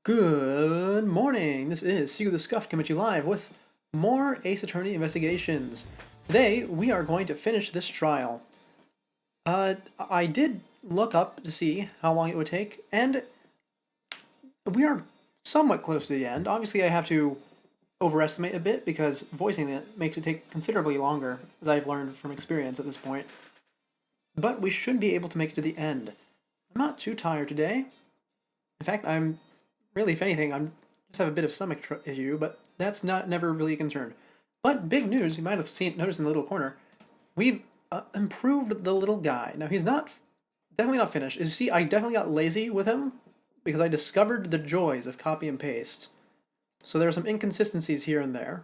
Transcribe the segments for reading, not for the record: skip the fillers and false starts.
Good morning. This is Seeker the Scuffed coming to you live with more Ace Attorney investigations. Today we are going to finish this trial. I did look up to see how long it would take, and we are somewhat close to the end. Obviously, I have to overestimate a bit because voicing it makes it take considerably longer, as I've learned from experience at this point. But we should be able to make it to the end. I'm not too tired today. In fact, I'm really, if anything, I'm just have a bit of stomach issue, but that's never really a concern. But big news, you might have noticed in the little corner, we've improved the little guy. Now he's definitely not finished. You see, I definitely got lazy with him because I discovered the joys of copy and paste. So there are some inconsistencies here and there,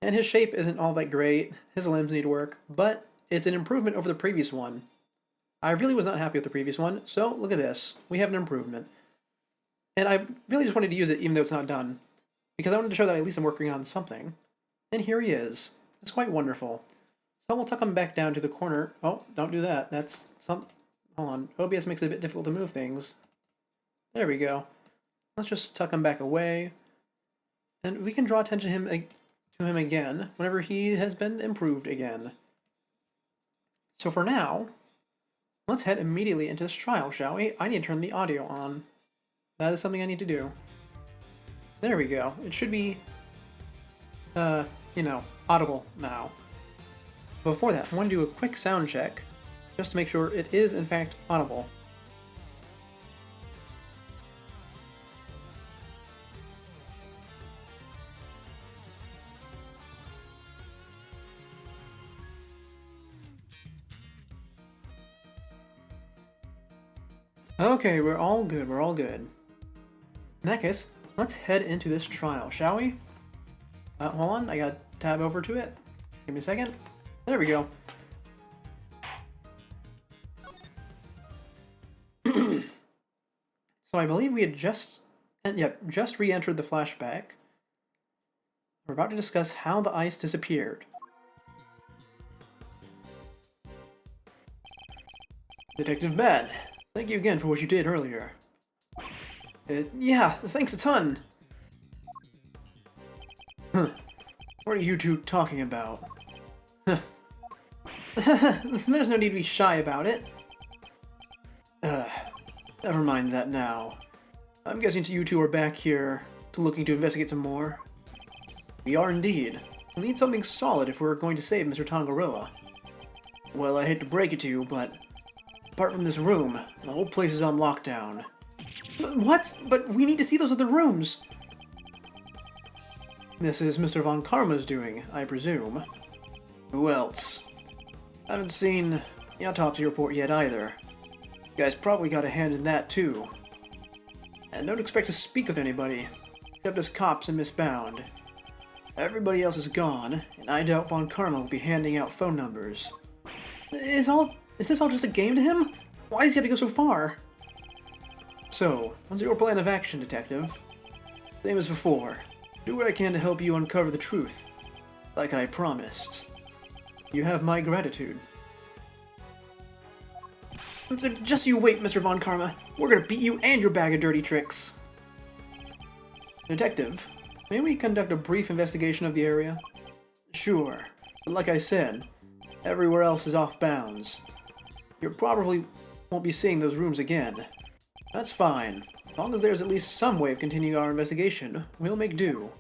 and his shape isn't all that great. His limbs need work, but it's an improvement over the previous one. I really was not happy with the previous one, so look at this. We have an improvement. And I really just wanted to use it even though it's not done, because I wanted to show that at least I'm working on something. And here he is. It's quite wonderful. So we'll tuck him back down to the corner. Oh, don't do that. That's some... Hold on. OBS makes it a bit difficult to move things. There we go. Let's just tuck him back away. And we can draw attention to him again whenever he has been improved again. So for now, let's head immediately into this trial, shall we? I need to turn the audio on. That is something I need to do. There we go. It should be, audible now. Before that, I want to do a quick sound check, just to make sure it is, in fact, audible. Okay, we're all good, we're all good. In that case, let's head into this trial, shall we? Hold on, I gotta tab over to it. Give me a second. There we go. So I believe we had just re-entered the flashback. We're about to discuss how the ice disappeared. Detective Ben, thank you again for what you did earlier. Yeah, thanks a ton. Huh. What are you two talking about? Huh. There's no need to be shy about it. Never mind that now. I'm guessing you two are back here looking to investigate some more. We are indeed. We'll need something solid if we're going to save Mr. Tangaroa. Well, I hate to break it to you, but apart from this room, the whole place is on lockdown. What? But we need to see those other rooms! This is Mr. Von Karma's doing, I presume. Who else? I haven't seen the autopsy report yet either. You guys probably got a hand in that too. And don't expect to speak with anybody, except as cops and Miss Bound. Everybody else is gone, and I doubt Von Karma will be handing out phone numbers. Is this all just a game to him? Why does he have to go so far? So, what's your plan of action, Detective? Same as before. Do what I can to help you uncover the truth. Like I promised. You have my gratitude. Just you wait, Mr. Von Karma. We're gonna beat you and your bag of dirty tricks. Detective, may we conduct a brief investigation of the area? Sure, but like I said, everywhere else is off bounds. You probably won't be seeing those rooms again. That's fine. As long as there's at least some way of continuing our investigation, we'll make do.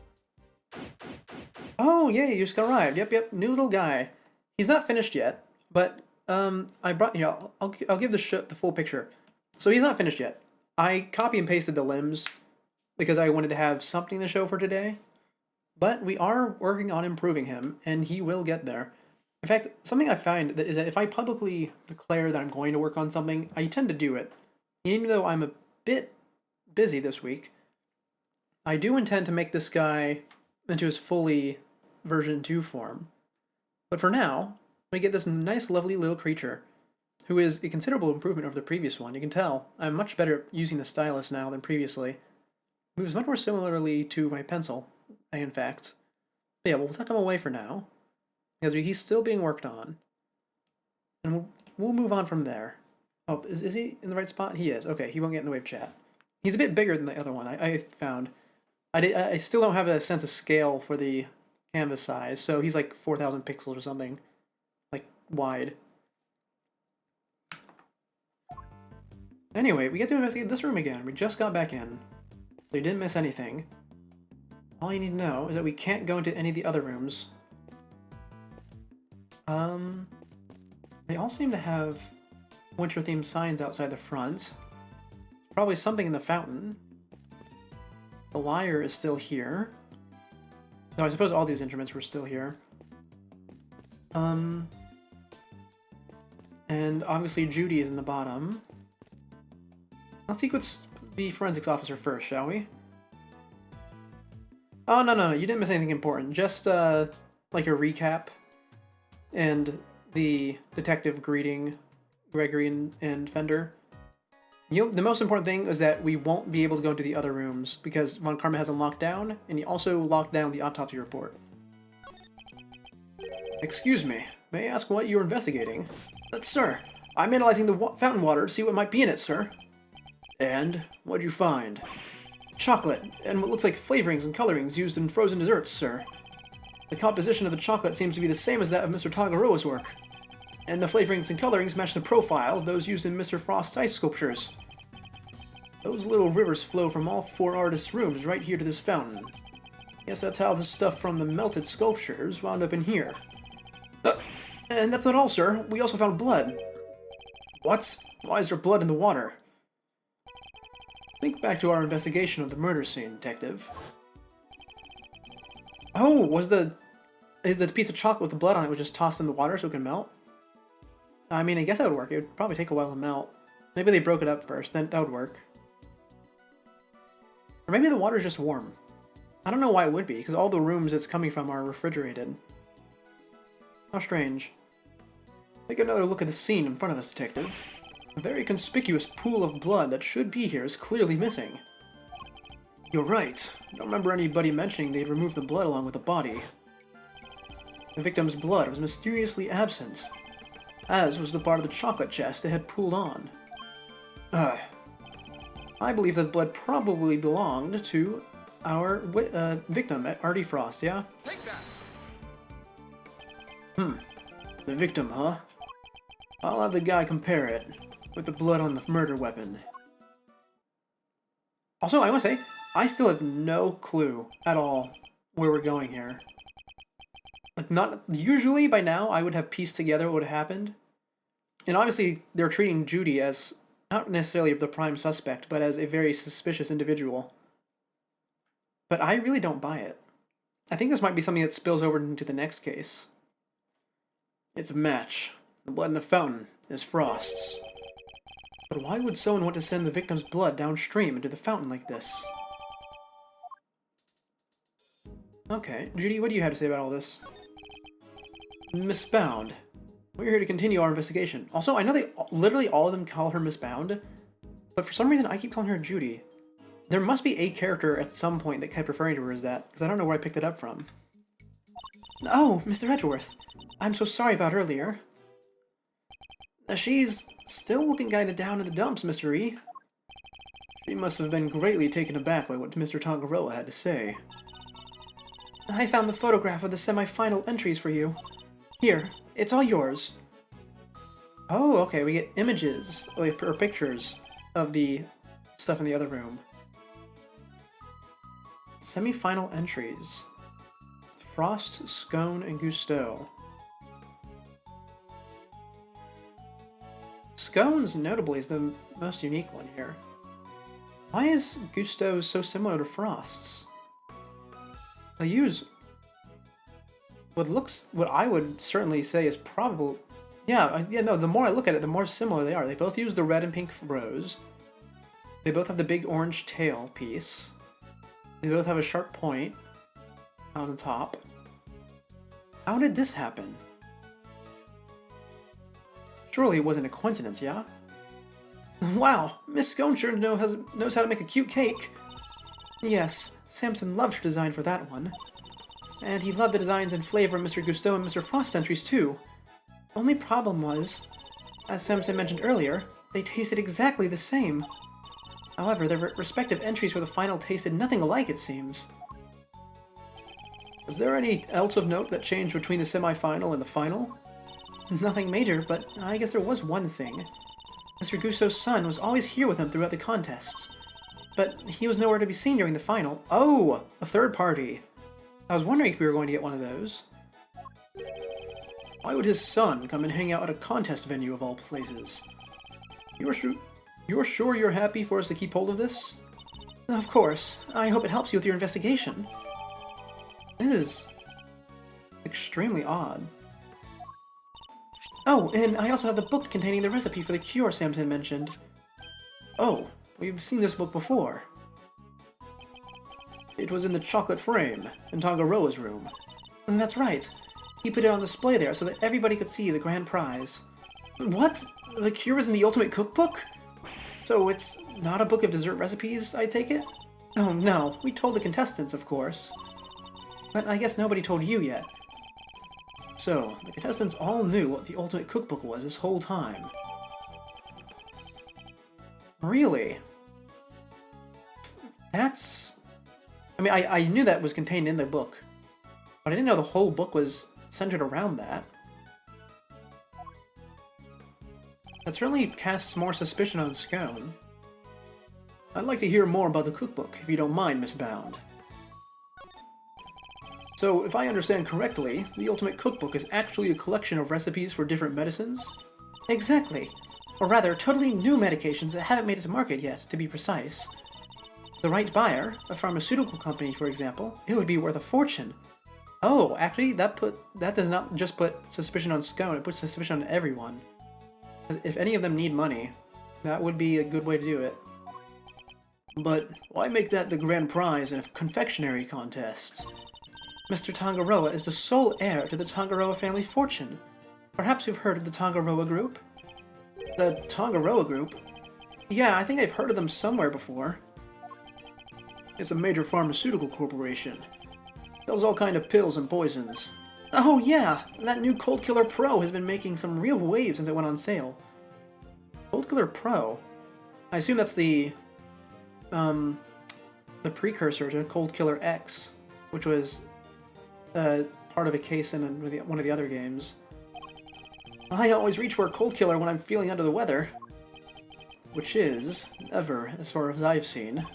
Oh, yay, you just arrived. Yep, new little guy. He's not finished yet, but, I brought, I'll give the full picture. So he's not finished yet. I copy and pasted the limbs because I wanted to have something to show for today. But we are working on improving him, and he will get there. In fact, something I find is that if I publicly declare that I'm going to work on something, I tend to do it. Even though I'm a bit busy this week, I do intend to make this guy into his fully version 2 form. But for now, we get this nice lovely little creature, who is a considerable improvement over the previous one. You can tell I'm much better at using the stylus now than previously. Moves much more similarly to my pencil, in fact. But yeah, we'll tuck him away for now, because he's still being worked on. And we'll move on from there. Oh, is he in the right spot? He is. Okay, he won't get in the way of chat. He's a bit bigger than the other one, I found. I still don't have a sense of scale for the canvas size, so he's like 4,000 pixels or something, like, wide. Anyway, we get to investigate this room again. We just got back in, so you didn't miss anything. All you need to know is that we can't go into any of the other rooms. They all seem to have winter-themed signs outside the front. Probably something in the fountain. The lyre is still here. No, I suppose all these instruments were still here. And obviously Judy is in the bottom. Let's see what's the forensics officer first, shall we? Oh, no, you didn't miss anything important. Just, like a recap. And the detective greeting Gregory and Fender. The most important thing is that we won't be able to go into the other rooms because Von Karma has them locked down, and he also locked down the autopsy report. Excuse me, may I ask what you're investigating? Sir, I'm analyzing the fountain water to see what might be in it, sir. And? What'd you find? Chocolate, and what looks like flavorings and colorings used in frozen desserts, sir. The composition of the chocolate seems to be the same as that of Mr. Tagaroa's work. And the flavorings and colorings match the profile of those used in Mr. Frost's ice sculptures. Those little rivers flow from all 4 artists' rooms right here to this fountain. Guess that's how the stuff from the melted sculptures wound up in here. And that's not all, sir. We also found blood. What? Why is there blood in the water? Think back to our investigation of the murder scene, Detective. Oh, was the piece of chocolate with the blood on it was just tossed in the water so it can melt? I mean, I guess that would work. It would probably take a while to melt. Maybe they broke it up first, then that would work. Or maybe the water's just warm. I don't know why it would be, because all the rooms it's coming from are refrigerated. How strange. Take another look at the scene in front of us, Detective. A very conspicuous pool of blood that should be here is clearly missing. You're right. I don't remember anybody mentioning they'd removed the blood along with the body. The victim's blood was mysteriously absent, as was the part of the chocolate chest it had pooled on. I believe that blood probably belonged to our victim, Artie Frost, yeah? Take that! The victim, huh? I'll have the guy compare it with the blood on the murder weapon. Also, I want to say, I still have no clue at all where we're going here. Like, not usually by now I would have pieced together what had happened. And obviously they're treating Judy as not necessarily the prime suspect, but as a very suspicious individual. But I really don't buy it. I think this might be something that spills over into the next case. It's a match. The blood in the fountain is Frost's. But why would someone want to send the victim's blood downstream into the fountain like this? Okay, Judy, what do you have to say about all this? Miss Bound. We're here to continue our investigation. Also, I know they literally all of them call her Miss Bound, but for some reason I keep calling her Judy. There must be a character at some point that kept referring to her as that, because I don't know where I picked it up from. Oh, Mr. Edgeworth. I'm so sorry about earlier. She's still looking kinda down in the dumps, Mr. E. She must have been greatly taken aback by what Mr. Tagaroa had to say. I found the photograph of the semi-final entries for you. Here, it's all yours. Oh, okay, we get images, or pictures of the stuff in the other room. Semi-final entries. Frost, Scone, and Gusteau. Scone's notably is the most unique one here. Why is Gusteau so similar to Frost's? They use what I would certainly say is probable. Yeah, no, the more I look at it, the more similar they are. They both use the red and pink rose. They both have the big orange tail piece. They both have a sharp point on the top. How did this happen? Surely it wasn't a coincidence, yeah? Wow, Miss Scone sure knows how to make a cute cake. Yes, Samson loved her design for that one. And he loved the designs and flavor of Mr. Gusteau and Mr. Frost's entries too. Only problem was, as Samson mentioned earlier, they tasted exactly the same. However, their respective entries for the final tasted nothing alike, it seems. Was there any else of note that changed between the semi-final and the final? Nothing major, but I guess there was one thing. Mr. Gusso's son was always here with him throughout the contests, but he was nowhere to be seen during the final. Oh, a third party. I was wondering if we were going to get one of those. Why would his son come and hang out at a contest venue of all places? You're sure you're happy for us to keep hold of this? Of course. I hope it helps you with your investigation. This is extremely odd. Oh, and I also have the book containing the recipe for the cure Samson mentioned. Oh, we've seen this book before. It was in the chocolate frame in Tangaroa's room. That's right. He put it on display there so that everybody could see the grand prize. What? The cure is in the Ultimate Cookbook? So it's not a book of dessert recipes, I take it? Oh no, we told the contestants, of course. But I guess nobody told you yet. So, the contestants all knew what the Ultimate Cookbook was this whole time. Really? That's... I mean, I knew that was contained in the book, but I didn't know the whole book was centered around that. That certainly casts more suspicion on Scone. I'd like to hear more about the cookbook, if you don't mind, Miss Bound. So, if I understand correctly, the Ultimate Cookbook is actually a collection of recipes for different medicines? Exactly. Or rather, totally new medications that haven't made it to market yet, to be precise. The right buyer, a pharmaceutical company for example, it would be worth a fortune. Oh, actually, that does not just put suspicion on Scone, it puts suspicion on everyone. If any of them need money, that would be a good way to do it. But why make that the grand prize in a confectionery contest? Mr. Tangaroa is the sole heir to the Tangaroa family fortune. Perhaps you've heard of the Tangaroa Group? The Tangaroa Group? Yeah, I think I've heard of them somewhere before. It's a major pharmaceutical corporation. Sells all kind of pills and poisons. Oh yeah, that new Cold Killer Pro has been making some real waves since it went on sale. Cold Killer Pro? I assume that's the precursor to Cold Killer X, which was part of a case in one of the other games. I always reach for a Cold Killer when I'm feeling under the weather. Which is never, as far as I've seen.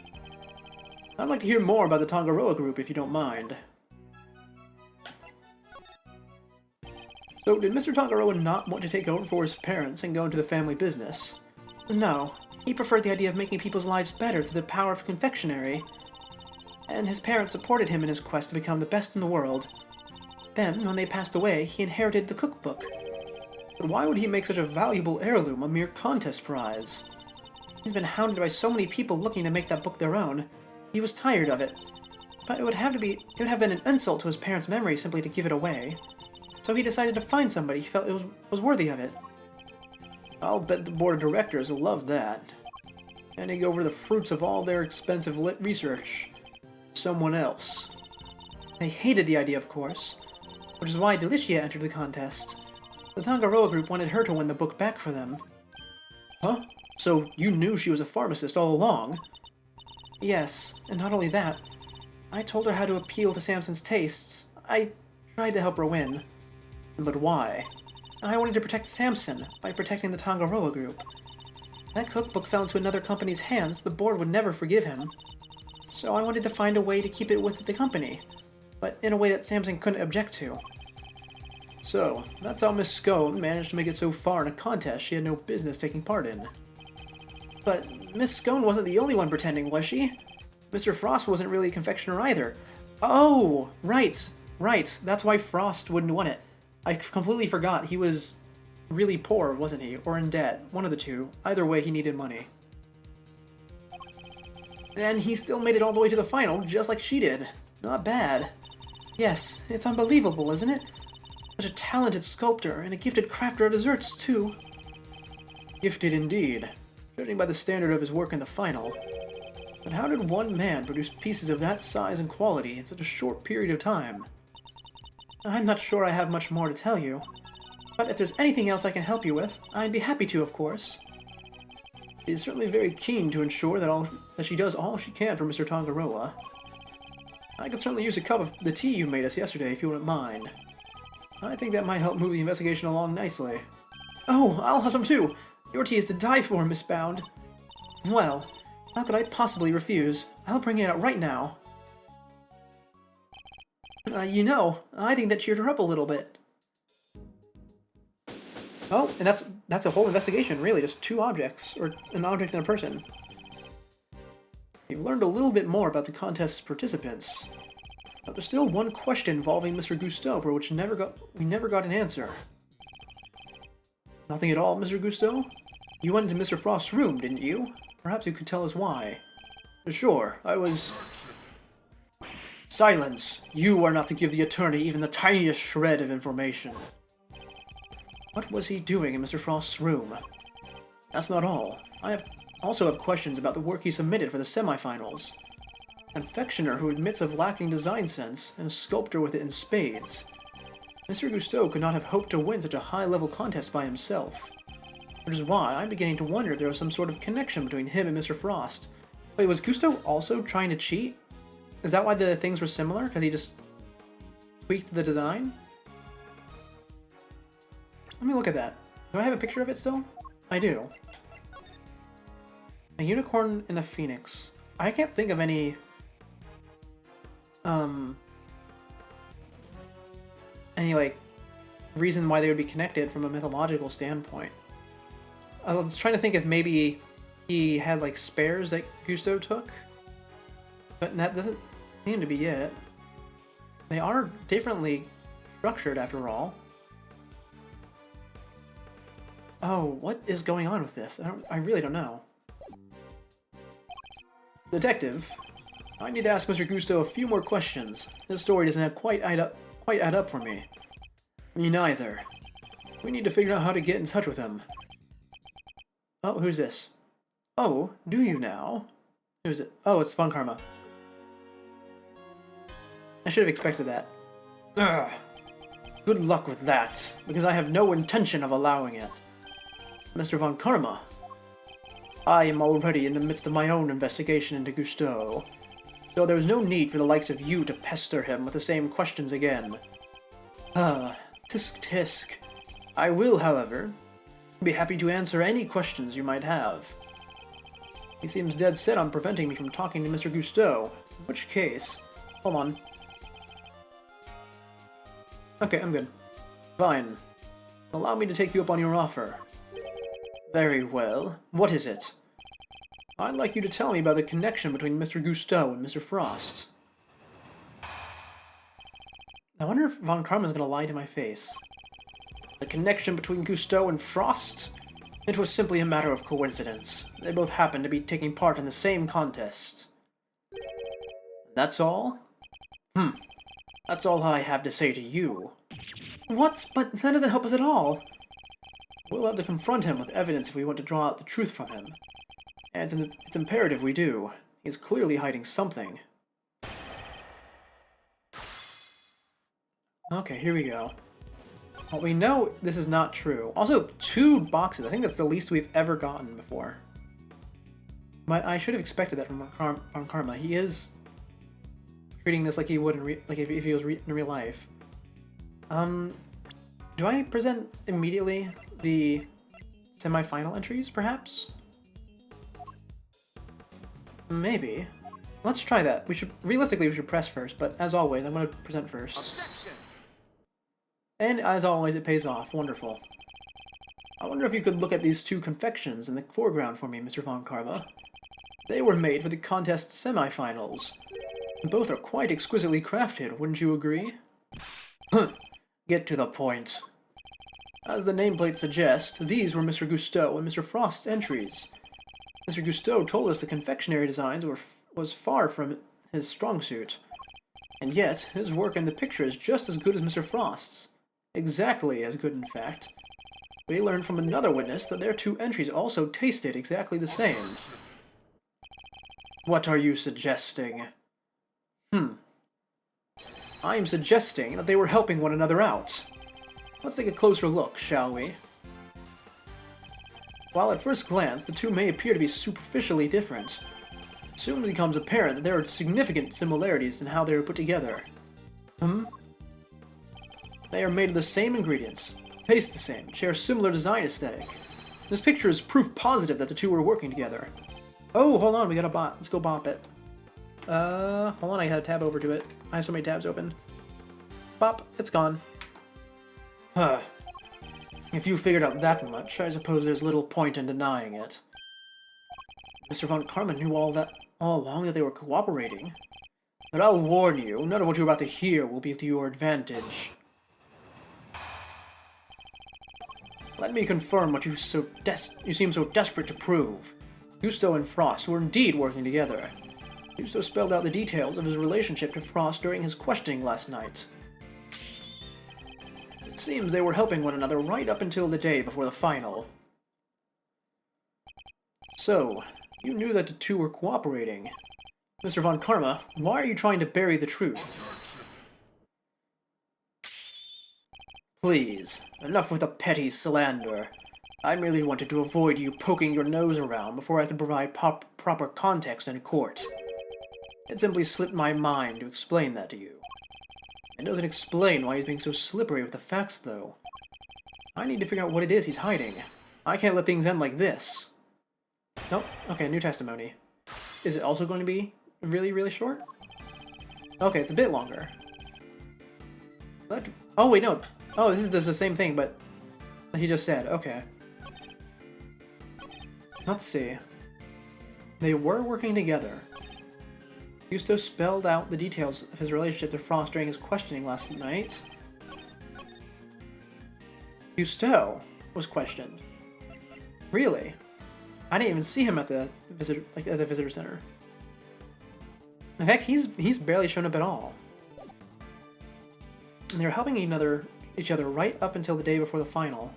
I'd like to hear more about the Tangaroa Group, if you don't mind. So, did Mr. Tangaroa not want to take over for his parents and go into the family business? No. He preferred the idea of making people's lives better through the power of confectionery. And his parents supported him in his quest to become the best in the world. Then, when they passed away, he inherited the cookbook. But why would he make such a valuable heirloom a mere contest prize? He's been hounded by so many people looking to make that book their own. He was tired of it. But it would have been an insult to his parents' memory simply to give it away. So he decided to find somebody he felt was worthy of it. I'll bet the board of directors will love that. Handing over the fruits of all their expensive research to someone else. They hated the idea, of course, which is why Delicia entered the contest. The Tangaroa Group wanted her to win the book back for them. Huh? So you knew she was a pharmacist all along? Yes, and not only that, I told her how to appeal to Samson's tastes. I tried to help her win. But why? I wanted to protect Samson by protecting the Tangaroa Group. That cookbook fell into another company's hands, the board would never forgive him. So I wanted to find a way to keep it with the company, but in a way that Samson couldn't object to. So, that's how Miss Scone managed to make it so far in a contest she had no business taking part in. But Miss Scone wasn't the only one pretending, was she? Mr. Frost wasn't really a confectioner either. Oh, right. That's why Frost wouldn't want it. I completely forgot. He was really poor, wasn't he? Or in debt. One of the two. Either way, he needed money. And he still made it all the way to the final, just like she did. Not bad. Yes, it's unbelievable, isn't it? Such a talented sculptor, and a gifted crafter of desserts, too. Gifted indeed, judging by the standard of his work in the final. But how did one man produce pieces of that size and quality in such a short period of time? I'm not sure I have much more to tell you, but if there's anything else I can help you with, I'd be happy to, of course. She's certainly very keen to ensure that she does all she can for Mr. Tangaroa. I could certainly use a cup of the tea you made us yesterday if you wouldn't mind. I think that might help move the investigation along nicely. Oh, I'll have some too! Your tea is to die for, Miss Bound. Well, how could I possibly refuse? I'll bring it out right now. You know, I think that cheered her up a little bit. Oh, and that's a whole investigation, really, just two objects, or an object and a person. You've learned a little bit more about the contest's participants. But there's still one question involving Mr. Gusteau for which we never got an answer. Nothing at all, Mr. Gusteau? You went into Mr. Frost's room, didn't you? Perhaps you could tell us why. Sure, I was... Silence! You are not to give the attorney even the tiniest shred of information. What was he doing in Mr. Frost's room? That's not all. I also have questions about the work he submitted for the semifinals. A confectioner who admits of lacking design sense, and a sculptor with it in spades. Mr. Gusteau could not have hoped to win such a high-level contest by himself. Which is why I'm beginning to wonder if there was some sort of connection between him and Mr. Frost. Wait, was Gusteau also trying to cheat? Is that why the things were similar? Because he just tweaked the design? Let me look at that. Do I have a picture of it still? I do. A unicorn and a phoenix. I can't think of any... like, reason why they would be connected from a mythological standpoint. I was trying to think if maybe he had, like, spares that Gusteau took. But that doesn't seem to be it. They are differently structured, after all. Oh, what is going on with this? I really don't know. Detective, I need to ask Mr. Gusteau a few more questions. This story doesn't quite add up for me. Me neither. We need to figure out how to get in touch with him. Oh, who's this? Oh, do you now? Who's it? Oh, it's Von Karma. I should have expected that. Ugh. Good luck with that, because I have no intention of allowing it. Mr. Von Karma, I am already in the midst of my own investigation into Gusteau, so there is no need for the likes of you to pester him with the same questions again. Tisk tisk. I will, however, be happy to answer any questions you might have. He seems dead set on preventing me from talking to Mr. Gusteau, in which case... Hold on. Okay, I'm good. Fine. Allow me to take you up on your offer. Very well. What is it? I'd like you to tell me about the connection between Mr. Gusteau and Mr. Frost. I wonder if Von Karma's gonna lie to my face. The connection between Gusteau and Frost? It was simply a matter of coincidence. They both happened to be taking part in the same contest. That's all? That's all I have to say to you. What? But that doesn't help us at all. We'll have to confront him with evidence if we want to draw out the truth from him. And it's imperative we do. He's clearly hiding something. Okay, here we go. Well, we know this is not true. Also, 2 boxes. I think that's the least we've ever gotten before. But I should have expected that from Karma. He is treating this like he would if he was in real life. Do I present immediately the semi-final entries, perhaps? Maybe. Let's try that. Realistically, we should press first, but as always, I'm going to present first. Objection. And as always, it pays off. Wonderful. I wonder if you could look at these 2 confections in the foreground for me, Mr. Von Karma. They were made for the contest's semi-finals. Both are quite exquisitely crafted, wouldn't you agree? Get to the point. As the nameplate suggests, these were Mr. Gusteau and Mr. Frost's entries. Mr. Gusteau told us the confectionery designs was far from his strong suit. And yet, his work in the picture is just as good as Mr. Frost's. Exactly as good, in fact. We learned from another witness that their 2 entries also tasted exactly the same. What are you suggesting? I am suggesting that they were helping one another out. Let's take a closer look, shall we? While at first glance, the two may appear to be superficially different, it soon becomes apparent that there are significant similarities in how they are put together. They are made of the same ingredients, taste the same, share a similar design aesthetic. This picture is proof positive that the two are working together. Oh, hold on, we got a bot. Let's go bop it. Hold on, I gotta tab over to it. I have so many tabs open. Bop, it's gone. Huh. If you figured out that much, I suppose there's little point in denying it. Mr. Von Karma knew all along that they were cooperating. But I'll warn you, none of what you're about to hear will be to your advantage. Let me confirm what you seem so desperate to prove. Gusto and Frost were indeed working together. Gusto spelled out the details of his relationship to Frost during his questioning last night. It seems they were helping one another right up until the day before the final. So, you knew that the two were cooperating. Mr. Von Karma, why are you trying to bury the truth? Please, enough with the petty slander. I merely wanted to avoid you poking your nose around before I could provide proper context in court. It simply slipped my mind to explain that to you. It doesn't explain why he's being so slippery with the facts, though. I need to figure out what it is he's hiding. I can't let things end like this. Nope. Okay, new testimony. Is it also going to be really, really short? Okay, it's a bit longer. Oh, wait, no. Oh, this is the same thing, but he just said. Okay. Let's see. They were working together. Gusto spelled out the details of his relationship to Frost during his questioning last night. Gusto was questioned. Really? I didn't even see him at the visitor center. In fact, he's barely shown up at all. And they're helping each other right up until the day before the final.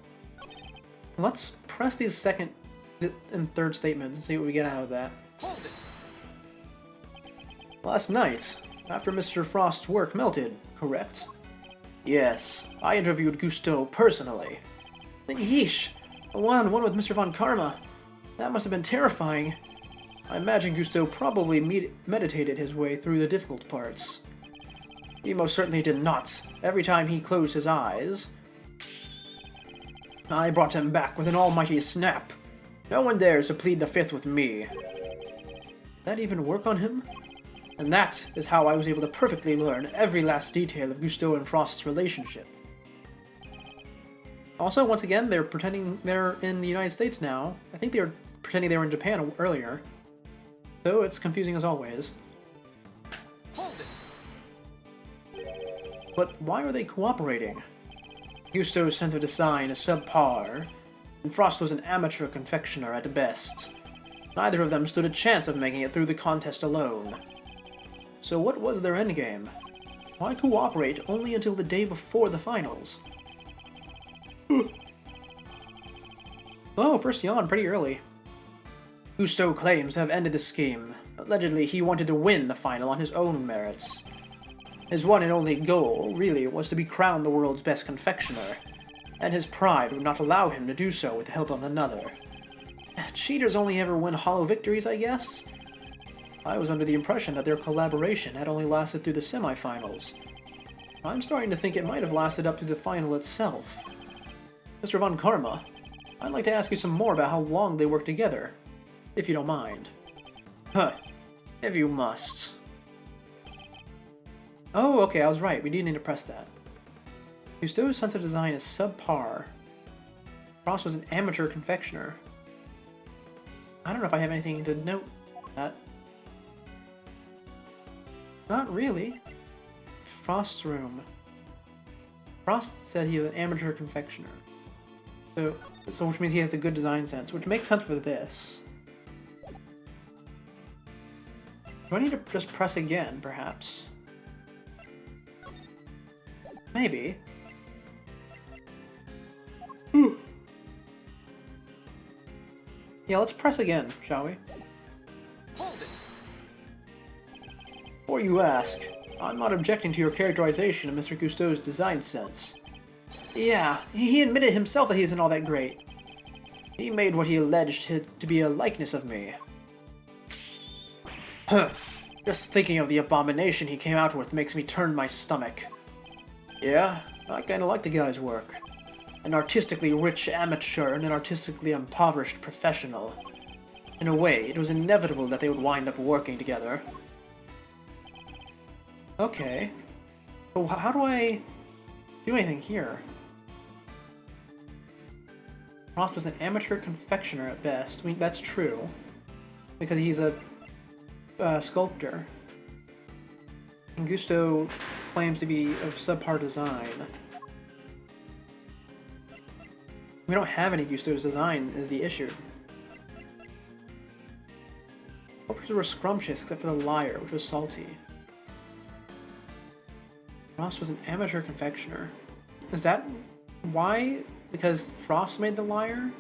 Let's press these second and third statements and see what we get out of that. Last night, after Mr. Frost's work melted, correct? Yes, I interviewed Gusto personally. Yeesh, a one-on-one with Mr. Von Karma. That must have been terrifying. I imagine Gusto probably meditated his way through the difficult parts. He most certainly did not. Every time he closed his eyes, I brought him back with an almighty snap. No one dares to plead the fifth with me. That even work on him? And that is how I was able to perfectly learn every last detail of Gusto and Frost's relationship. Also, once again, they're pretending they're in the United States now. I think they were pretending they were in Japan earlier. So it's confusing as always. But why are they cooperating? Gusto's sense of design is subpar, and Frost was an amateur confectioner at best. Neither of them stood a chance of making it through the contest alone. So what was their endgame? Why cooperate only until the day before the finals? Oh, first yawn pretty early. Gusto claims to have ended the scheme. Allegedly, he wanted to win the final on his own merits. His one and only goal, really, was to be crowned the world's best confectioner, and his pride would not allow him to do so with the help of another. Cheaters only ever win hollow victories, I guess? I was under the impression that their collaboration had only lasted through the semifinals. I'm starting to think it might have lasted up to the final itself. Mr. Von Karma, I'd like to ask you some more about how long they worked together, if you don't mind. Huh, if you must. Oh, okay, I was right. We do need to press that. Gusto's sense of design is subpar. Frost was an amateur confectioner. I don't know if I have anything to note that. Not really. Frost's room. Frost said he was an amateur confectioner. So which means he has the good design sense, which makes sense for this. Do I need to just press again, perhaps? Maybe. Yeah, let's press again, shall we? Before you ask, I'm not objecting to your characterization of Mr. Gusto's design sense. Yeah, he admitted himself that he isn't all that great. He made what he alleged to be a likeness of me. Huh. Just thinking of the abomination he came out with makes me turn my stomach. Yeah, I kinda like the guy's work. An artistically rich amateur and an artistically impoverished professional. In a way, it was inevitable that they would wind up working together. Okay. So how do I do anything here? Frost was an amateur confectioner at best. I mean, that's true. Because he's a sculptor. And Gusto claims to be of subpar design. We don't have any Gusto's design is the issue. Sculptures were scrumptious except for the lyre, which was salty. Frost was an amateur confectioner. Is that why? Because Frost made the lyre?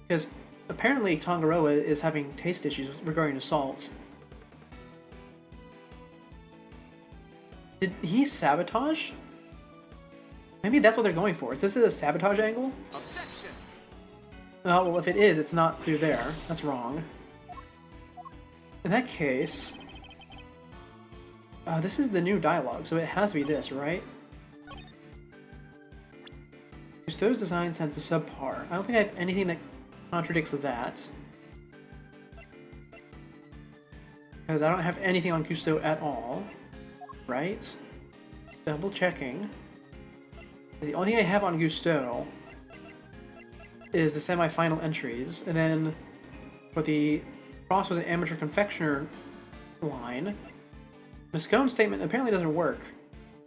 Because apparently Tangaroa is having taste issues regarding to salt. Did he sabotage? Maybe that's what they're going for. Is this a sabotage angle? Objection! Oh, well, if it is, it's not through there. That's wrong. In that case... this is the new dialogue, so it has to be this, right? Gusto's design sense is subpar. I don't think I have anything that contradicts that. Because I don't have anything on Gusto at all. Right? Double checking. The only thing I have on Gusto is the semi-final entries, and then for the Frost was an amateur confectioner line, the scone statement apparently doesn't work,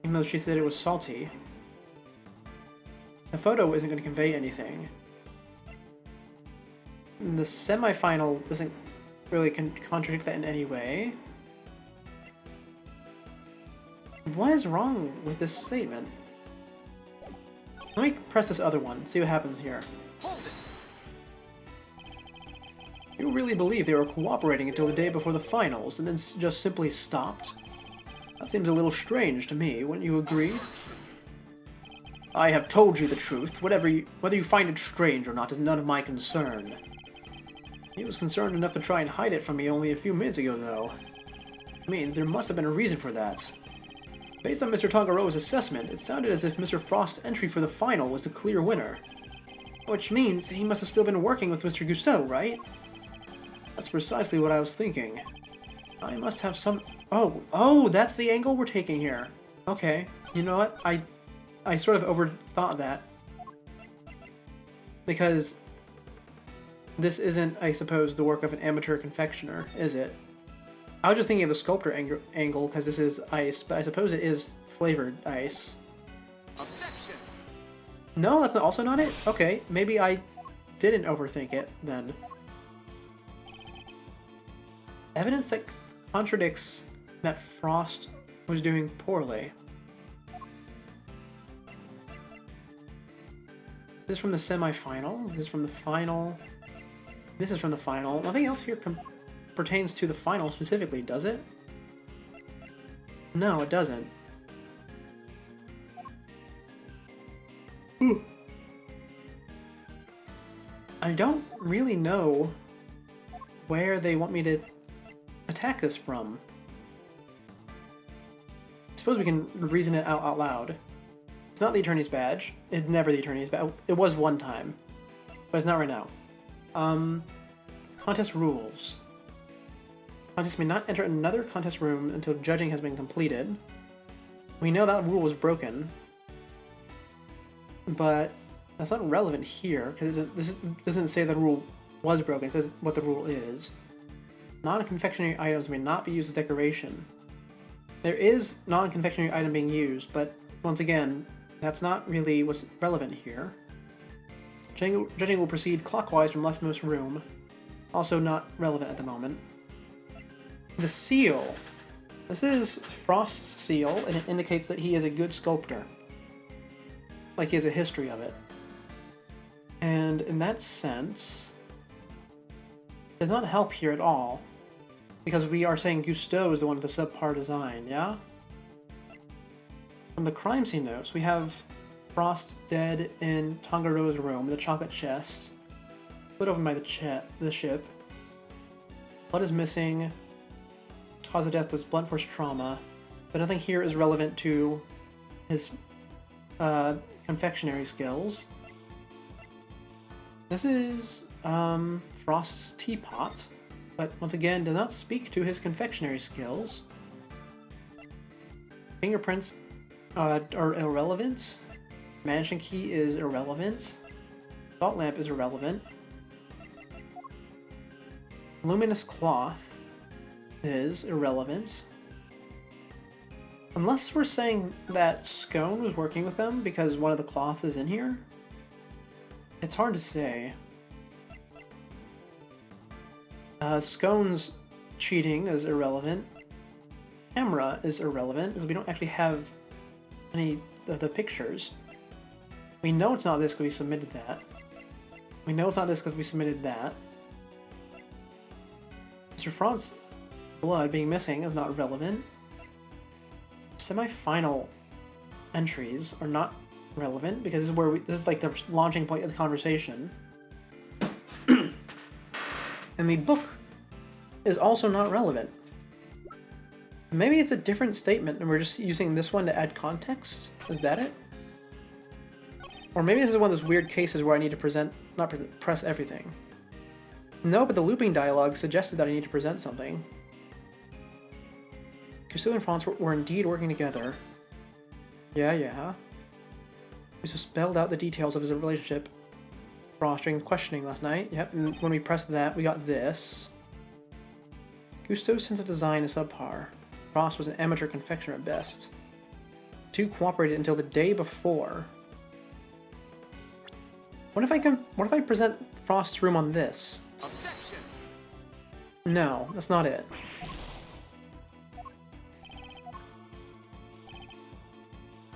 even though she said it was salty. The photo isn't going to convey anything. And the semi-final doesn't really contradict that in any way. What is wrong with this statement? Let me press this other one, see what happens here. You really believe they were cooperating until the day before the finals, and then just simply stopped? That seems a little strange to me, wouldn't you agree? I have told you the truth. Whether you find it strange or not is none of my concern. He was concerned enough to try and hide it from me only a few minutes ago, though. It means there must have been a reason for that. Based on Mr. Tangaroa's assessment, it sounded as if Mr. Frost's entry for the final was the clear winner. Which means he must have still been working with Mr. Gusto, right? That's precisely what I was thinking. I must have some... Oh, that's the angle we're taking here. Okay, you know what? I sort of overthought that. Because this isn't, I suppose, the work of an amateur confectioner, is it? I was just thinking of the sculptor angle because this is ice, but I suppose it is flavored ice. Objection! No, that's also not it? Okay, maybe I didn't overthink it, then. Evidence that contradicts that Frost was doing poorly. This is from the semi-final. This is from the final. This is from the final. Nothing else here pertains to the final specifically, does it? No, it doesn't. I don't really know where they want me to attack this from. I suppose we can reason it out loud. It's not the Attorney's Badge. It's never the Attorney's Badge. It was one time, but it's not right now. Contest rules. Contest may not enter another contest room until judging has been completed. We know that rule was broken, but that's not relevant here because this doesn't say the rule was broken. It says what the rule is. Non-confectionery items may not be used as decoration. There is non-confectionery item being used, but once again, that's not really what's relevant here. Judging will proceed clockwise from leftmost room. Also not relevant at the moment. The seal. This is Frost's seal, and it indicates that he is a good sculptor. Like he has a history of it. And in that sense, it does not help here at all. Because we are saying Gusto is the one with the subpar design, yeah? From the crime scene notes, we have Frost dead in Tangaroa's room, the chocolate chest. Split open by the ship. Blood is missing. Cause of death was blunt force trauma. But nothing here is relevant to his confectionery skills. This is Frost's teapot, but once again does not speak to his confectionery skills. Fingerprints are irrelevant. Mansion key is irrelevant. Salt lamp is irrelevant. Luminous cloth is irrelevant. Unless we're saying that Scone was working with them because one of the cloths is in here. It's hard to say. Scone's cheating is irrelevant. Camera is irrelevant because we don't actually have any of the pictures. We know it's not this because we submitted that. We know it's not this because we submitted that. Mr. Frost's blood being missing is not relevant. Semi-final entries are not relevant because this is where this is like the launching point of the conversation. And the book is also not relevant. Maybe it's a different statement and we're just using this one to add context? Is that it? Or maybe this is one of those weird cases where I need to press everything. No, but the looping dialogue suggested that I need to present something. Cousteau and Franz were indeed working together. Yeah. Cousteau spelled out the details of his relationship. Frost during the questioning last night. Yep, and when we pressed that, we got this. Cousteau's sense of design is subpar. Frost was an amateur confectioner at best. The two cooperated until the day before. What if I present Frost's room on this? Objection. No, that's not it.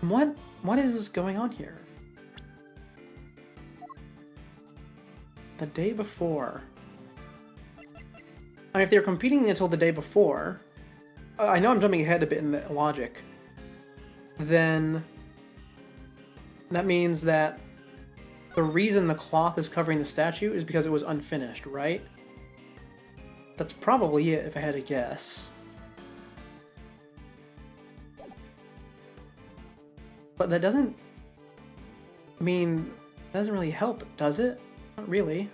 What is going on here? The day before. I mean, if they're competing until the day before, I know I'm jumping ahead a bit in the logic, then that means that the reason the cloth is covering the statue is because it was unfinished, right? That's probably it if I had to guess. But that doesn't really help, does it? Not really.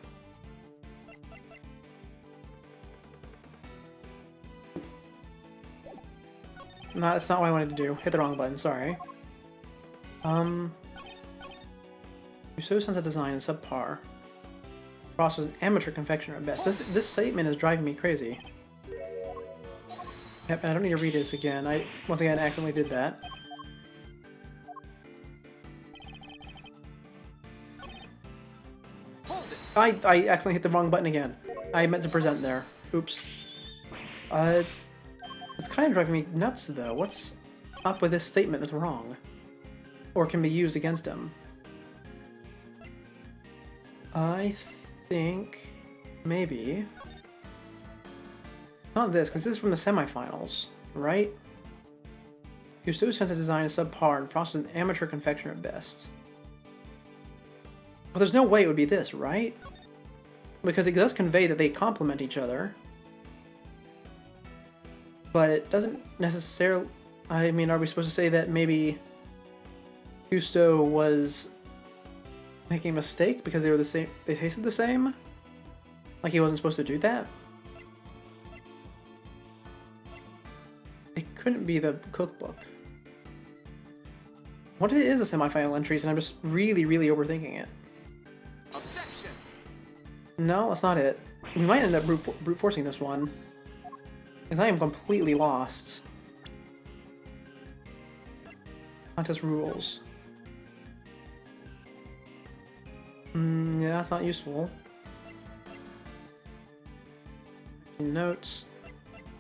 No, that's not what I wanted to do. Hit the wrong button, sorry. Cousteau's sense of design is subpar. Frost was an amateur confectioner at best. This statement is driving me crazy. Yep, and I don't need to read this again. I, once again, accidentally did that. I accidentally hit the wrong button again. I meant to present there. Oops. It's kind of driving me nuts, though. What's up with this statement that's wrong? Or can be used against him? I think maybe not this, because this is from the semifinals, right? Cousteau's sense of design is subpar, and Frost is an amateur confectioner at best. Well, there's no way it would be this, right? Because it does convey that they complement each other. But it doesn't necessarily... I mean, are we supposed to say that maybe Cousteau was making a mistake because they were the same, they tasted the same? Like he wasn't supposed to do that? It couldn't be the cookbook. What if it is the semifinal entries and I'm just really, really overthinking it? Objection. No, that's not it. We might end up brute forcing this one. Because I am completely lost. Contest rules. Yeah, that's not useful. Notes.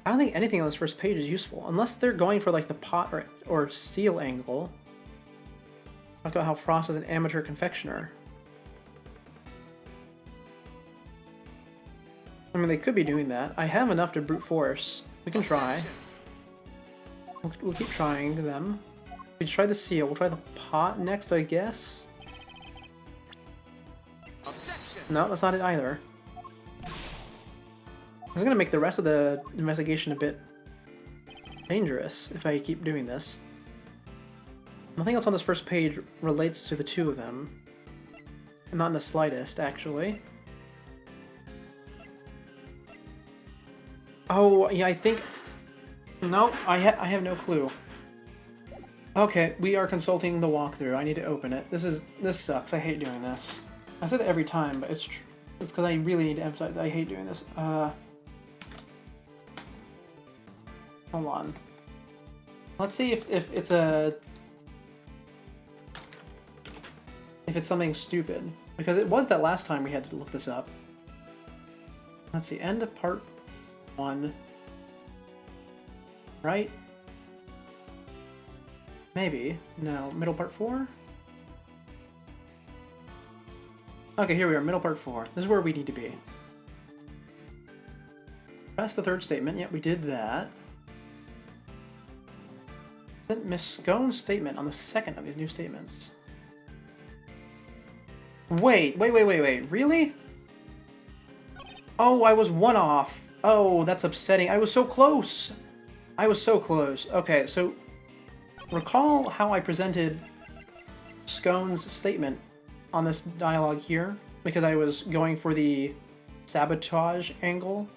I don't think anything on this first page is useful, unless they're going for like the pot or seal angle. Talk about how Frost is an amateur confectioner. I mean, they could be doing that. I have enough to brute force. We can try. We'll keep trying them. We try the seal. We'll try the pot next, I guess. Objection. No, that's not it either. It's gonna make the rest of the investigation a bit dangerous if I keep doing this. Nothing else on this first page relates to the two of them. Not in the slightest, actually. Oh, yeah, I think... No, I have no clue. Okay, we are consulting the walkthrough. I need to open it. This sucks. I hate doing this. I say that every time, but it's because I really need to emphasize I hate doing this. Hold on. Let's see if it's something stupid. Because it was that last time we had to look this up. Let's see, end of part 1. Right? Maybe. No, middle part 4? Okay, here we are, middle part 4. This is where we need to be. Press the third statement. Yep, we did that. Then Miss Scone's statement on the second of these new statements. Wait. Really? Oh, I was one off. Oh, that's upsetting. I was so close. Okay, so recall how I presented Scone's statement on this dialogue here, because I was going for the sabotage angle.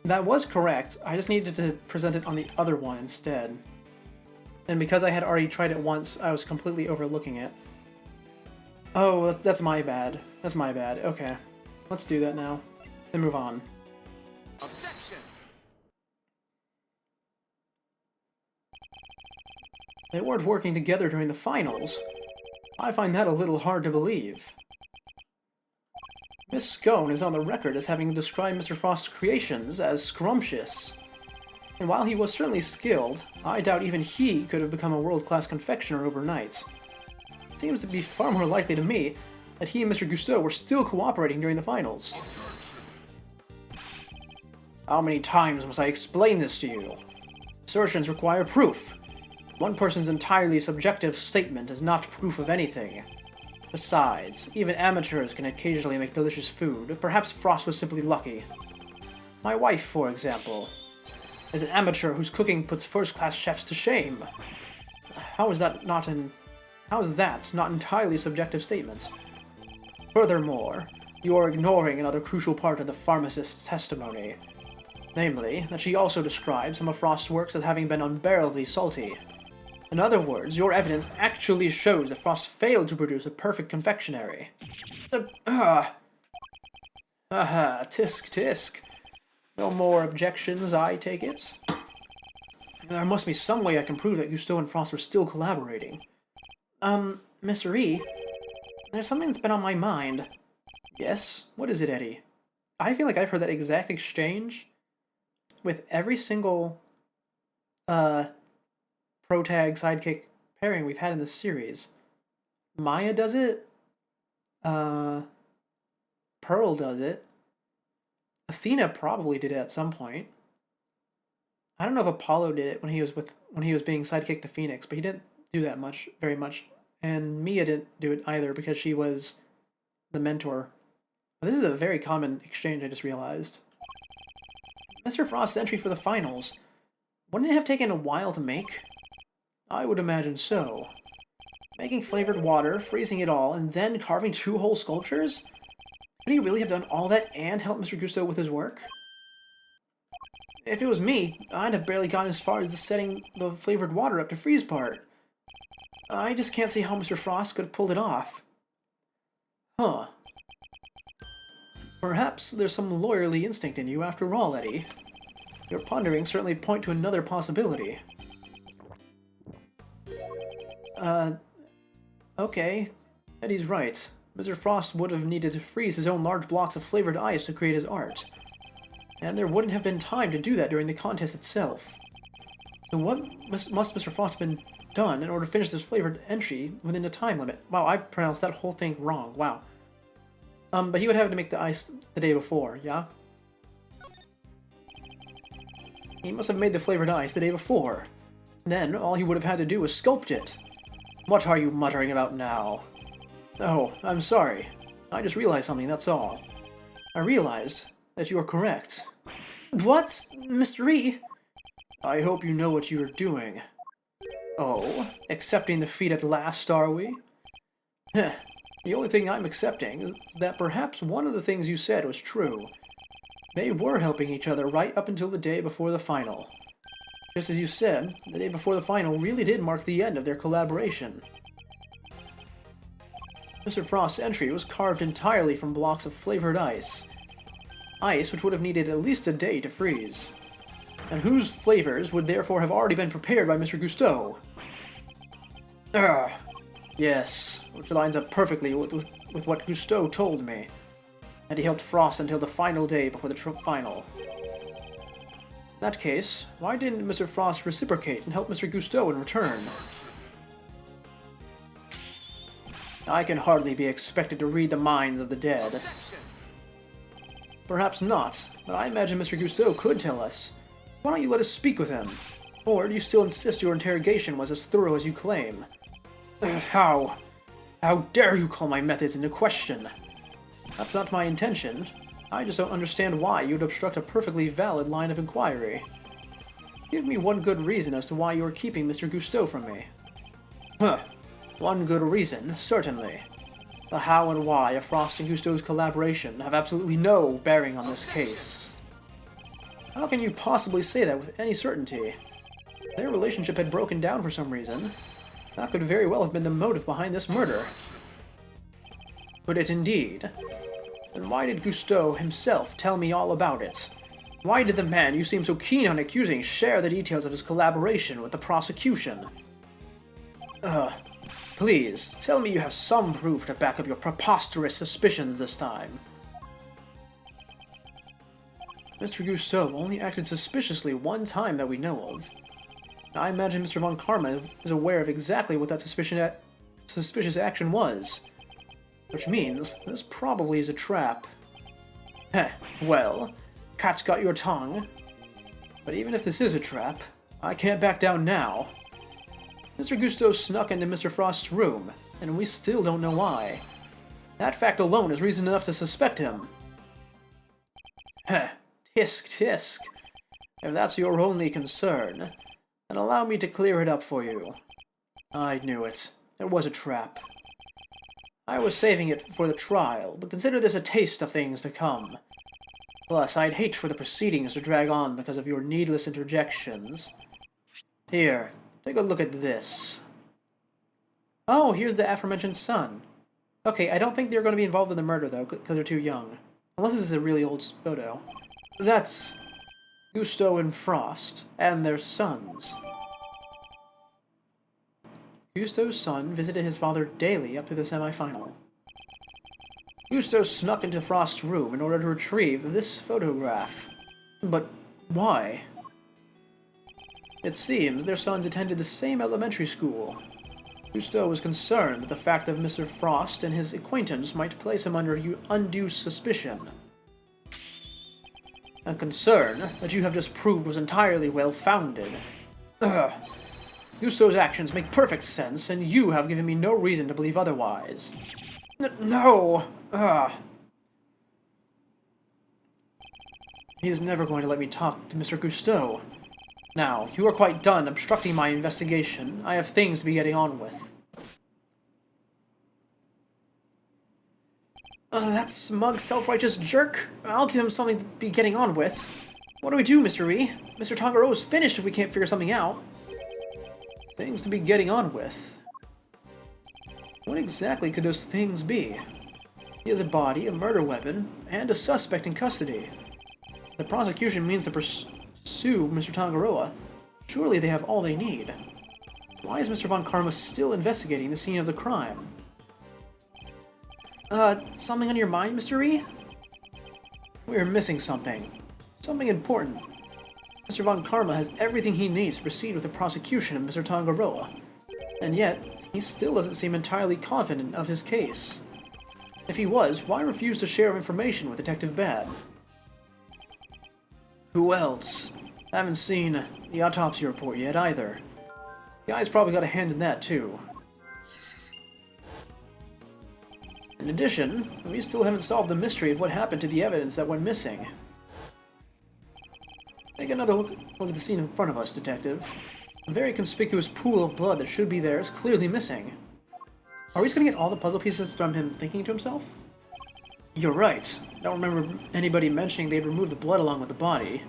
That was correct. I just needed to present it on the other one instead. And because I had already tried it once, I was completely overlooking it. Oh, that's my bad. Okay. Let's do that now. And move on. Objection. They weren't working together during the finals. I find that a little hard to believe. Miss Scone is on the record as having described Mr. Frost's creations as scrumptious. And while he was certainly skilled, I doubt even he could have become a world-class confectioner overnight. It seems to be far more likely to me that he and Mr. Gusteau were still cooperating during the finals. How many times must I explain this to you? Assertions require proof. One person's entirely subjective statement is not proof of anything. Besides, even amateurs can occasionally make delicious food. Perhaps Frost was simply lucky. My wife, for example, is an amateur whose cooking puts first-class chefs to shame. How is that not entirely subjective statement? Furthermore, you are ignoring another crucial part of the pharmacist's testimony. Namely, that she also describes some of Frost's works as having been unbearably salty. In other words, your evidence actually shows that Frost failed to produce a perfect confectionery. Tisk. No more objections, I take it? There must be some way I can prove that Gusteau and Frost were still collaborating. Miss Ree, there's something that's been on my mind. Yes? What is it, Eddie? I feel like I've heard that exact exchange with every single, protag sidekick pairing we've had in this series. Maya does it. Pearl does it. Athena probably did it at some point. I don't know if Apollo did it when he was being sidekick to Phoenix, but he didn't do that very much. And Mia didn't do it either because she was the mentor. But this is a very common exchange, I just realized. Mr. Frost's entry for the finals. Wouldn't it have taken a while to make? I would imagine so. Making flavored water, freezing it all, and then carving 2 whole sculptures? Could he really have done all that and helped Mr. Gusteau with his work? If it was me, I'd have barely gotten as far as the setting the flavored water up to freeze part. I just can't see how Mr. Frost could have pulled it off. Huh. Perhaps there's some lawyerly instinct in you after all, Eddie. Your ponderings certainly point to another possibility. Okay. Eddie's right. Mr. Frost would have needed to freeze his own large blocks of flavored ice to create his art. And there wouldn't have been time to do that during the contest itself. So what must Mr. Frost have been done in order to finish this flavored entry within a time limit? Wow, I pronounced that whole thing wrong. Wow. But he would have to make the ice the day before, yeah? He must have made the flavored ice the day before. Then, all he would have had to do was sculpt it. What are you muttering about now? Oh, I'm sorry. I just realized something, that's all. I realized that you are correct. What? Mr. E? I hope you know what you are doing. Oh, accepting defeat at last, are we? Heh, the only thing I'm accepting is that perhaps one of the things you said was true. They were helping each other right up until the day before the final. Just as you said, the day before the final really did mark the end of their collaboration. Mr. Frost's entry was carved entirely from blocks of flavored ice. Ice which would have needed at least a day to freeze. And whose flavors would therefore have already been prepared by Mr. Gusteau. Ugh. Yes, which lines up perfectly with what Gusteau told me. And he helped Frost until the final day before the final. In that case, why didn't Mr. Frost reciprocate and help Mr. Gusteau in return? I can hardly be expected to read the minds of the dead. Objection. Perhaps not, but I imagine Mr. Gusteau could tell us. Why don't you let us speak with him? Or do you still insist your interrogation was as thorough as you claim? How dare you call my methods into question? That's not my intention. I just don't understand why you'd obstruct a perfectly valid line of inquiry. Give me one good reason as to why you are keeping Mr. Gusteau from me. Huh. One good reason, certainly. The how and why of Frost and Gusteau's collaboration have absolutely no bearing on this case. How can you possibly say that with any certainty? Their relationship had broken down for some reason. That could very well have been the motive behind this murder. Could it indeed? Then why did Gusteau himself tell me all about it? Why did the man you seem so keen on accusing share the details of his collaboration with the prosecution? Please, tell me you have some proof to back up your preposterous suspicions this time. Mr. Gusteau only acted suspiciously one time that we know of. I imagine Mr. Von Karma is aware of exactly what that suspicious action was. Which means, this probably is a trap. Heh, well, cat's got your tongue. But even if this is a trap, I can't back down now. Mr. Gusteau snuck into Mr. Frost's room, and we still don't know why. That fact alone is reason enough to suspect him. Heh, tisk tisk. If that's your only concern, then allow me to clear it up for you. I knew it. It was a trap. I was saving it for the trial, but consider this a taste of things to come. Plus, I'd hate for the proceedings to drag on because of your needless interjections. Here, take a look at this. Oh, here's the aforementioned son. Okay, I don't think they're going to be involved in the murder, though, because they're too young. Unless this is a really old photo. That's Gusteau and Frost, and their sons. Gusteau's son visited his father daily up to the semifinal. Gusteau snuck into Frost's room in order to retrieve this photograph. But why? It seems their sons attended the same elementary school. Gusteau was concerned that the fact of Mr. Frost and his acquaintance might place him under undue suspicion. A concern that you have just proved was entirely well-founded. Gusteau's actions make perfect sense, and you have given me no reason to believe otherwise. No! He is never going to let me talk to Mr. Gusteau. Now, you are quite done obstructing my investigation. I have things to be getting on with. That smug, self-righteous jerk. I'll give him something to be getting on with. What do we do, Mr. E? Mr. Tangaroa is finished if we can't figure something out. Things to be getting on with. What exactly could those things be? He has a body, a murder weapon, and a suspect in custody. The prosecution means to pursue Mr. Tangaroa. Surely they have all they need. Why is Mr. Von Karma still investigating the scene of the crime? Something on your mind, Mr. E? We're missing something. Something important. Mr. Von Karma has everything he needs to proceed with the prosecution of Mr. Tangaroa. And yet, he still doesn't seem entirely confident of his case. If he was, why refuse to share information with Detective Bad? Who else? I haven't seen the autopsy report yet, either. The guy's probably got a hand in that, too. In addition, we still haven't solved the mystery of what happened to the evidence that went missing. Take another look at the scene in front of us, Detective. A very conspicuous pool of blood that should be there is clearly missing. Are we just gonna get all the puzzle pieces from him thinking to himself? You're right. I don't remember anybody mentioning they'd removed the blood along with the body.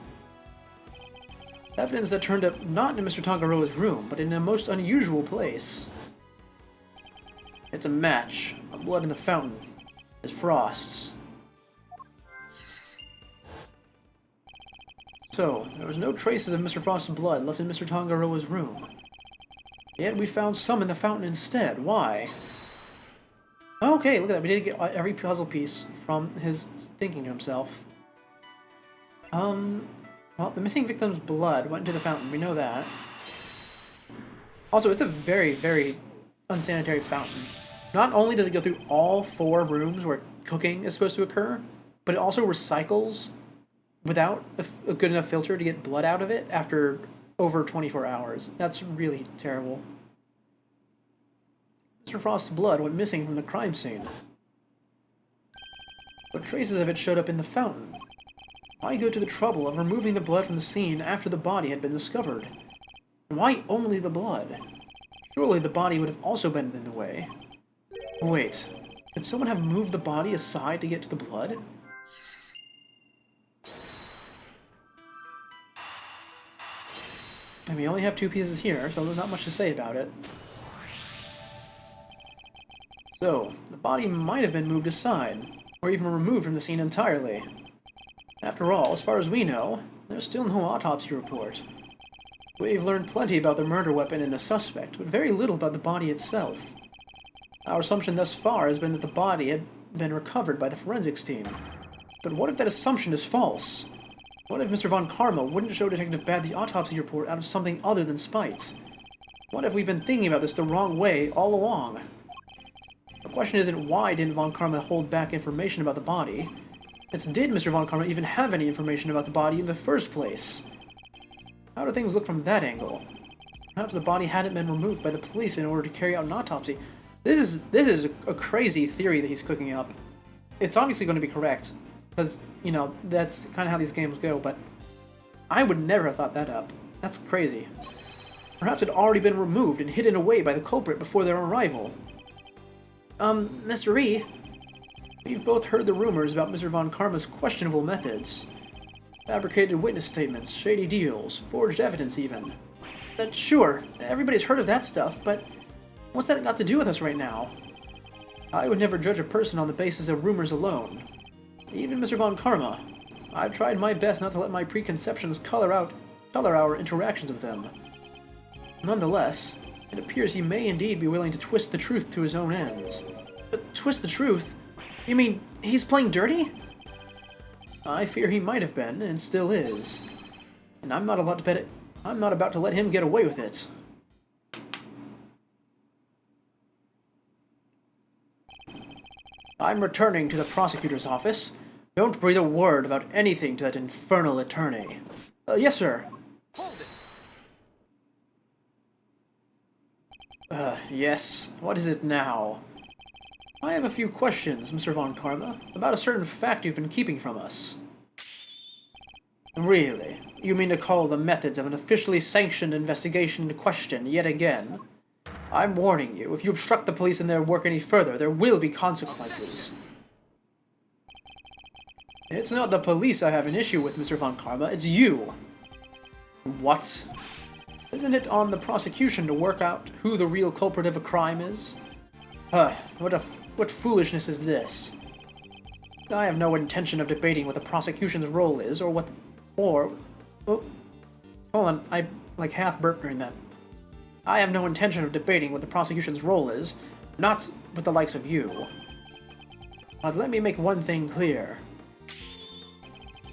Evidence that turned up not in Mr. Tangaroa's room, but in a most unusual place. It's a match. Blood in the fountain. There's Frost's. So, there was no traces of Mr. Frost's blood left in Mr. Tangaroa's room. Yet we found some in the fountain instead. Why? Okay, look at that. We did get every puzzle piece from his thinking to himself. Well, the missing victim's blood went into the fountain. We know that. Also, it's a very, very unsanitary fountain. Not only does it go through all 4 rooms where cooking is supposed to occur, but it also recycles without a good enough filter to get blood out of it after over 24 hours. That's really terrible. Mr. Frost's blood went missing from the crime scene, but traces of it showed up in the fountain. Why go to the trouble of removing the blood from the scene after the body had been discovered? And why only the blood? Surely the body would have also been in the way. Wait, could someone have moved the body aside to get to the blood? And we only have 2 pieces here, so there's not much to say about it. So, the body might have been moved aside, or even removed from the scene entirely. After all, as far as we know, there's still no autopsy report. We've learned plenty about the murder weapon and the suspect, but very little about the body itself. Our assumption thus far has been that the body had been recovered by the forensics team. But what if that assumption is false? What if Mr. Von Karma wouldn't show Detective Bad the autopsy report out of something other than spite? What if we've been thinking about this the wrong way all along? The question isn't why didn't Von Karma hold back information about the body? It's did Mr. Von Karma even have any information about the body in the first place? How do things look from that angle? Perhaps the body hadn't been removed by the police in order to carry out an autopsy. This is a crazy theory that he's cooking up. It's obviously going to be correct, because, you know, that's kind of how these games go, but I would never have thought that up. That's crazy. Perhaps it had already been removed and hidden away by the culprit before their arrival. Mr. Ree, we've both heard the rumors about Mr. Von Karma's questionable methods. Fabricated witness statements, shady deals, forged evidence even. Sure, everybody's heard of that stuff, but what's that got to do with us right now? I would never judge a person on the basis of rumors alone. Even Mr. Von Karma. I've tried my best not to let my preconceptions color our interactions with him. Nonetheless, it appears he may indeed be willing to twist the truth to his own ends. But twist the truth? You mean he's playing dirty? I fear he might have been, and still is. And I'm not about to let him get away with it. I'm returning to the prosecutor's office. Don't breathe a word about anything to that infernal attorney. Yes, sir. Hold it. Yes. What is it now? I have a few questions, Mr. Von Karma, about a certain fact you've been keeping from us. Really? You mean to call the methods of an officially sanctioned investigation into question yet again? I'm warning you, if you obstruct the police in their work any further, there will be consequences. It's not the police I have an issue with, Mr. Von Karma, it's you. What? Isn't it on the prosecution to work out who the real culprit of a crime is? What foolishness is this? I have no intention of debating what the prosecution's role is, oh, hold on, I like half burped during that. I have no intention of debating what the prosecution's role is, not with the likes of you. But let me make one thing clear.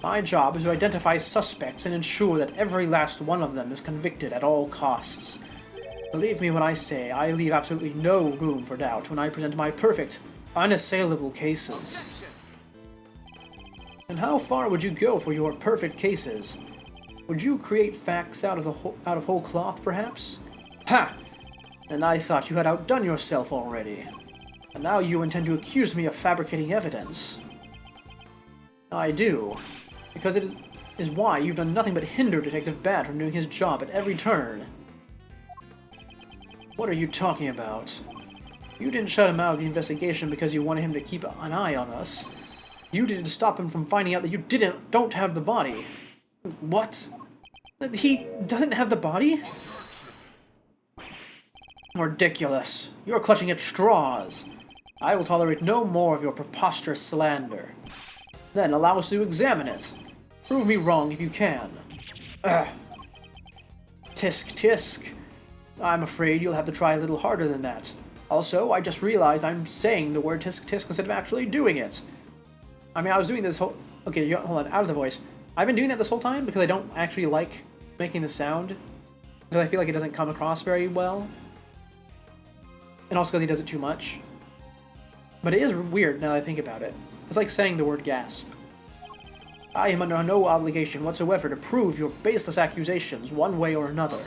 My job is to identify suspects and ensure that every last one of them is convicted at all costs. Believe me when I say I leave absolutely no room for doubt when I present my perfect, unassailable cases. Objection. And how far would you go for your perfect cases? Would you create facts out of whole cloth, perhaps? Ha! And I thought you had outdone yourself already. And now you intend to accuse me of fabricating evidence. I do, because it is why you've done nothing but hinder Detective Bad from doing his job at every turn. What are you talking about? You didn't shut him out of the investigation because you wanted him to keep an eye on us. You did it to stop him from finding out that you don't have the body. What? He doesn't have the body? Ridiculous. You're clutching at straws. I will tolerate no more of your preposterous slander. Then allow us to examine it. Prove me wrong if you can. Ugh. Tisk tisk. I'm afraid you'll have to try a little harder than that. Also, I just realized I'm saying the word tisk tisk instead of actually doing it. I mean, I was doing this whole... Okay, hold on, out of the voice. I've been doing that this whole time because I don't actually like making the sound. Because I feel like it doesn't come across very well. And also because he does it too much. But it is weird now that I think about it. It's like saying the word gasp. I am under no obligation whatsoever to prove your baseless accusations one way or another.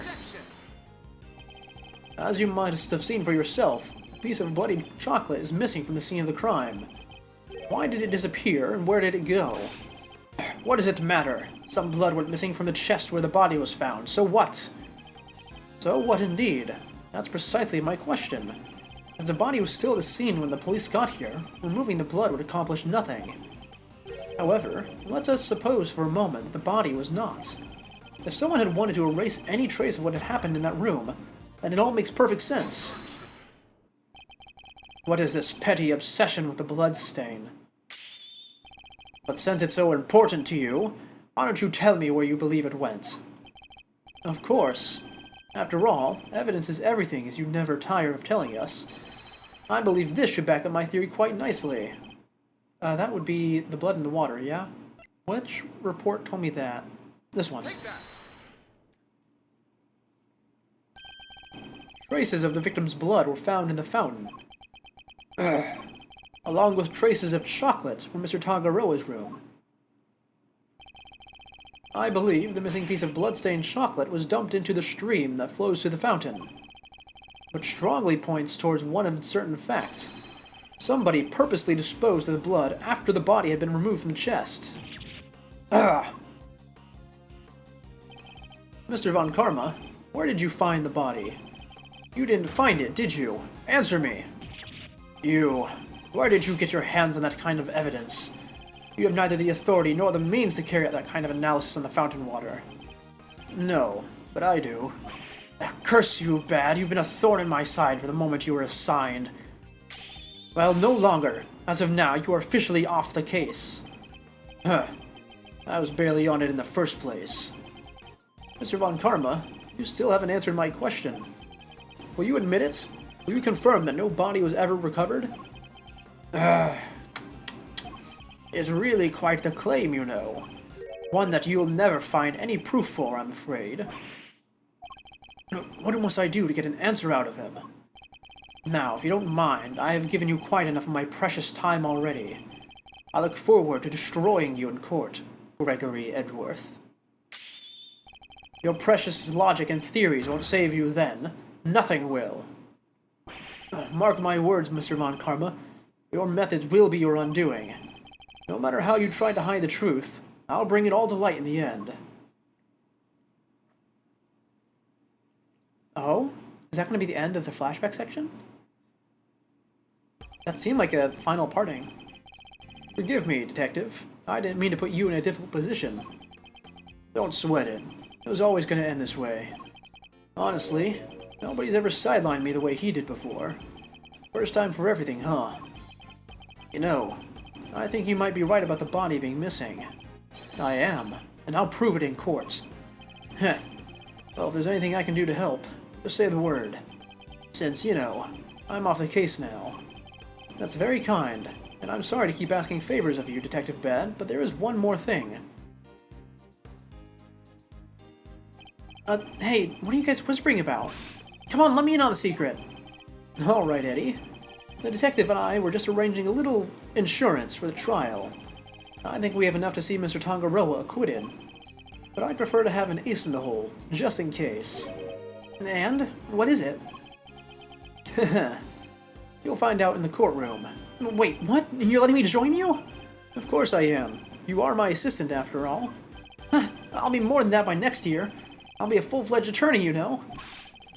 As you might have seen for yourself, a piece of bloody chocolate is missing from the scene of the crime. Why did it disappear, and where did it go? What does it matter? Some blood went missing from the chest where the body was found, so what? So what indeed? That's precisely my question. If the body was still at the scene when the police got here, removing the blood would accomplish nothing. However, let us suppose for a moment that the body was not. If someone had wanted to erase any trace of what had happened in that room, then it all makes perfect sense. What is this petty obsession with the blood stain? But since it's so important to you, why don't you tell me where you believe it went? Of course. After all, evidence is everything, as you never tire of telling us. I believe this should back up my theory quite nicely. That would be the blood in the water, yeah? Which report told me that? This one. Traces of the victim's blood were found in the fountain. Along with traces of chocolate from Mr. Tagaroa's room. I believe the missing piece of blood-stained chocolate was dumped into the stream that flows to the fountain, which strongly points towards one uncertain fact. Somebody purposely disposed of the blood after the body had been removed from the chest. Mr. Von Karma, where did you find the body? You didn't find it, did you? Answer me! Where did you get your hands on that kind of evidence? You have neither the authority nor the means to carry out that kind of analysis on the fountain water. No, but I do. Curse you, Bad. You've been a thorn in my side from the moment you were assigned. Well, no longer. As of now, you are officially off the case. I was barely on it in the first place. Mr. Von Karma, you still haven't answered my question. Will you admit it? Will you confirm that no body was ever recovered? It's really quite the claim, you know. One that you'll never find any proof for, I'm afraid. What must I do to get an answer out of him? Now, if you don't mind, I have given you quite enough of my precious time already. I look forward to destroying you in court, Gregory Edgeworth. Your precious logic and theories won't save you then. Nothing will. Mark my words, Mr. Von Karma. Your methods will be your undoing. No matter how you try to hide the truth, I'll bring it all to light in the end. Oh? Is that going to be the end of the flashback section? That seemed like a final parting. Forgive me, Detective. I didn't mean to put you in a difficult position. Don't sweat it. It was always going to end this way. Honestly, nobody's ever sidelined me the way he did before. First time for everything, huh? You know, I think you might be right about the body being missing. I am, and I'll prove it in court. Heh. Well, if there's anything I can do to help, just say the word. Since, you know, I'm off the case now. That's very kind, and I'm sorry to keep asking favors of you, Detective Bad, but there is one more thing. Hey, what are you guys whispering about? Come on, let me in on the secret. Alright, Eddie. The detective and I were just arranging a little insurance for the trial. I think we have enough to see Mr. Tangaroa acquitted. But I'd prefer to have an ace in the hole, just in case. And? What is it? You'll find out in the courtroom. Wait, what? You're letting me join you? Of course I am. You are my assistant, after all. I'll be more than that by next year. I'll be a full-fledged attorney, you know.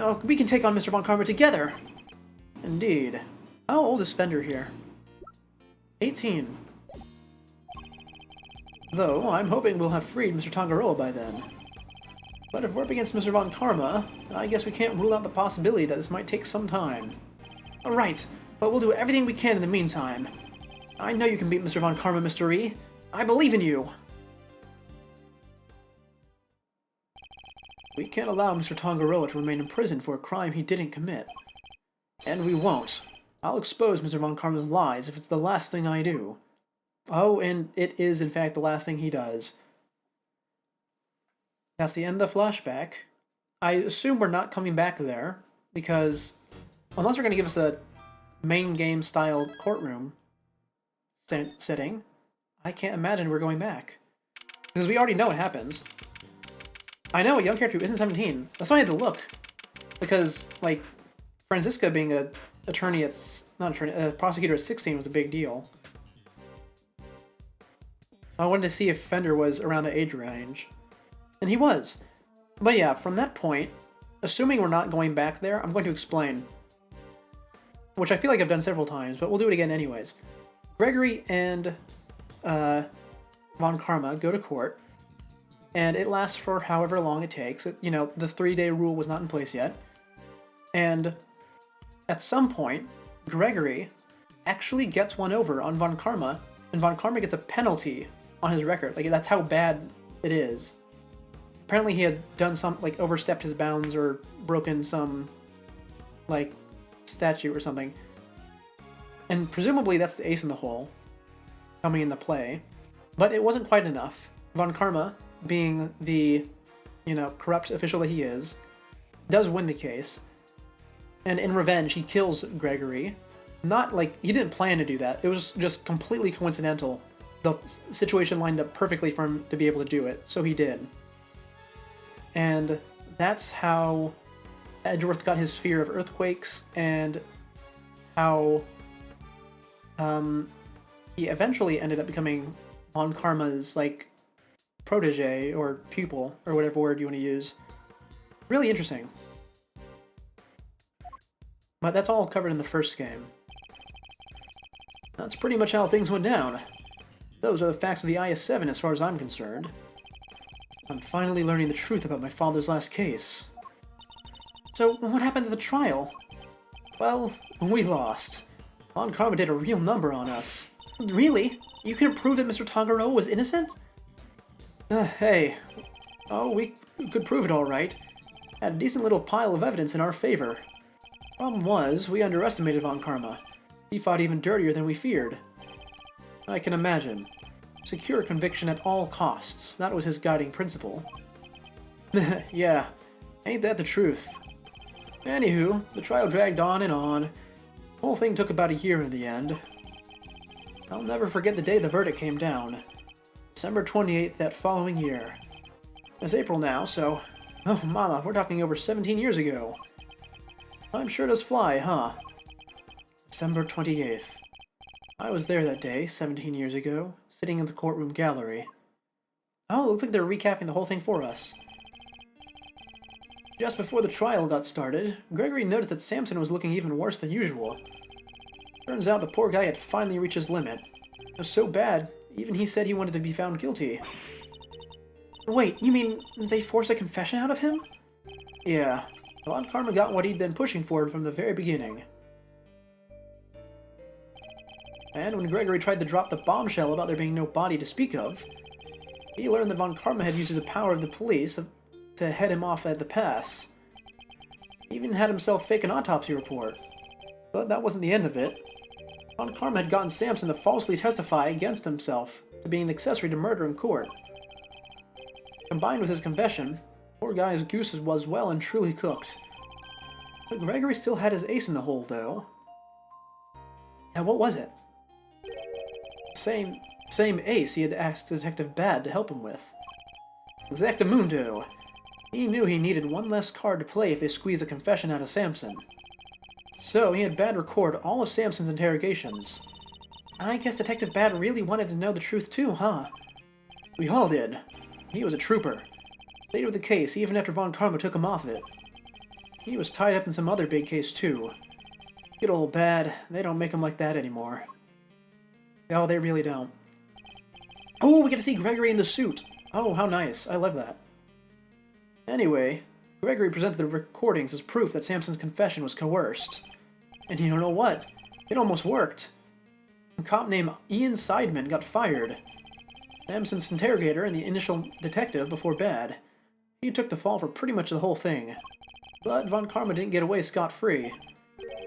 Oh, we can take on Mr. Von Karma together. Indeed. How old is Fender here? 18. Though, I'm hoping we'll have freed Mr. Tangaroa by then. But if we're up against Mr. Von Karma, I guess we can't rule out the possibility that this might take some time. Alright, but we'll do everything we can in the meantime. I know you can beat Mr. Von Karma, Mr. E. I believe in you! We can't allow Mr. Tangaroa to remain in prison for a crime he didn't commit. And we won't. I'll expose Mr. Von Karma's lies if it's the last thing I do. Oh, and it is in fact the last thing he does. That's the end of the flashback. I assume we're not coming back there, because unless they're going to give us a main game style courtroom setting, I can't imagine we're going back. Because we already know what happens. I know a young character who isn't 17. That's why I had to look. Because, like, Franziska being a prosecutor at 16 was a big deal. I wanted to see if Fender was around the age range. And he was. But yeah, from that point, assuming we're not going back there, I'm going to explain. Which I feel like I've done several times, but we'll do it again anyways. Gregory and Von Karma go to court, and it lasts for however long it takes. You know, the 3-day rule was not in place yet. And at some point, Gregory actually gets one over on Von Karma, and Von Karma gets a penalty on his record. Like, that's how bad it is. Apparently he had done some, like, overstepped his bounds or broken some, like, statute or something. And presumably that's the ace in the hole coming into play. But it wasn't quite enough. Von Karma, being the, you know, corrupt official that he is, does win the case. And in revenge, he kills Gregory. Not like, he didn't plan to do that. It was just completely coincidental. The situation lined up perfectly for him to be able to do it, so he did. And that's how Edgeworth got his fear of earthquakes, and how he eventually ended up becoming Von Karma's, like, protege, or pupil, or whatever word you want to use. Really interesting. But that's all covered in the first game. That's pretty much how things went down. Those are the facts of the IS-7 as far as I'm concerned. I'm finally learning the truth about my father's last case. So, what happened at the trial? Well, we lost. Von Karma did a real number on us. Really? You can prove that Mr. Tangaroa was innocent? Hey. Oh, we could prove it all right. Had a decent little pile of evidence in our favor. Problem was, we underestimated Von Karma. He fought even dirtier than we feared. I can imagine. Secure conviction at all costs. That was his guiding principle. Yeah, ain't that the truth? Anywho, the trial dragged on and on. The whole thing took about a year in the end. I'll never forget the day the verdict came down. December 28th that following year. It's April now, so... Oh, mama, we're talking over 17 years ago. Time sure does fly, huh? December 28th. I was there that day, 17 years ago, sitting in the courtroom gallery. Oh, it looks like they're recapping the whole thing for us. Just before the trial got started, Gregory noticed that Samson was looking even worse than usual. Turns out the poor guy had finally reached his limit. It was so bad, even he said he wanted to be found guilty. Wait, you mean they forced a confession out of him? Yeah, Von Karma got what he'd been pushing for from the very beginning. And when Gregory tried to drop the bombshell about there being no body to speak of, he learned that Von Karma had used the power of the police to head him off at the pass. He even had himself fake an autopsy report. But that wasn't the end of it. Von Karma had gotten Samson to falsely testify against himself to being an accessory to murder in court. Combined with his confession, poor guy's goose was well and truly cooked. But Gregory still had his ace in the hole, though. Now what was it? Same ace he had asked Detective Bad to help him with. Exactamundo. He knew he needed one less card to play if they squeezed a confession out of Samson. So he had Bad record all of Samson's interrogations. I guess Detective Bad really wanted to know the truth too, huh? We all did. He was a trooper. Stayed with the case even after Von Karma took him off it. He was tied up in some other big case too. Good old Bad, they don't make him like that anymore. No, they really don't. Oh, we get to see Gregory in the suit. Oh, how nice. I love that. Anyway, Gregory presented the recordings as proof that Samson's confession was coerced. And you don't know what? It almost worked. A cop named Ian Seidman got fired. Samson's interrogator and the initial detective before Bad. He took the fall for pretty much the whole thing. But Von Karma didn't get away scot-free.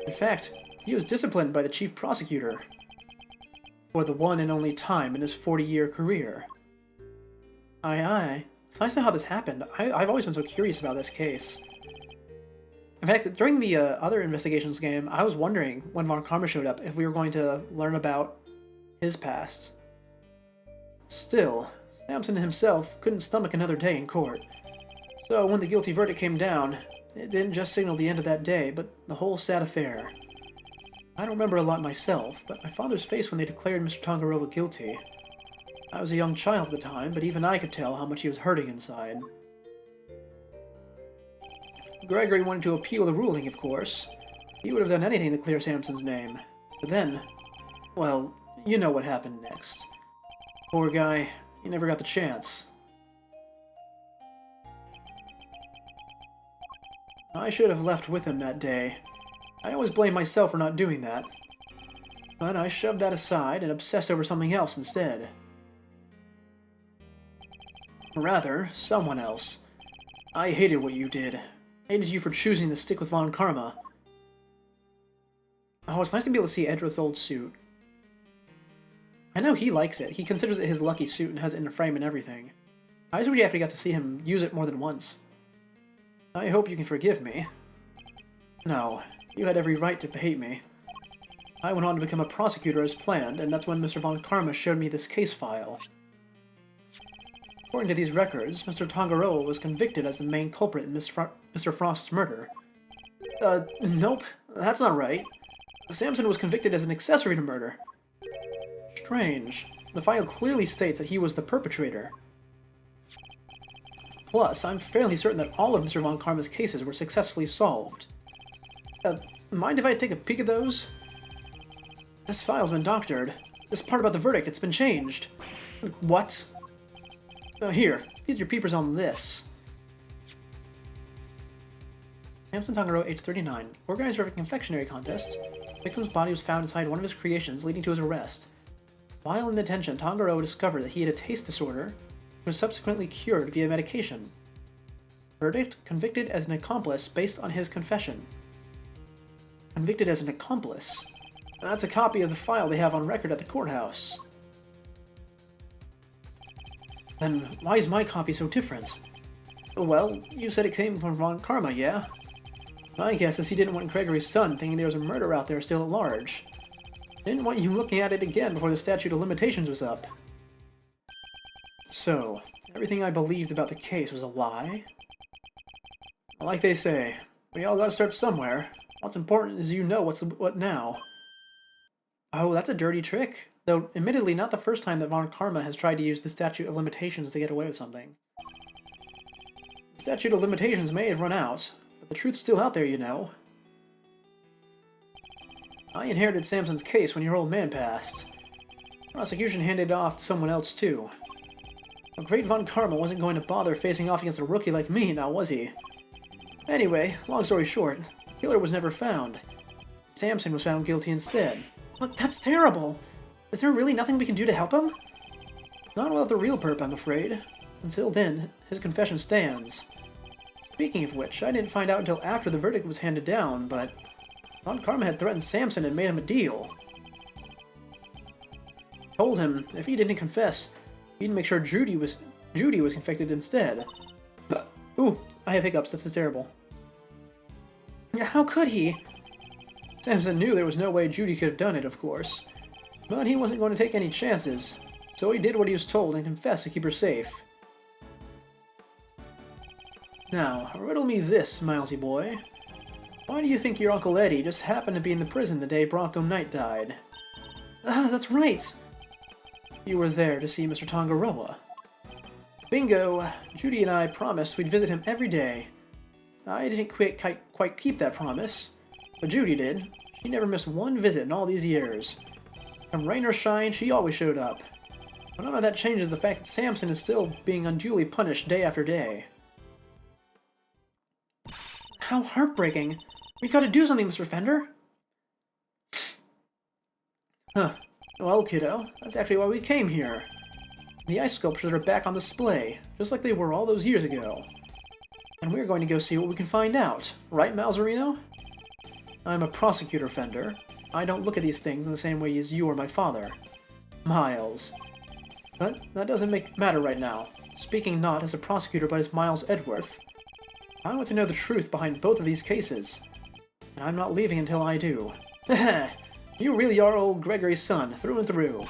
In fact, he was disciplined by the chief prosecutor. For the one and only time in his 40-year career. Aye. It's nice to know how this happened. I've always been so curious about this case. In fact, during the other investigations game, I was wondering when Von Karma showed up if we were going to learn about his past. Still, Samson himself couldn't stomach another day in court. So when the guilty verdict came down, it didn't just signal the end of that day, but the whole sad affair. I don't remember a lot myself, but my father's face when they declared Mr. Tangaroa guilty. I was a young child at the time, but even I could tell how much he was hurting inside. Gregory wanted to appeal the ruling, of course. He would have done anything to clear Samson's name. But then, well, you know what happened next. Poor guy, he never got the chance. I should have left with him that day. I always blame myself for not doing that. But I shoved that aside and obsessed over something else instead. Or rather, someone else. I hated what you did. I hated you for choosing to stick with Von Karma. Oh, it's nice to be able to see Edward's old suit. I know he likes it. He considers it his lucky suit and has it in a frame and everything. I was really happy I got to see him use it more than once. I hope you can forgive me. No, you had every right to hate me. I went on to become a prosecutor as planned, and that's when Mr. Von Karma showed me this case file. According to these records, Mr. Tangaroa was convicted as the main culprit in Mr. Frost's murder. Nope, that's not right. Samson was convicted as an accessory to murder. Strange. The file clearly states that he was the perpetrator. Plus, I'm fairly certain that all of Mr. Von Karma's cases were successfully solved. Mind if I take a peek at those? This file's been doctored. This part about the verdict, it's been changed. What? Here, feed your peepers on this. Samson Tangaroa, age 39, organizer of a confectionery contest. Victim's body was found inside one of his creations, leading to his arrest. While in detention, Tangaroa discovered that he had a taste disorder and was subsequently cured via medication. Verdict: convicted as an accomplice based on his confession. Convicted as an accomplice? That's a copy of the file they have on record at the courthouse. Then why is my copy so different? Well, you said it came from Von Karma, yeah? My guess is he didn't want Gregory's son thinking there was a murder out there still at large. Didn't want you looking at it again before the statute of limitations was up. So, everything I believed about the case was a lie? Like they say, we all gotta start somewhere. What's important is you know what now. Oh, that's a dirty trick. Though, admittedly, not the first time that Von Karma has tried to use the statute of limitations to get away with something. The statute of limitations may have run out, but the truth's still out there, you know. I inherited Samson's case when your old man passed. Prosecution handed it off to someone else, too. The great Von Karma wasn't going to bother facing off against a rookie like me, now was he? Anyway, long story short, the killer was never found. Samson was found guilty instead. But that's terrible! Is there really nothing we can do to help him? Not without the real perp, I'm afraid. Until then, his confession stands. Speaking of which, I didn't find out until after the verdict was handed down, but Von Karma had threatened Samson and made him a deal. Told him if he didn't confess, he'd make sure Judy was convicted instead. Ooh, I have hiccups, this is terrible. How could he? Samson knew there was no way Judy could have done it, of course. But he wasn't going to take any chances, so he did what he was told and confessed to keep her safe. Now, riddle me this, Milesy boy. Why do you think your Uncle Eddie just happened to be in the prison the day Bronco Knight died? Ah, that's right! You were there to see Mr. Tangaroa. Bingo! Judy and I promised we'd visit him every day. I didn't quite keep that promise, but Judy did. She never missed one visit in all these years. From rain or shine, she always showed up. But none of that changes the fact that Samson is still being unduly punished day after day. How heartbreaking! We've got to do something, Mr. Fender! Huh. Well, kiddo, that's actually why we came here. The ice sculptures are back on display, just like they were all those years ago. And we're going to go see what we can find out. Right, Malzerino? I'm a prosecutor, Fender. I don't look at these things in the same way as you or my father. Miles. But that doesn't matter right now. Speaking not as a prosecutor but as Miles Edgeworth. I want to know the truth behind both of these cases. And I'm not leaving until I do. You really are old Gregory's son, through and through.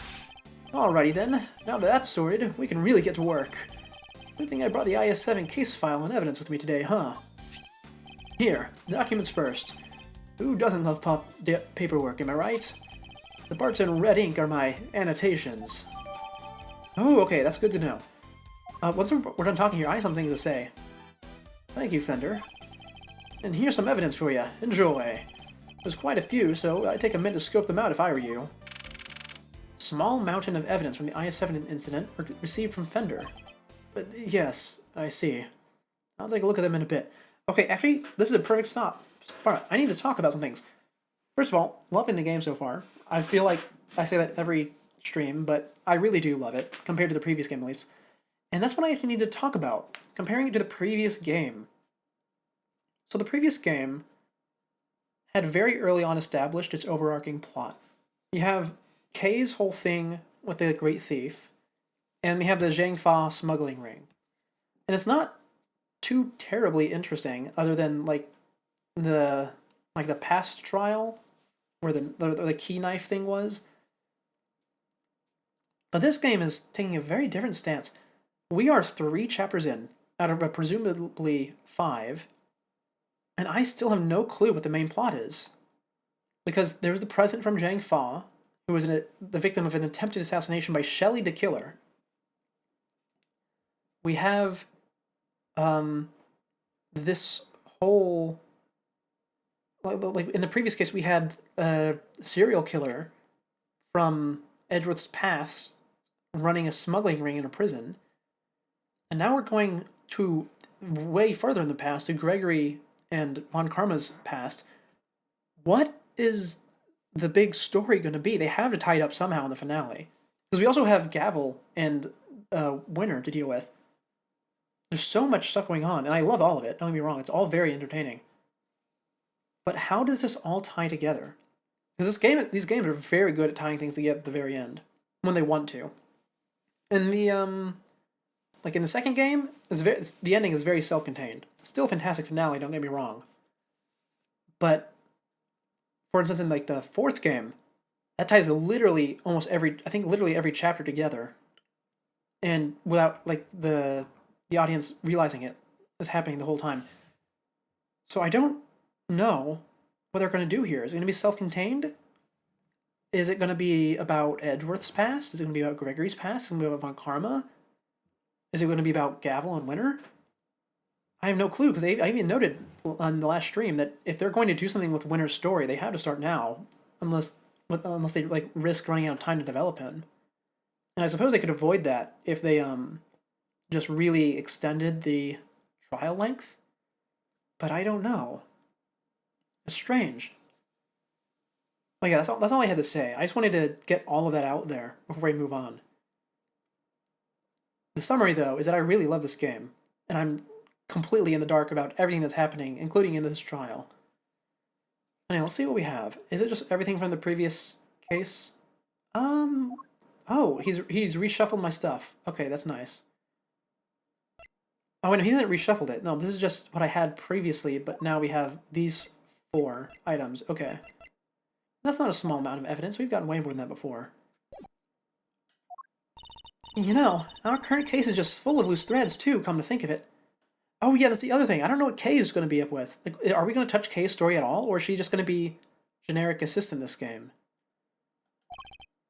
Alrighty then, now that that's sorted, we can really get to work. Good thing I brought the IS-7 case file and evidence with me today, huh? Here, documents first. Who doesn't love paperwork, am I right? The parts in red ink are my annotations. Oh, okay, that's good to know. Once we're done talking here, I have some things to say. Thank you, Fender. And here's some evidence for you. Enjoy. There's quite a few, so I'd take a minute to scope them out if I were you. Small mountain of evidence from the IS-7 incident received from Fender. But yes, I see. I'll take a look at them in a bit. Okay, actually, this is a perfect stop. I need to talk about some things. First of all, loving the game so far. I feel like I say that every stream, but I really do love it, compared to the previous game at least. And that's what I actually need to talk about, comparing it to the previous game. So the previous game had very early on established its overarching plot. You have Kay's whole thing with the Great Thief, and we have the Zhang Fa smuggling ring. And it's not too terribly interesting, other than like the past trial where the key knife thing was. But this game is taking a very different stance. We are 3 chapters in, out of presumably 5, and I still have no clue what the main plot is. Because there's the present from Zhang Fa, who was the victim of an attempted assassination by Shelley the Killer. We have this whole... Like in the previous case, we had a serial killer from Edgeworth's past running a smuggling ring in a prison. And now we're going to way further in the past, to Gregory and Von Karma's past. What is the big story going to be? They have to tie it up somehow in the finale. Because we also have Gavel and Winter to deal with. There's so much stuff going on, and I love all of it. Don't get me wrong, it's all very entertaining. But how does this all tie together? Because these games are very good at tying things together at the very end, when they want to. And the like in the second game, the ending is very self-contained. Still a fantastic finale, don't get me wrong. But for instance, in like the fourth game, that ties literally literally every chapter together, and without like the audience realizing it is happening the whole time. So I don't know what they're going to do here. Is it going to be self-contained? Is it going to be about Edgeworth's past? Is it going to be about Gregory's past? Is it going to be about Von Karma? Is it going to be about Gavel and Winter? I have no clue, because I even noted on the last stream that if they're going to do something with Winter's story, they have to start now, unless they like risk running out of time to develop him. And I suppose they could avoid that if they just really extended the trial length. But I don't know. It's strange. Oh yeah, that's all I had to say. I just wanted to get all of that out there before we move on. The summary, though, is that I really love this game, and I'm completely in the dark about everything that's happening, including in this trial. Anyway, let's see what we have. Is it just everything from the previous case? Oh, he's reshuffled my stuff. Okay, that's nice. Oh, wait, no, he hasn't reshuffled it. No, this is just what I had previously, but now we have these 4 items. Okay. That's not a small amount of evidence. We've gotten way more than that before. You know, our current case is just full of loose threads, too, come to think of it. Oh yeah, that's the other thing. I don't know what Kay is going to be up with. Like, are we going to touch Kay's story at all, or is she just going to be generic assist in this game?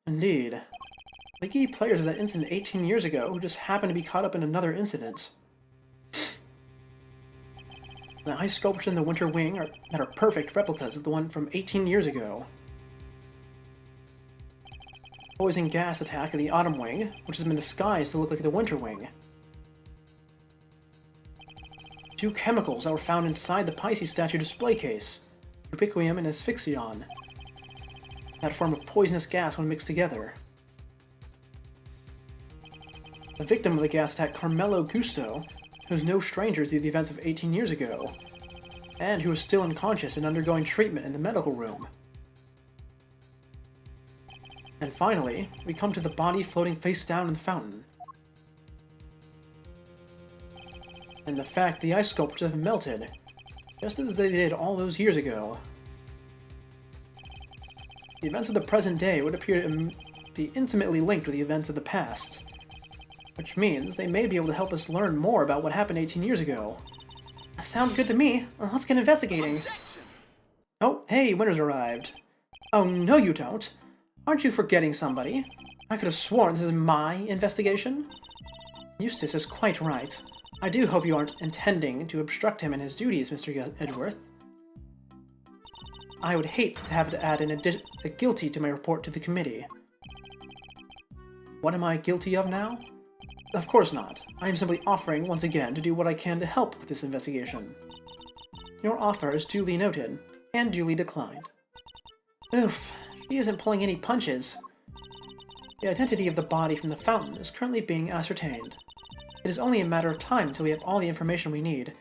Indeed. The key players of that incident 18 years ago who just happened to be caught up in another incident. The ice sculptures in the Winter Wing that are perfect replicas of the one from 18 years ago. Poison gas attack of the Autumn Wing, which has been disguised to look like the Winter Wing. 2 chemicals that were found inside the Pisces statue display case, Ubiquium and Asphyxion. That form of poisonous gas when mixed together. The victim of the gas attack, Carmelo Gusto, who's no stranger to the events of 18 years ago, and who is still unconscious and undergoing treatment in the medical room. And finally, we come to the body floating face down in the fountain. And the fact the ice sculptures have melted, just as they did all those years ago. The events of the present day would appear to be intimately linked with the events of the past, which means they may be able to help us learn more about what happened 18 years ago. Sounds good to me. Well, let's get investigating. Oh, hey, Winter's arrived. Oh, no you don't. Aren't you forgetting somebody? I could have sworn this is my investigation. Eustace is quite right. I do hope you aren't intending to obstruct him in his duties, Mr. Edgeworth. I would hate to have to add a guilty to my report to the committee. What am I guilty of now? Of course not. I am simply offering once again to do what I can to help with this investigation. Your offer is duly noted, and duly declined. Oof, she isn't pulling any punches. The identity of the body from the fountain is currently being ascertained. It is only a matter of time until we have all the information we need.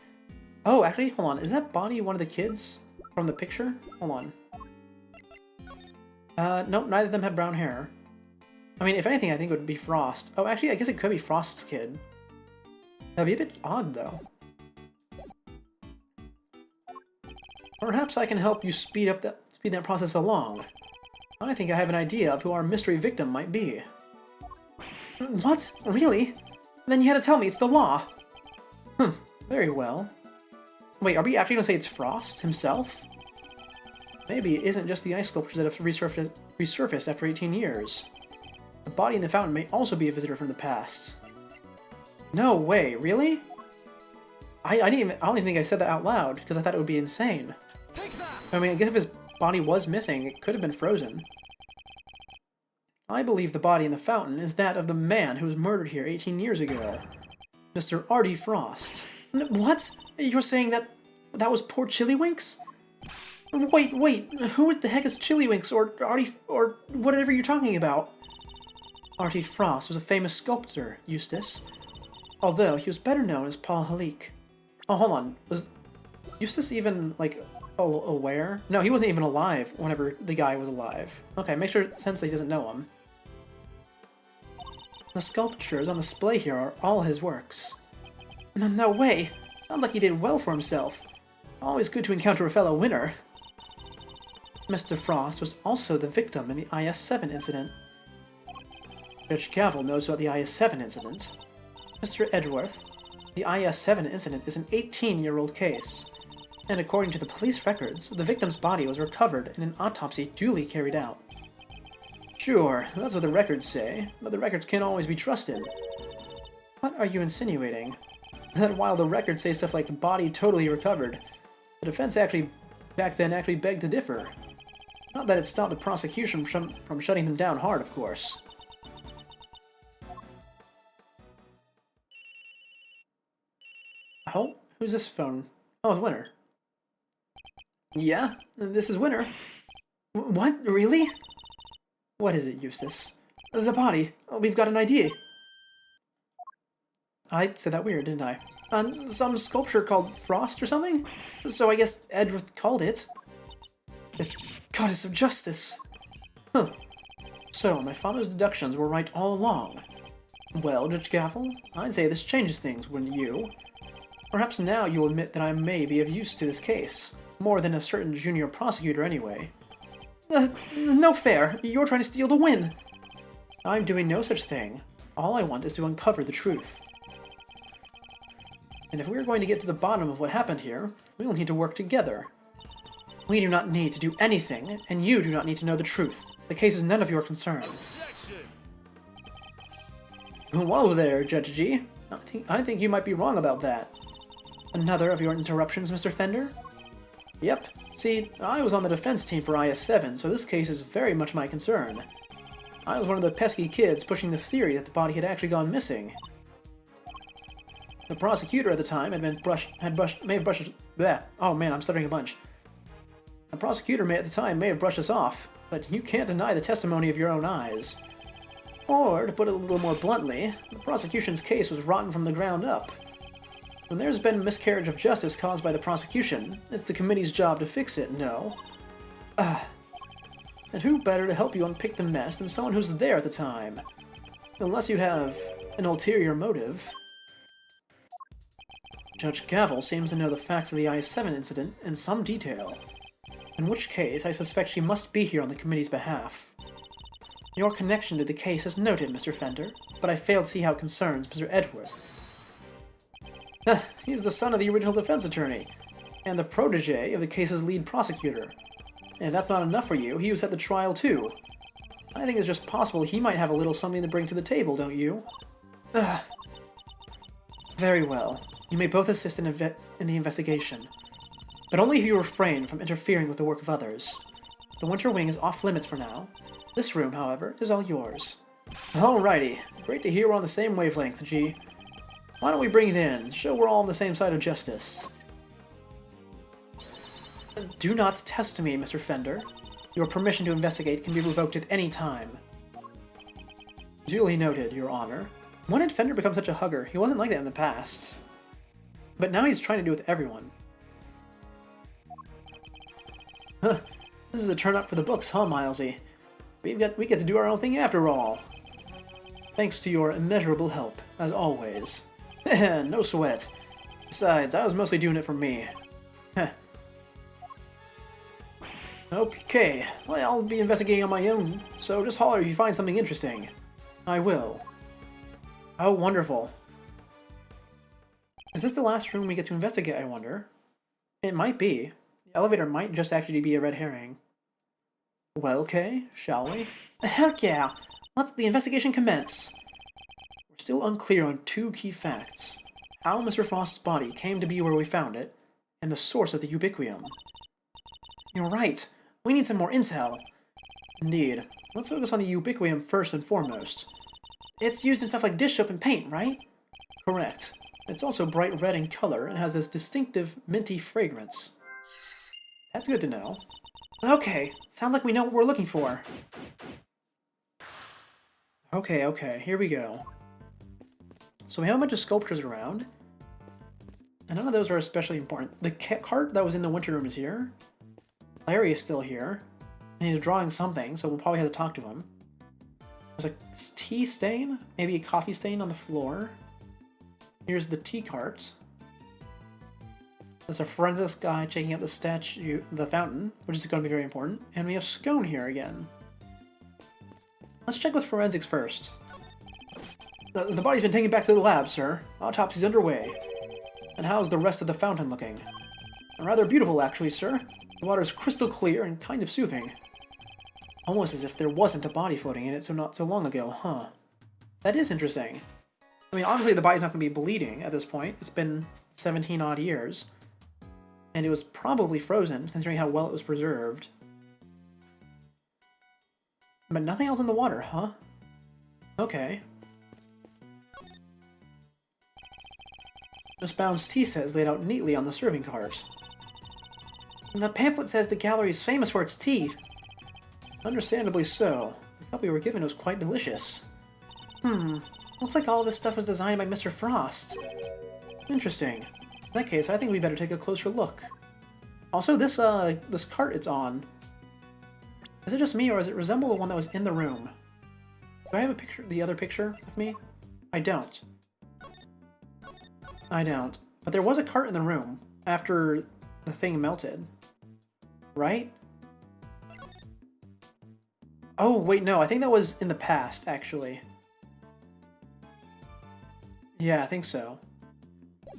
Oh, actually, hold on. Is that body one of the kids from the picture? Hold on. Nope, neither of them had brown hair. I mean, if anything, I think it would be Frost. Oh, actually, I guess it could be Frost's kid. That'd be a bit odd, though. Perhaps I can help you speed that process along. I think I have an idea of who our mystery victim might be. What? Really? Then you had to tell me it's the law. Very well. Wait, are we actually going to say it's Frost himself? Maybe it isn't just the ice sculptures that have resurfaced after 18 years. The body in the fountain may also be a visitor from the past. No way, really? I don't even think I said that out loud, because I thought it would be insane. I mean, I guess if his body was missing, it could have been frozen. I believe the body in the fountain is that of the man who was murdered here 18 years ago. Mr. Artie Frost. What? You're saying that was poor Chillywinks? Wait, who the heck is Chillywinks, or Artie, or whatever you're talking about? Artie Frost was a famous sculptor, Eustace. Although he was better known as Paul Halik. Oh, hold on. Was Eustace even, like, aware? No, he wasn't even alive whenever the guy was alive. Okay, make sure Sensei doesn't know him. The sculptures on display here are all his works. No way! Sounds like he did well for himself. Always good to encounter a fellow winner. Mr. Frost was also the victim in the IS-7 incident. Judge Gavel knows about the IS-7 incident. Mr. Edgeworth, the IS-7 incident is an 18-year-old case, and according to the police records, the victim's body was recovered and an autopsy duly carried out. Sure, that's what the records say, but the records can't always be trusted. What are you insinuating? That while the records say stuff like body totally recovered, the defense back then begged to differ. Not that it stopped the prosecution from shutting them down hard, of course. Oh, who's this phone? Oh, it's Winter. Yeah, this is Winter. What? Really? What is it, Eustace? The body. Oh, we've got an idea. I said that weird, didn't I? Some sculpture called Frost or something? So I guess Edgeworth called it. The Goddess of Justice. Huh. So, my father's deductions were right all along. Well, Judge Gavel, I'd say this changes things, wouldn't you? Perhaps now you'll admit that I may be of use to this case. More than a certain junior prosecutor, anyway. No fair. You're trying to steal the win. I'm doing no such thing. All I want is to uncover the truth. And if we are going to get to the bottom of what happened here, we will need to work together. We do not need to do anything, and you do not need to know the truth. The case is none of your concern. Whoa there, Judge G. I think you might be wrong about that. Another of your interruptions, Mr. Fender? Yep. See, I was on the defense team for IS-7, so this case is very much my concern. I was one of the pesky kids pushing the theory that the body had actually gone missing. The prosecutor at the time oh man, I'm stuttering a bunch. The prosecutor at the time may have brushed us off, but you can't deny the testimony of your own eyes. Or, to put it a little more bluntly, the prosecution's case was rotten from the ground up. When there's been miscarriage of justice caused by the prosecution, it's the committee's job to fix it, no? And who better to help you unpick the mess than someone who's there at the time? Unless you have an ulterior motive. Judge Gavel seems to know the facts of the IS-7 incident in some detail. In which case, I suspect she must be here on the committee's behalf. Your connection to the case is noted, Mr. Fender, but I fail to see how it concerns Mr. Edgeworth. He's the son of the original defense attorney, and the protege of the case's lead prosecutor. And if that's not enough for you, he was at the trial too. I think it's just possible he might have a little something to bring to the table, don't you? Very well. You may both assist in the investigation, but only if you refrain from interfering with the work of others. The Winter Wing is off limits for now. This room, however, is all yours. Alrighty. Great to hear we're on the same wavelength, G. Why don't we bring it in? Show we're all on the same side of justice. Do not test me, Mr. Fender. Your permission to investigate can be revoked at any time. Duly noted, Your Honor. When did Fender become such a hugger? He wasn't like that in the past. But now he's trying to do with everyone. Huh. This is a turn up for the books, huh, Milesy? We get to do our own thing after all. Thanks to your immeasurable help, as always. No sweat. Besides, I was mostly doing it for me. Okay, well, I'll be investigating on my own, so just holler if you find something interesting. I will. Oh, wonderful. Is this the last room we get to investigate, I wonder? It might be. The elevator might just actually be a red herring. Well, Kay, shall we? Heck yeah! Let's the investigation commence! We're still unclear on two key facts. How Mr. Frost's body came to be where we found it, and the source of the Ubiquium. You're right. We need some more intel. Indeed. Let's focus on the Ubiquium first and foremost. It's used in stuff like dish soap and paint, right? Correct. It's also bright red in color and has this distinctive minty fragrance. That's good to know. Okay, sounds like we know what we're looking for. Okay, here we go. So we have a bunch of sculptures around, and none of those are especially important. The cart that was in the winter room is here. Larry is still here, and he's drawing something, so we'll probably have to talk to him. There's a tea stain, maybe a coffee stain on the floor. Here's the tea cart. There's a forensics guy checking out the statue, the fountain, which is going to be very important. And we have Scone here again. Let's check with forensics first. The body's been taken back to the lab, sir. Autopsy's underway. And how's the rest of the fountain looking? Rather beautiful, actually, sir. The water's crystal clear and kind of soothing. Almost as if there wasn't a body floating in it not so long ago, huh? That is interesting. I mean, obviously the body's not going to be bleeding at this point. It's been 17 odd years. And it was probably frozen, considering how well it was preserved. But nothing else in the water, huh? Okay. Miss Bound's tea set is laid out neatly on the serving cart. And the pamphlet says the gallery is famous for its tea. Understandably so. The cup we were given was quite delicious. Looks like all this stuff was designed by Mr. Frost. Interesting. In that case, I think we better take a closer look. Also, this cart it's on. Is it just me, or does it resemble the one that was in the room? Do I have a picture, the other picture with me? I don't. But there was a cart in the room after the thing melted. Right? Oh, wait, no. I think that was in the past, actually. Yeah, I think so.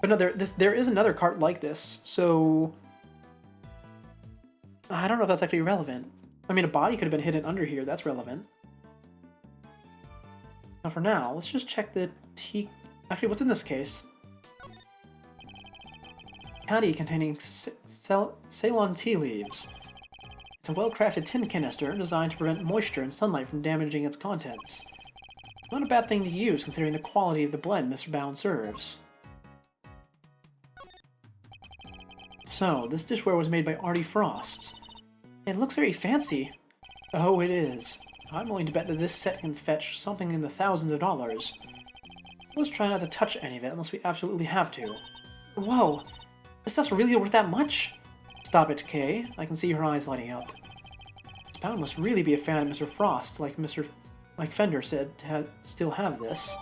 But no, there is another cart like this, so I don't know if that's actually relevant. I mean, a body could have been hidden under here. That's relevant. Now, for now, let's just check the tea. Actually, what's in this case? Caddy containing Ceylon tea leaves. It's a well-crafted tin canister designed to prevent moisture and sunlight from damaging its contents. Not a bad thing to use considering the quality of the blend Mr. Bound serves. So, this dishware was made by Artie Frost. It looks very fancy. Oh, it is. I'm willing to bet that this set can fetch something in the thousands of dollars. Let's try not to touch any of it unless we absolutely have to. Whoa! This stuff's really worth that much? Stop it, Kay. I can see her eyes lighting up. Miss Bound must really be a fan of Mr. Frost, like Fender said, to still have this.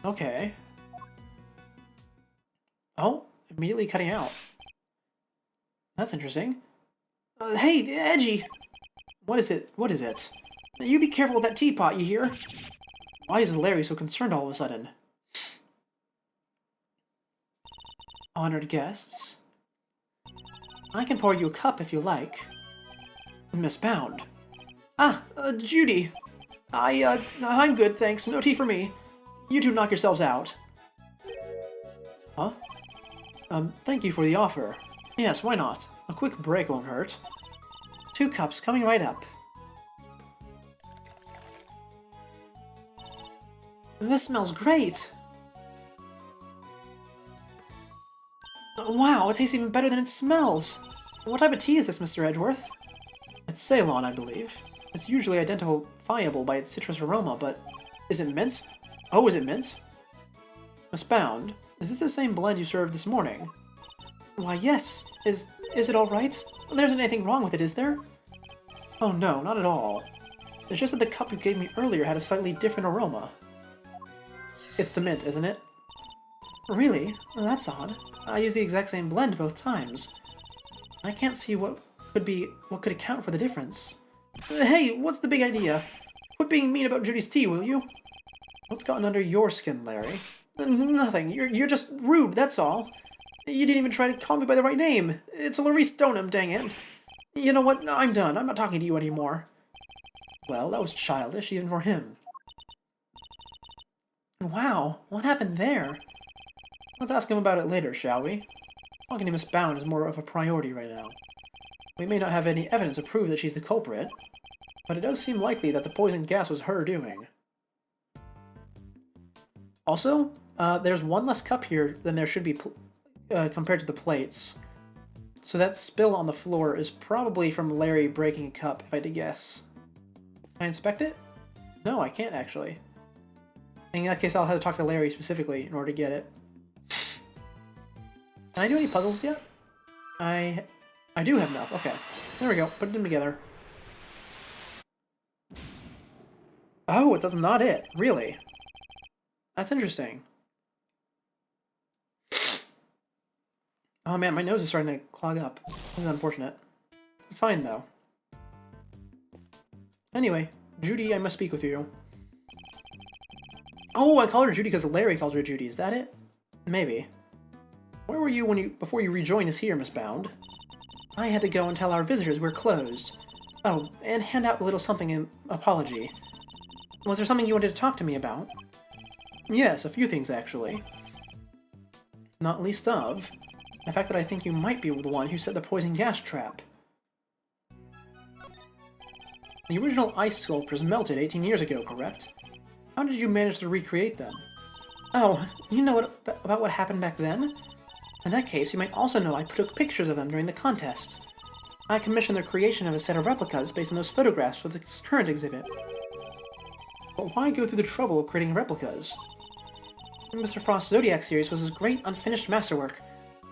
Okay. Oh, immediately cutting out. That's interesting. Hey, Edgy! What is it? What is it? You be careful with that teapot, you hear? Why is Larry so concerned all of a sudden? Honored guests. I can pour you a cup if you like. Miss Bound. Ah, Judy. I'm good, thanks. No tea for me. You two knock yourselves out. Huh? Thank you for the offer. Yes, why not? A quick break won't hurt. 2 cups coming right up. This smells great! Wow, it tastes even better than it smells! What type of tea is this, Mr. Edgeworth? It's Ceylon, I believe. It's usually identifiable by its citrus aroma, but... Is it mint? Oh, is it mint? Miss Bound, is this the same blend you served this morning? Why, yes. Is it alright? There isn't anything wrong with it, is there? Oh no, not at all. It's just that the cup you gave me earlier had a slightly different aroma. It's the mint, isn't it? Really? Well, that's odd. I used the exact same blend both times. I can't see what could account for the difference. Hey, what's the big idea? Quit being mean about Judy's tea, will you? What's gotten under your skin, Larry? Nothing. You're just rude, that's all. You didn't even try to call me by the right name. It's Larice Stoneham, dang it. You know what? I'm done. I'm not talking to you anymore. Well, that was childish, even for him. Wow, what happened there? Let's ask him about it later, shall we? Talking to Miss Bound is more of a priority right now. We may not have any evidence to prove that she's the culprit, but it does seem likely that the poison gas was her doing. Also, there's one less cup here than there should be compared to the plates. So that spill on the floor is probably from Larry breaking a cup, if I had to guess. Can I inspect it? No, I can't actually. In that case, I'll have to talk to Larry specifically in order to get it. Can I do any puzzles yet? I do have enough. Okay. There we go. Put them together. Oh, that's not it. Really? That's interesting. Oh man, my nose is starting to clog up. This is unfortunate. It's fine, though. Anyway, Judy, I must speak with you. Oh, I call her Judy because Larry calls her Judy. Is that it? Maybe. Where were you before you rejoined us here, Miss Bound? I had to go and tell our visitors we're closed. Oh, and hand out a little something in apology. Was there something you wanted to talk to me about? Yes, a few things, actually. Not least of the fact that I think you might be the one who set the poison gas trap. The original ice sculptures melted 18 years ago, correct? How did you manage to recreate them? Oh, you know about what happened back then? In that case, you might also know I took pictures of them during the contest. I commissioned the creation of a set of replicas based on those photographs for the current exhibit. But why go through the trouble of creating replicas? Mr. Frost's Zodiac series was his great unfinished masterwork.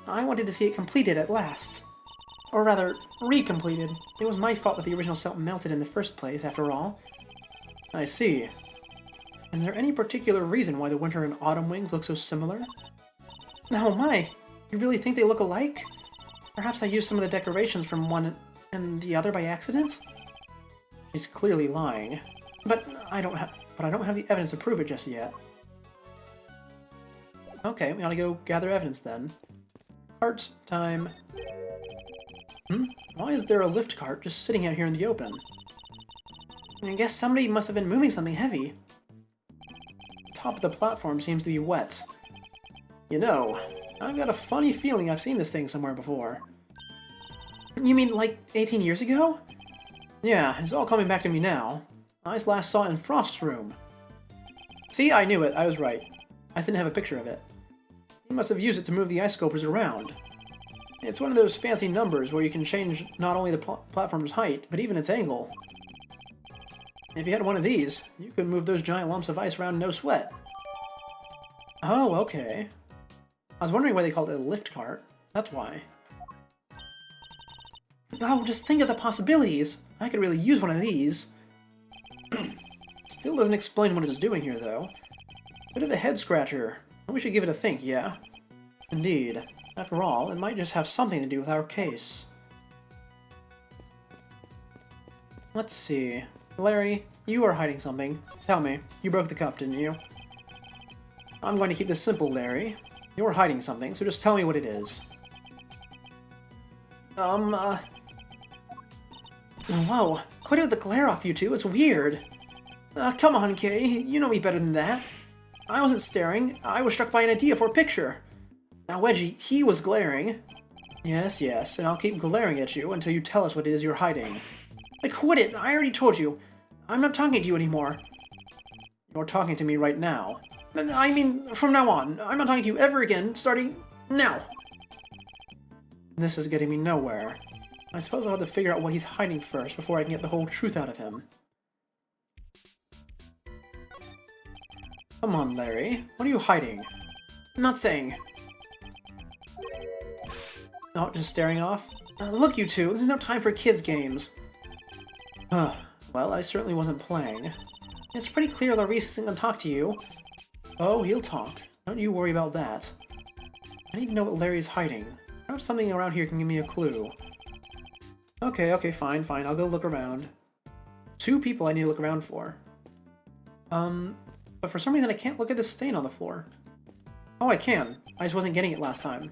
I wanted to see it completed at last. Or rather, re-completed. It was my fault that the original set melted in the first place, after all. I see. Is there any particular reason why the Winter and Autumn wings look so similar? Oh my! You really think they look alike? Perhaps I used some of the decorations from one and the other by accident? She's clearly lying. But I don't have the evidence to prove it just yet. Okay, we gotta go gather evidence then. Cart time. Why is there a lift cart just sitting out here in the open? I guess somebody must have been moving something heavy. The top of the platform seems to be wet. You know, I've got a funny feeling I've seen this thing somewhere before. You mean like 18 years ago? Yeah, it's all coming back to me now. I last saw it in Frost's room. See, I knew it. I was right. I didn't have a picture of it. He must have used it to move the ice sculptors around. It's one of those fancy numbers where you can change not only the platform's height, but even its angle. If you had one of these, you could move those giant lumps of ice around no sweat. Oh, okay. I was wondering why they called it a lift cart. That's why. Oh, just think of the possibilities! I could really use one of these. Still doesn't explain what it's doing here, though. Bit of a head-scratcher. We should give it a think, yeah? Indeed. After all, it might just have something to do with our case. Let's see. Larry, you are hiding something. Tell me, you broke the cup, didn't you? I'm going to keep this simple, Larry. You're hiding something, so just tell me what it is. Whoa, quit with the glare off, you two, it's weird. Come on, Kay, you know me better than that. I wasn't staring, I was struck by an idea for a picture. Now, Wedgie, he was glaring. Yes, yes, and I'll keep glaring at you until you tell us what it is you're hiding. Quit it, I already told you. I'm not talking to you anymore. You're talking to me right now. I mean, from now on, I'm not talking to you ever again, starting now. This is getting me nowhere. I suppose I'll have to figure out what he's hiding first before I can get the whole truth out of him. Come on, Larry. What are you hiding? I'm not saying. Oh, just staring off? Look, you two, this is no time for kids' games. Well, I certainly wasn't playing. It's pretty clear Laurice isn't gonna talk to you. Oh, he'll talk. Don't you worry about that. I need to know what Larry's hiding. Perhaps something around here can give me a clue. Okay, fine. I'll go look around. 2 people I need to look around for. But for some reason I can't look at this stain on the floor. Oh, I can. I just wasn't getting it last time.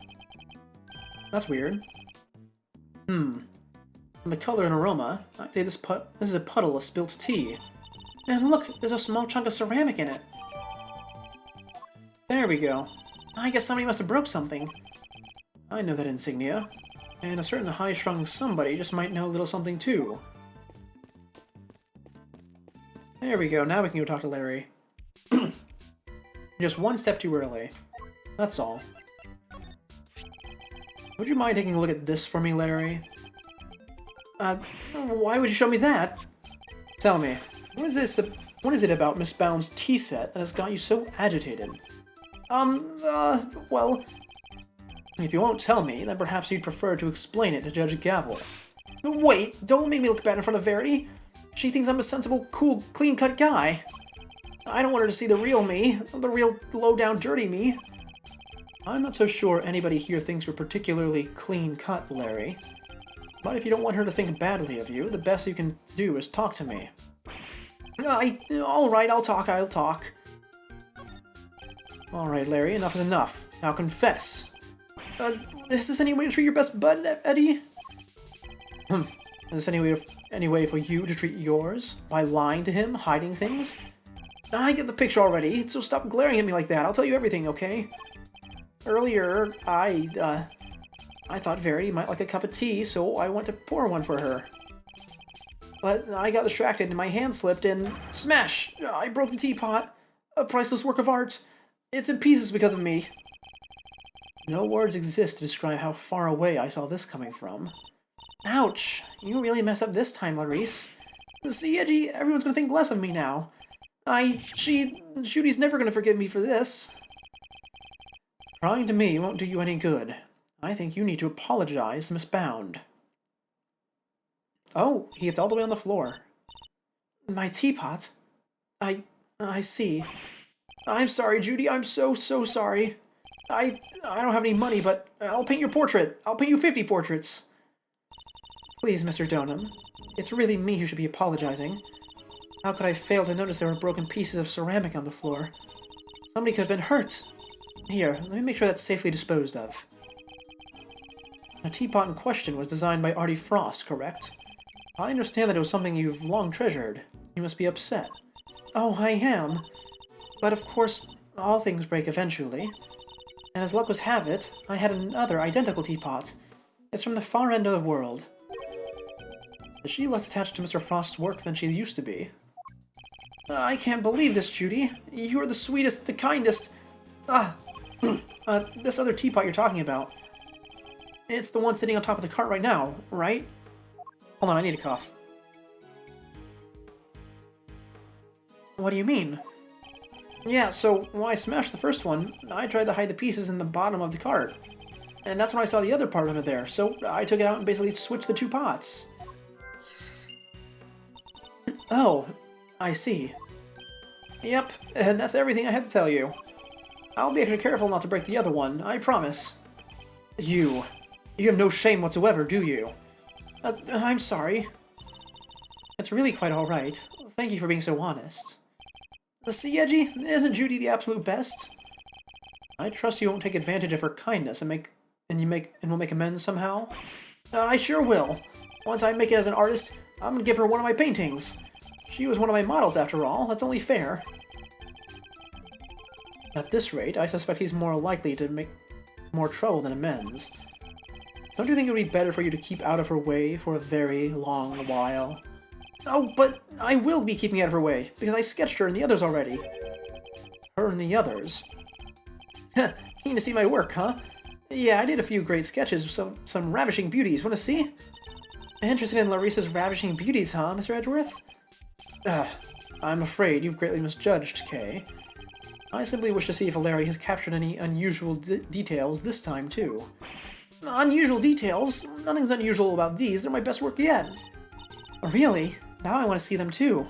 That's weird. The color and aroma. I'd say this is a puddle of spilt tea. And look, there's a small chunk of ceramic in it. There we go. I guess somebody must have broke something. I know that insignia. And a certain high-strung somebody just might know a little something too. There we go, now we can go talk to Larry. Just one step too early. That's all. Would you mind taking a look at this for me, Larry? Why would you show me that? Tell me, what is this? What is it about Miss Bound's tea set that has got you so agitated? Well... If you won't tell me, then perhaps you'd prefer to explain it to Judge Gavel. Wait, don't make me look bad in front of Verity. She thinks I'm a sensible, cool, clean-cut guy. I don't want her to see the real me, the real low-down, dirty me. I'm not so sure anybody here thinks you're particularly clean-cut, Larry. But if you don't want her to think badly of you, the best you can do is talk to me. Alright, I'll talk. Alright, Larry, enough is enough. Now confess. Is this any way to treat your best bud, Eddie? Is this any way for you to treat yours? By lying to him, hiding things? I get the picture already, so stop glaring at me like that. I'll tell you everything, okay? Earlier, I thought Verity might like a cup of tea, so I went to pour one for her. But I got distracted and my hand slipped and smash! I broke the teapot. A priceless work of art. It's in pieces because of me. No words exist to describe how far away I saw this coming from. Ouch! You really messed up this time, Laurice. See, Edgy, everyone's gonna think less of me now. Judy's never gonna forgive me for this. Crying to me won't do you any good. I think you need to apologize to Miss Bound. Oh, he gets all the way on the floor. My teapot? I see. I'm sorry, Judy, I'm so sorry. I don't have any money, but I'll paint your portrait. I'll paint you 50 portraits. Please, Mr. Donham. It's really me who should be apologizing. How could I fail to notice there were broken pieces of ceramic on the floor? Somebody could have been hurt. Here, let me make sure that's safely disposed of. The teapot in question was designed by Artie Frost, correct? I understand that it was something you've long treasured. You must be upset. Oh, I am. But of course, all things break eventually. And as luck would have it, I had another identical teapot. It's from the far end of the world. Is she less attached to Mr. Frost's work than she used to be? I can't believe this, Judy. You are the sweetest, the kindest... this other teapot you're talking about. It's the one sitting on top of the cart right now, right? Hold on, I need a cough. What do you mean? Yeah, so when I smashed the first one, I tried to hide the pieces in the bottom of the cart. And that's when I saw the other part under there, so I took it out and basically switched the two pots. Oh, I see. Yep, and that's everything I had to tell you. I'll be extra careful not to break the other one, I promise. You have no shame whatsoever, do you? I'm sorry. It's really quite alright. Thank you for being so honest. See, Edgy, isn't Judy the absolute best? I trust you won't take advantage of her kindness and will make amends somehow. I sure will. Once I make it as an artist, I'm gonna give her one of my paintings. She was one of my models after all, that's only fair. At this rate, I suspect he's more likely to make more trouble than amends. Don't you think it would be better for you to keep out of her way for a very long while? Oh, but I will be keeping out of her way, because I sketched her and the others already. Her and the others? Keen to see my work, huh? Yeah, I did a few great sketches of some ravishing beauties. Want to see? Interested in Larissa's ravishing beauties, huh, Mr. Edgeworth? I'm afraid you've greatly misjudged, Kay. I simply wish to see if Larry has captured any unusual details this time, too. Unusual details? Nothing's unusual about these. They're my best work yet. Really? Now I want to see them, too.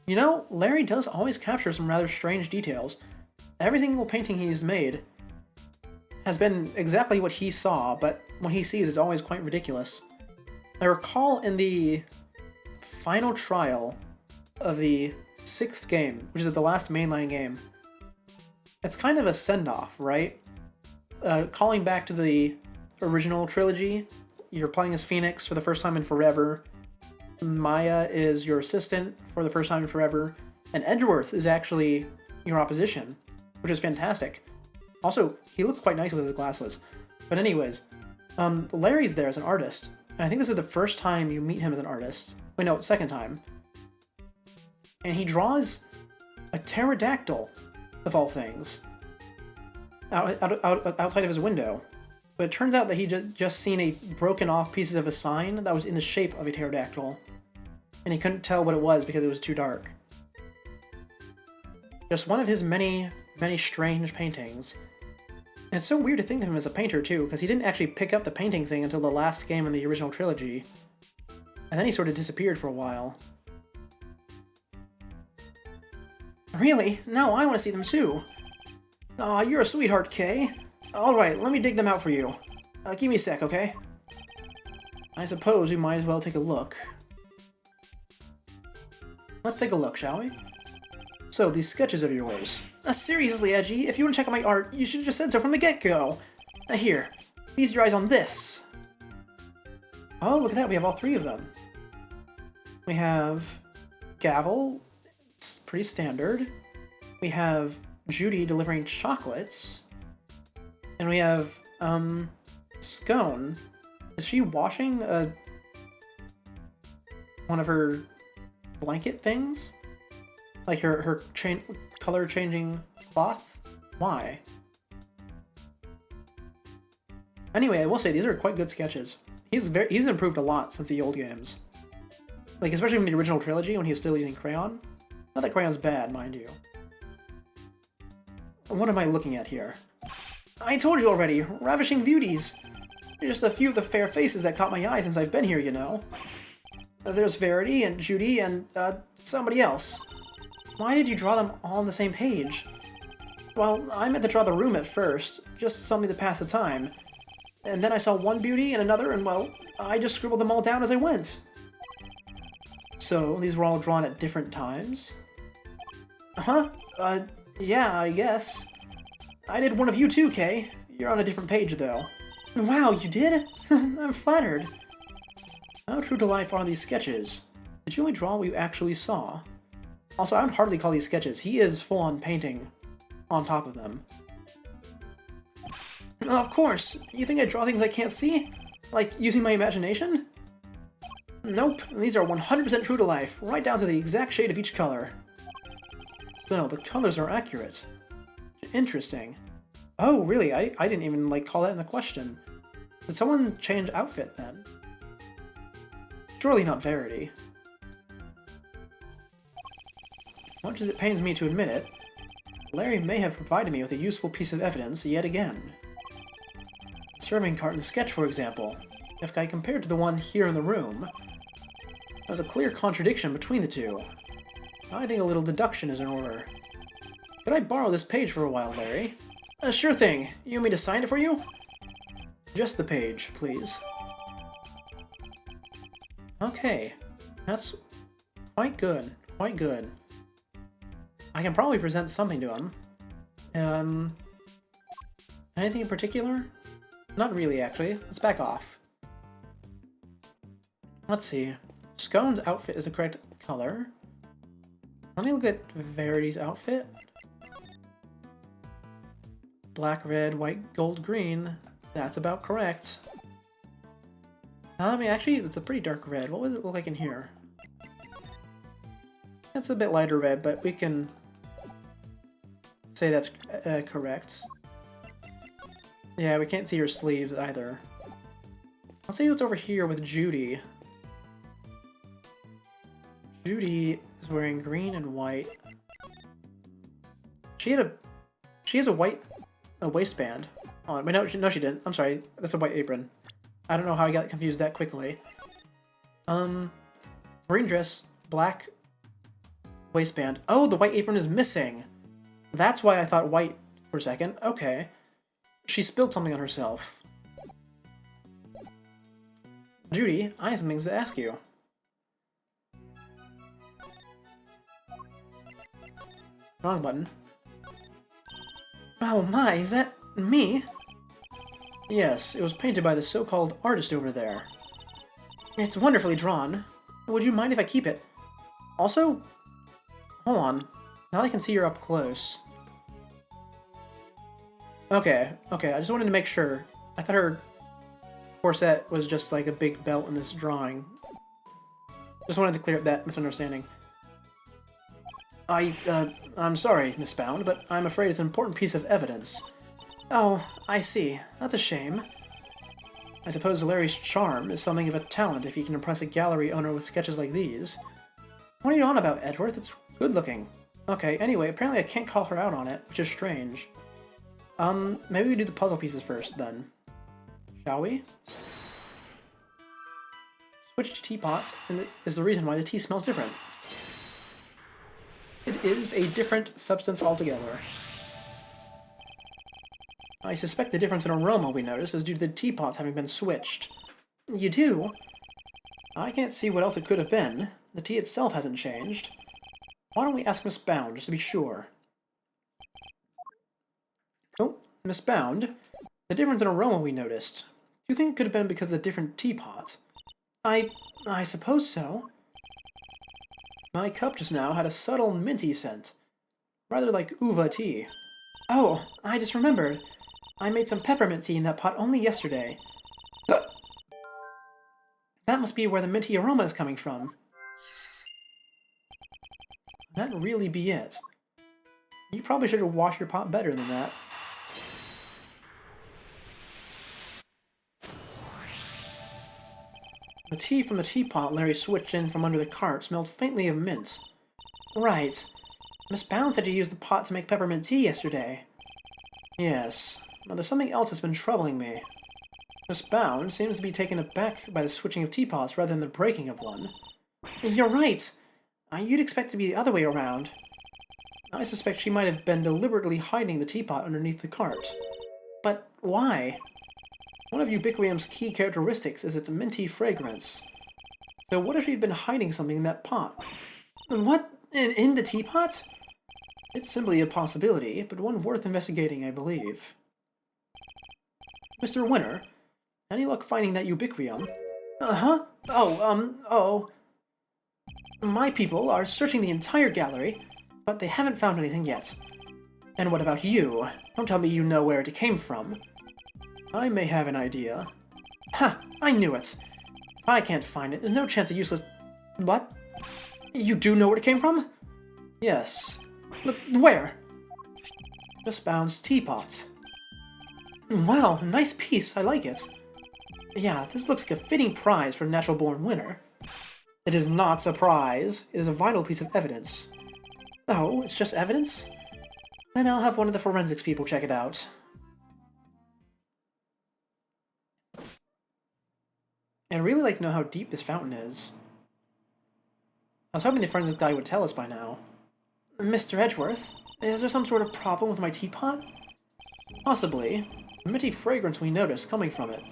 You know, Larry does always capture some rather strange details. Every single painting he's made has been exactly what he saw, but what he sees is always quite ridiculous. I recall in the final trial of the 6th game, which is the last mainline game, it's kind of a send-off, right? Calling back to the original trilogy, you're playing as Phoenix for the first time in forever, Maya is your assistant for the first time in forever, and Edgeworth is actually your opposition, which is fantastic. Also, he looked quite nice with his glasses. But anyways, Larry's there as an artist, and I think this is the first time you meet him as an artist. Wait, no, second time. And he draws a pterodactyl, of all things, outside of his window. But it turns out that he just seen a broken off pieces of a sign that was in the shape of a pterodactyl. And he couldn't tell what it was because it was too dark. Just one of his many, many strange paintings. And it's so weird to think of him as a painter too, because he didn't actually pick up the painting thing until the last game in the original trilogy. And then he sort of disappeared for a while. Really? Now I want to see them too. Aw, you're a sweetheart, Kay. Alright, let me dig them out for you. Give me a sec, okay? I suppose we might as well take a look. Let's take a look, shall we? So, these sketches of yours. Seriously, Edgy, if you want to check out my art, you should have just said so from the get-go. Here, feast your eyes on this. Oh, look at that, we have all three of them. We have Gavel, it's pretty standard. We have Judy delivering chocolates. And we have, Scone. Is she washing one of her blanket things? Like her color-changing cloth? Why? Anyway, I will say, these are quite good sketches. He's improved a lot since the old games. Like, especially in the original trilogy, when he was still using crayon. Not that crayon's bad, mind you. What am I looking at here? I told you already, ravishing beauties. Just a few of the fair faces that caught my eye since I've been here, you know. There's Verity and Judy and, somebody else. Why did you draw them all on the same page? Well, I meant to draw the room at first, just something to pass the time. And then I saw one beauty and another, and well, I just scribbled them all down as I went. So, these were all drawn at different times? Huh? Yeah, I guess. I did one of you too, Kay. You're on a different page, though. Wow, you did? I'm flattered. How true to life are these sketches? Did you only draw what you actually saw? Also, I would hardly call these sketches. He is full-on painting on top of them. Of course! You think I draw things I can't see? Like, using my imagination? Nope, these are 100% true to life, right down to the exact shade of each color. So, the colors are accurate. Interesting. Oh, really? I didn't even, like, call that in the question. Did someone change outfit, then? Surely not Verity. Much as it pains me to admit it, Larry may have provided me with a useful piece of evidence yet again. The serving cart in the sketch, for example. If I compare it to the one here in the room, there's a clear contradiction between the two. I think a little deduction is in order. Could I borrow this page for a while, Larry? Sure thing. You want me to sign it for you? Just the page, please. Okay. That's quite good. Quite good. I can probably present something to him. Anything in particular? Not really, actually. Let's back off. Let's see. Scone's outfit is the correct color. Let me look at Verity's outfit. Black, red, white, gold, green. That's about correct. I mean, actually, it's a pretty dark red. What would it look like in here? It's a bit lighter red, but we can say that's correct. Yeah, we can't see her sleeves either. Let's see what's over here with Judy. Judy is wearing green and white. She has a white waistband on. Wait, no, she didn't. I'm sorry. That's a white apron. I don't know how I got confused that quickly. Green dress, black waistband. Oh, the white apron is missing. That's why I thought white for a second. Okay. She spilled something on herself. Judy, I have some things to ask you. Wrong button. Oh my, is that me? Yes, it was painted by the so-called artist over there. It's wonderfully drawn. Would you mind if I keep it? Also, hold on. Now I can see you're up close. Okay, I just wanted to make sure. I thought her corset was just like a big belt in this drawing. Just wanted to clear up that misunderstanding. I'm sorry, Miss Bound, but I'm afraid it's an important piece of evidence. Oh, I see. That's a shame. I suppose Larry's charm is something of a talent if he can impress a gallery owner with sketches like these. What are you on about, Edgeworth? It's good looking. Okay, anyway, apparently I can't call her out on it, which is strange. Maybe we do the puzzle pieces first, then. Shall we? Switch to teapots is the reason why the tea smells different. It is a different substance altogether. I suspect the difference in aroma we notice is due to the teapots having been switched. You do? I can't see what else it could have been. The tea itself hasn't changed. Why don't we ask Miss Bound, just to be sure? Oh, Miss Bound, the difference in aroma we noticed. Do you think it could have been because of the different teapot? I suppose so. My cup just now had a subtle minty scent. Rather like uva tea. Oh, I just remembered. I made some peppermint tea in that pot only yesterday. That must be where the minty aroma is coming from. That really be it. You probably should have washed your pot better than that. The tea from the teapot Larry switched in from under the cart smelled faintly of mint. Right. Miss Bound said you used the pot to make peppermint tea yesterday. Yes, but there's something else that's been troubling me. Miss Bound seems to be taken aback by the switching of teapots rather than the breaking of one. You're right! You'd expect it to be the other way around. I suspect she might have been deliberately hiding the teapot underneath the cart. But why? One of Ubiquitium's key characteristics is its minty fragrance. So what if she'd been hiding something in that pot? What? In the teapot? It's simply a possibility, but one worth investigating, I believe. Mr. Winter, any luck finding that Ubiquium? Uh-huh. Oh. My people are searching the entire gallery, but they haven't found anything yet. And what about you? Don't tell me you know where it came from. I may have an idea. Ha! I knew it! If I can't find it, there's no chance a useless... What? You do know where it came from? Yes. But where? Mistbound's teapot. Wow, nice piece, I like it. Yeah, this looks like a fitting prize for a natural-born winner. It is not a prize. It is a vital piece of evidence. Oh, it's just evidence? Then I'll have one of the forensics people check it out. I'd really like to know how deep this fountain is. I was hoping the forensics guy would tell us by now. Mr. Edgeworth, is there some sort of problem with my teapot? Possibly. A minty fragrance we noticed coming from it.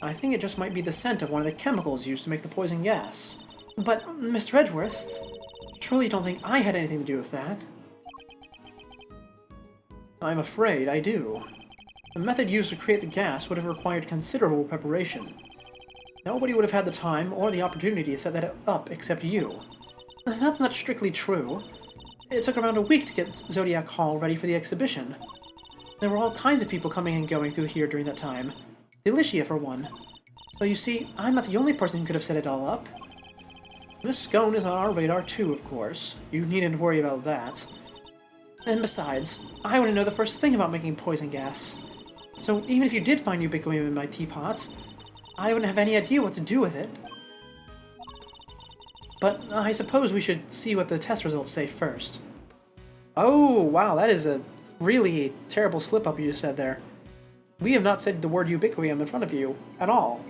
I think it just might be the scent of one of the chemicals used to make the poison gas. But, Mr. Edgeworth, surely you don't think I had anything to do with that? I'm afraid I do. The method used to create the gas would have required considerable preparation. Nobody would have had the time or the opportunity to set that up except you. That's not strictly true. It took around a week to get Zodiac Hall ready for the exhibition. There were all kinds of people coming and going through here during that time. Delicia, for one. So you see, I'm not the only person who could have set it all up. Miss Scone is on our radar too, of course. You needn't worry about that. And besides, I wouldn't know the first thing about making poison gas. So even if you did find Ubiquium in my teapot, I wouldn't have any idea what to do with it. But I suppose we should see what the test results say first. Oh, wow, that is a really terrible slip-up you just said there. We have not said the word Ubiquium in front of you, at all.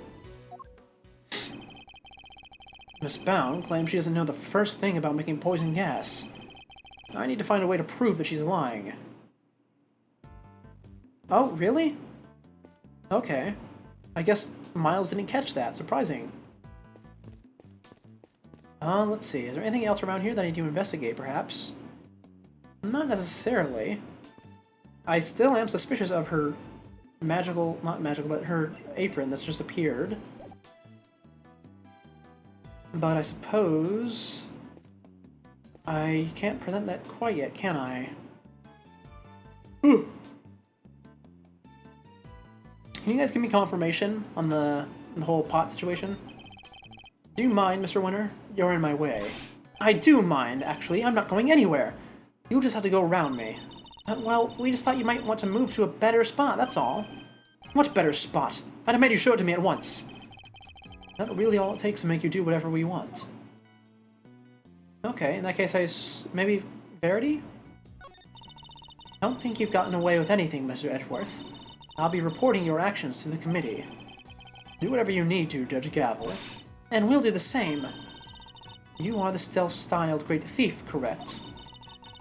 Mistbound claims she doesn't know the first thing about making poison gas. I need to find a way to prove that she's lying. Oh, really? Okay. I guess Miles didn't catch that. Surprising. Let's see. Is there anything else around here that I need to investigate, perhaps? Not necessarily. I still am suspicious of her magical... not magical, but her apron that's just appeared. But I suppose... I can't present that quite yet, can I? Can you guys give me confirmation on the whole pot situation? Do you mind, Mr. Winter? You're in my way. I do mind, actually. I'm not going anywhere. You'll just have to go around me. Well, we just thought you might want to move to a better spot, that's all. What better spot? I'd have made you show it to me at once. That's really all it takes to make you do whatever we want. Okay, in that case, maybe Verity? I don't think you've gotten away with anything, Mr. Edgeworth. I'll be reporting your actions to the committee. Do whatever you need to, Judge Gavel. And we'll do the same. You are the stealth-styled Great Thief, correct?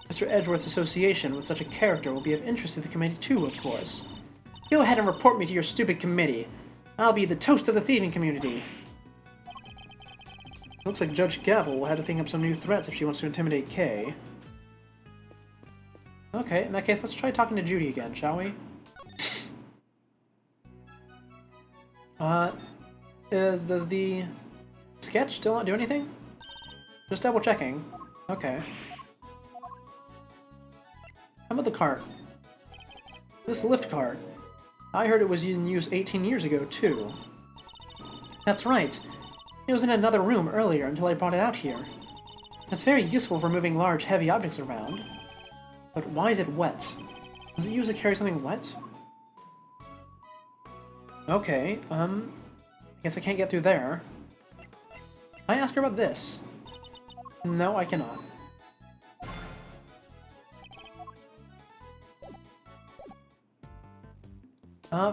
Mr. Edgeworth's association with such a character will be of interest to the committee too, of course. Go ahead and report me to your stupid committee. I'll be the toast of the thieving community. Looks like Judge Gavel will have to think up some new threats if she wants to intimidate Kay. Okay, in that case, let's try talking to Judy again, shall we? Does the sketch still not do anything? Just double checking. Okay. How about the cart? This lift cart. I heard it was in use 18 years ago, too. That's right. It was in another room earlier until I brought it out here. It's very useful for moving large, heavy objects around. But why is it wet? Was it used to carry something wet? Okay, I guess I can't get through there. Can I ask her about this? No, I cannot.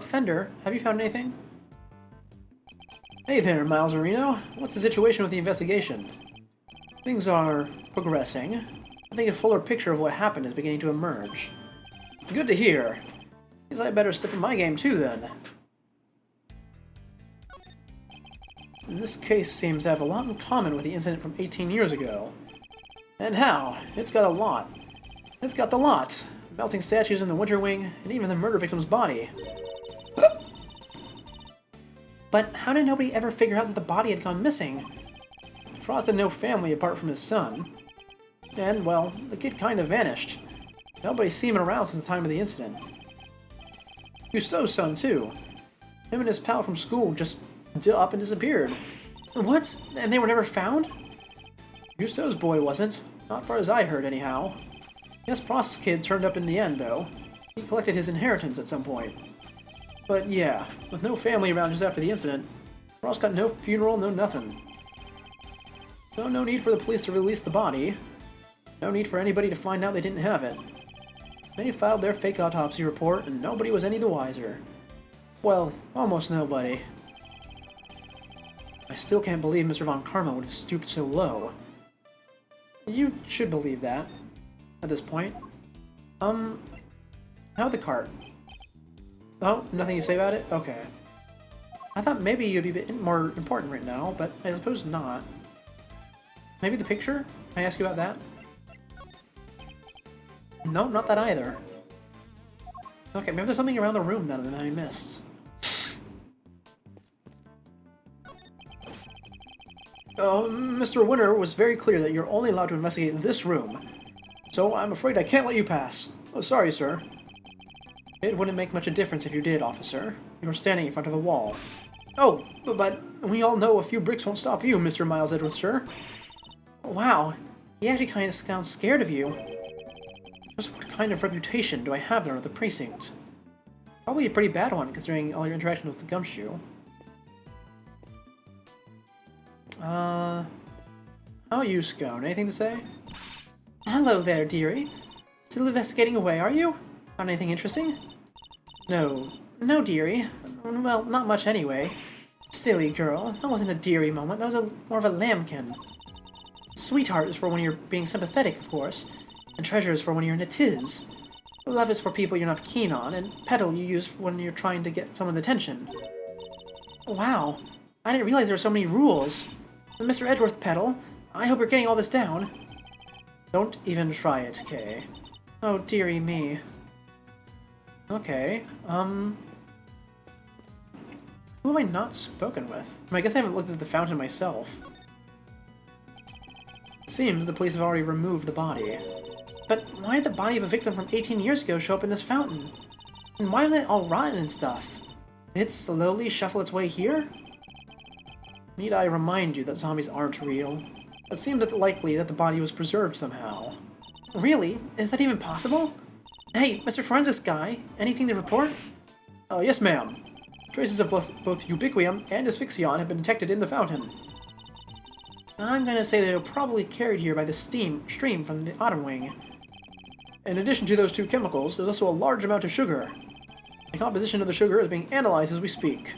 Fender, have you found anything? Hey there, Miles Reno. What's the situation with the investigation? Things are progressing. I think a fuller picture of what happened is beginning to emerge. Good to hear. Guess I better step up my game too, then. This case seems to have a lot in common with the incident from 18 years ago. And how? It's got a lot. It's got the lot. Melting statues in the Winter Wing, and even the murder victim's body. But how did nobody ever figure out that the body had gone missing? Frost had no family apart from his son. And, well, the kid kind of vanished. Nobody's seen him around since the time of the incident. Cousteau's son, too. Him and his pal from school just up and disappeared. What? And they were never found? Cousteau's boy wasn't. Not far as I heard, anyhow. Guess Frost's kid turned up in the end, though. He collected his inheritance at some point. But yeah, with no family around just after the incident, Frost got no funeral, no nothing. So no need for the police to release the body. No need for anybody to find out they didn't have it. They filed their fake autopsy report, and nobody was any the wiser. Well, almost nobody. I still can't believe Mr. Von Karma would have stooped so low. You should believe that, at this point. How'd the cart? Oh, nothing you say about it? Okay. I thought maybe you'd be a bit more important right now, but I suppose not. Maybe the picture? Can I ask you about that? No, not that either. Okay, maybe there's something around the room then that I missed. Mr. Winter was very clear that you're only allowed to investigate this room, so I'm afraid I can't let you pass. Oh, sorry, sir. It wouldn't make much a difference if you did, officer. You're standing in front of a wall. Oh, but we all know a few bricks won't stop you, Mr. Miles Edgeworth, sir. Wow, he actually kind of sounds scared of you. Just what kind of reputation do I have there at the precinct? Probably a pretty bad one, considering all your interactions with the Gumshoe. How are you, Scone? Anything to say? Hello there, dearie. Still investigating away, are you? Found anything interesting? No, dearie. Well, not much anyway. Silly girl, that wasn't a dearie moment, that was more of a lambkin. Sweetheart is for when you're being sympathetic, of course, and treasure is for when you're in a tiz. Love is for people you're not keen on, and petal you use when you're trying to get someone's attention. Wow, I didn't realize there were so many rules. Mr. Edgeworth, Petal, I hope you're getting all this down. Don't even try it, Kay. Oh, dearie me. Okay, who have I not spoken with? I guess I haven't looked at the fountain myself. It seems the police have already removed the body. But why did the body of a victim from 18 years ago show up in this fountain? And why was it all rotten and stuff? Did it slowly shuffle its way here? Need I remind you that zombies aren't real? It seems likely that the body was preserved somehow. Really? Is that even possible? Hey, Mr. Forensics Guy, anything to report? Yes, ma'am. Traces of both ubiquium and asphyxion have been detected in the fountain. I'm gonna say they were probably carried here by the stream from the Autumn Wing. In addition to those two chemicals, there's also a large amount of sugar. The composition of the sugar is being analyzed as we speak.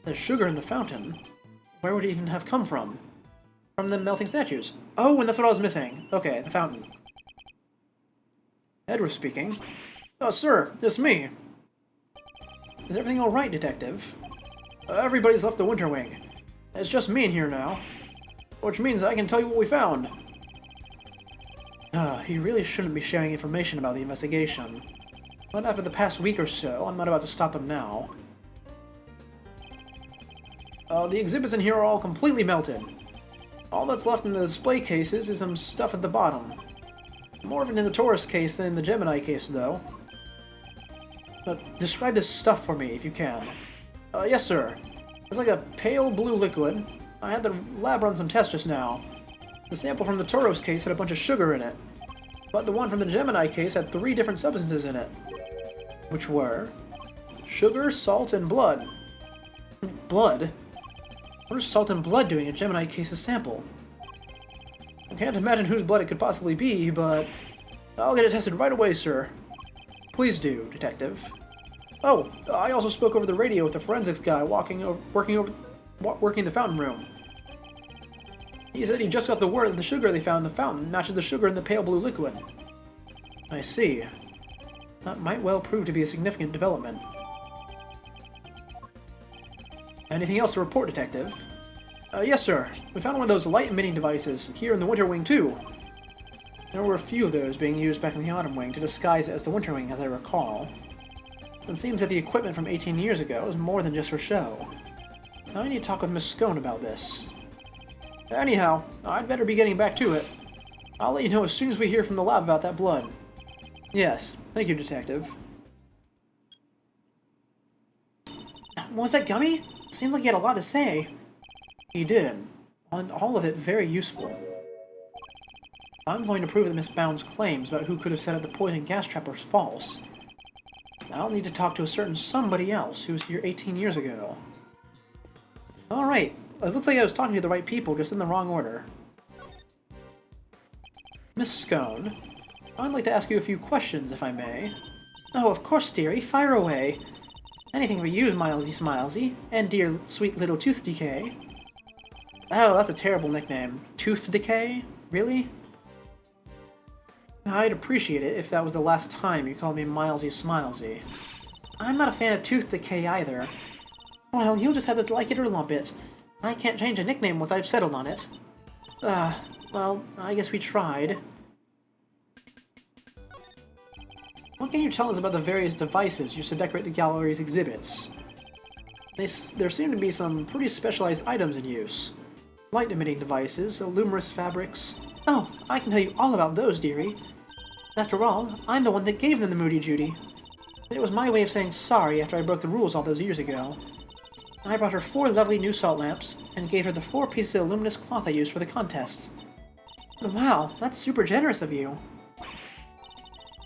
The sugar in the fountain? Where would it even have come from? From the melting statues. Oh, and that's what I was missing. Okay, the fountain. Edward speaking. Oh, sir, it's me. Is everything alright, Detective? Everybody's left the Winter Wing. It's just me in here now. Which means I can tell you what we found. He really shouldn't be sharing information about the investigation. But after the past week or so, I'm not about to stop him now. The exhibits in here are all completely melted. All that's left in the display cases is some stuff at the bottom. More of it in the Taurus case than in the Gemini case, though. Describe this stuff for me, if you can. Yes, sir. It's like a pale blue liquid. I had the lab run some tests just now. The sample from the Taurus case had a bunch of sugar in it. But the one from the Gemini case had 3 different substances in it. Which were... sugar, salt, and blood. Blood? What is salt and blood doing in Gemini case's sample? I can't imagine whose blood it could possibly be, but... I'll get it tested right away, sir. Please do, Detective. Oh, I also spoke over the radio with the forensics guy working the fountain room. He said he just got the word that the sugar they found in the fountain matches the sugar in the pale blue liquid. I see. That might well prove to be a significant development. Anything else to report, Detective? Yes, sir. We found one of those light-emitting devices here in the Winter Wing, too. There were a few of those being used back in the Autumn Wing to disguise it as the Winter Wing, as I recall. It seems that the equipment from 18 years ago is more than just for show. I need to talk with Miss Scone about this. Anyhow, I'd better be getting back to it. I'll let you know as soon as we hear from the lab about that blood. Yes, thank you, Detective. What was that, Gummy? Seemed like he had a lot to say. He did. And all of it very useful. I'm going to prove that Miss Bound's claims about who could have set up the poison gas trap are false. I'll need to talk to a certain somebody else who was here 18 years ago. Alright, it looks like I was talking to the right people, just in the wrong order. Miss Scone, I'd like to ask you a few questions, if I may. Oh, of course, dearie, fire away. Anything for you, Milesy Smilesy, and dear sweet little Tooth Decay. Oh, that's a terrible nickname. Tooth Decay? Really? I'd appreciate it if that was the last time you called me Milesy Smilesy. I'm not a fan of Tooth Decay either. Well, you'll just have to like it or lump it. I can't change a nickname once I've settled on it. Well, I guess we tried. What can you tell us about the various devices used to decorate the gallery's exhibits? There seem to be some pretty specialized items in use. Light-emitting devices, luminous fabrics... Oh, I can tell you all about those, dearie. After all, I'm the one that gave them the Moody Judy. It was my way of saying sorry after I broke the rules all those years ago. I brought her 4 lovely new salt lamps, and gave her the 4 pieces of luminous cloth I used for the contest. Wow, that's super generous of you.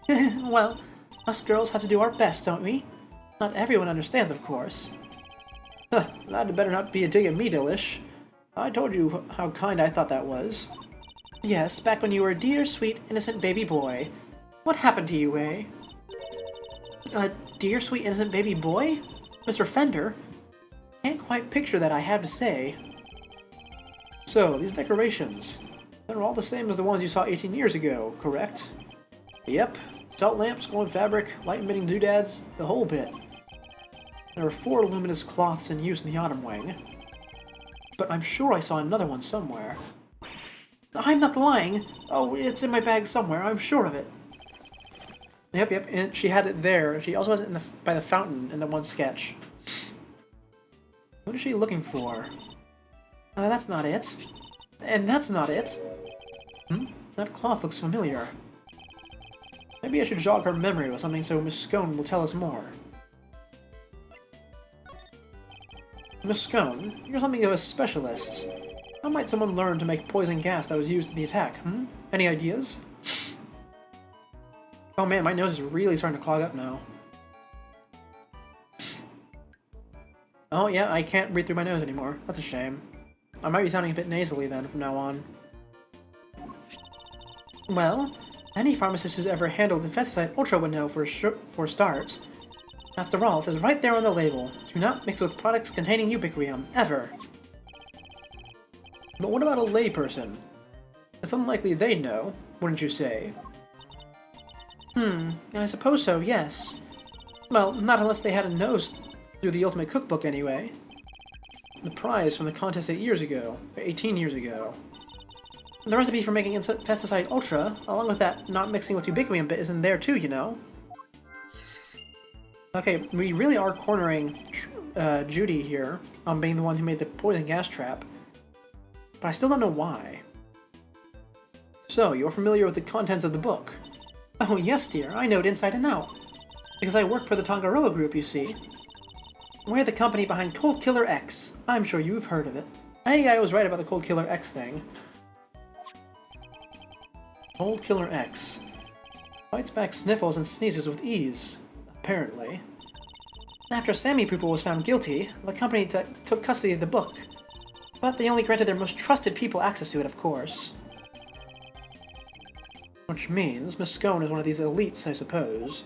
Well, us girls have to do our best, don't we? Not everyone understands, of course. That better not be a dig at me, Delish. I told you how kind I thought that was. Yes, back when you were a dear, sweet, innocent baby boy. What happened to you, eh? A dear, sweet, innocent baby boy? Mr. Fender? Can't quite picture that, I have to say. So, these decorations. They're all the same as the ones you saw 18 years ago, correct? Yep. Salt lamps, glowing fabric, light-emitting doodads, the whole bit. There are 4 luminous cloths in use in the Autumn Wing. But I'm sure I saw another one somewhere. I'm not lying! Oh, it's in my bag somewhere, I'm sure of it. Yep, and she had it there. She also has it by the fountain in the one sketch. What is she looking for? That's not it. And that's not it. That cloth looks familiar. Maybe I should jog her memory with something so Miss Scone will tell us more. Miss Scone, you're something of a specialist. How might someone learn to make poison gas that was used in the attack, Any ideas? Oh man, my nose is really starting to clog up now. Oh yeah, I can't breathe through my nose anymore. That's a shame. I might be sounding a bit nasally then from now on. Well, any pharmacist who's ever handled Infesticide Ultra would know for a start. After all, it says right there on the label, do not mix with products containing Ubiquitium, ever. But what about a layperson? It's unlikely they'd know, wouldn't you say? I suppose so, yes. Well, not unless they had a nose through the Ultimate Cookbook anyway. The prize from the contest 18 years ago. The recipe for making Infesticide Ultra, along with that not mixing with Ubiquitium bit, is in there too, you know? Okay, we really are cornering Judy here on being the one who made the poison gas trap. But I still don't know why. So, you're familiar with the contents of the book? Oh yes, dear, I know it inside and out. Because I work for the Tangaroa Group, you see. We're the company behind Cold Killer X. I'm sure you've heard of it. Hey, I was right about the Cold Killer X thing. Cold Killer X. Fights back sniffles and sneezes with ease, apparently. After Sammy Poople was found guilty, the company took custody of the book. But they only granted their most trusted people access to it, of course. Which means Miss Scone is one of these elites, I suppose.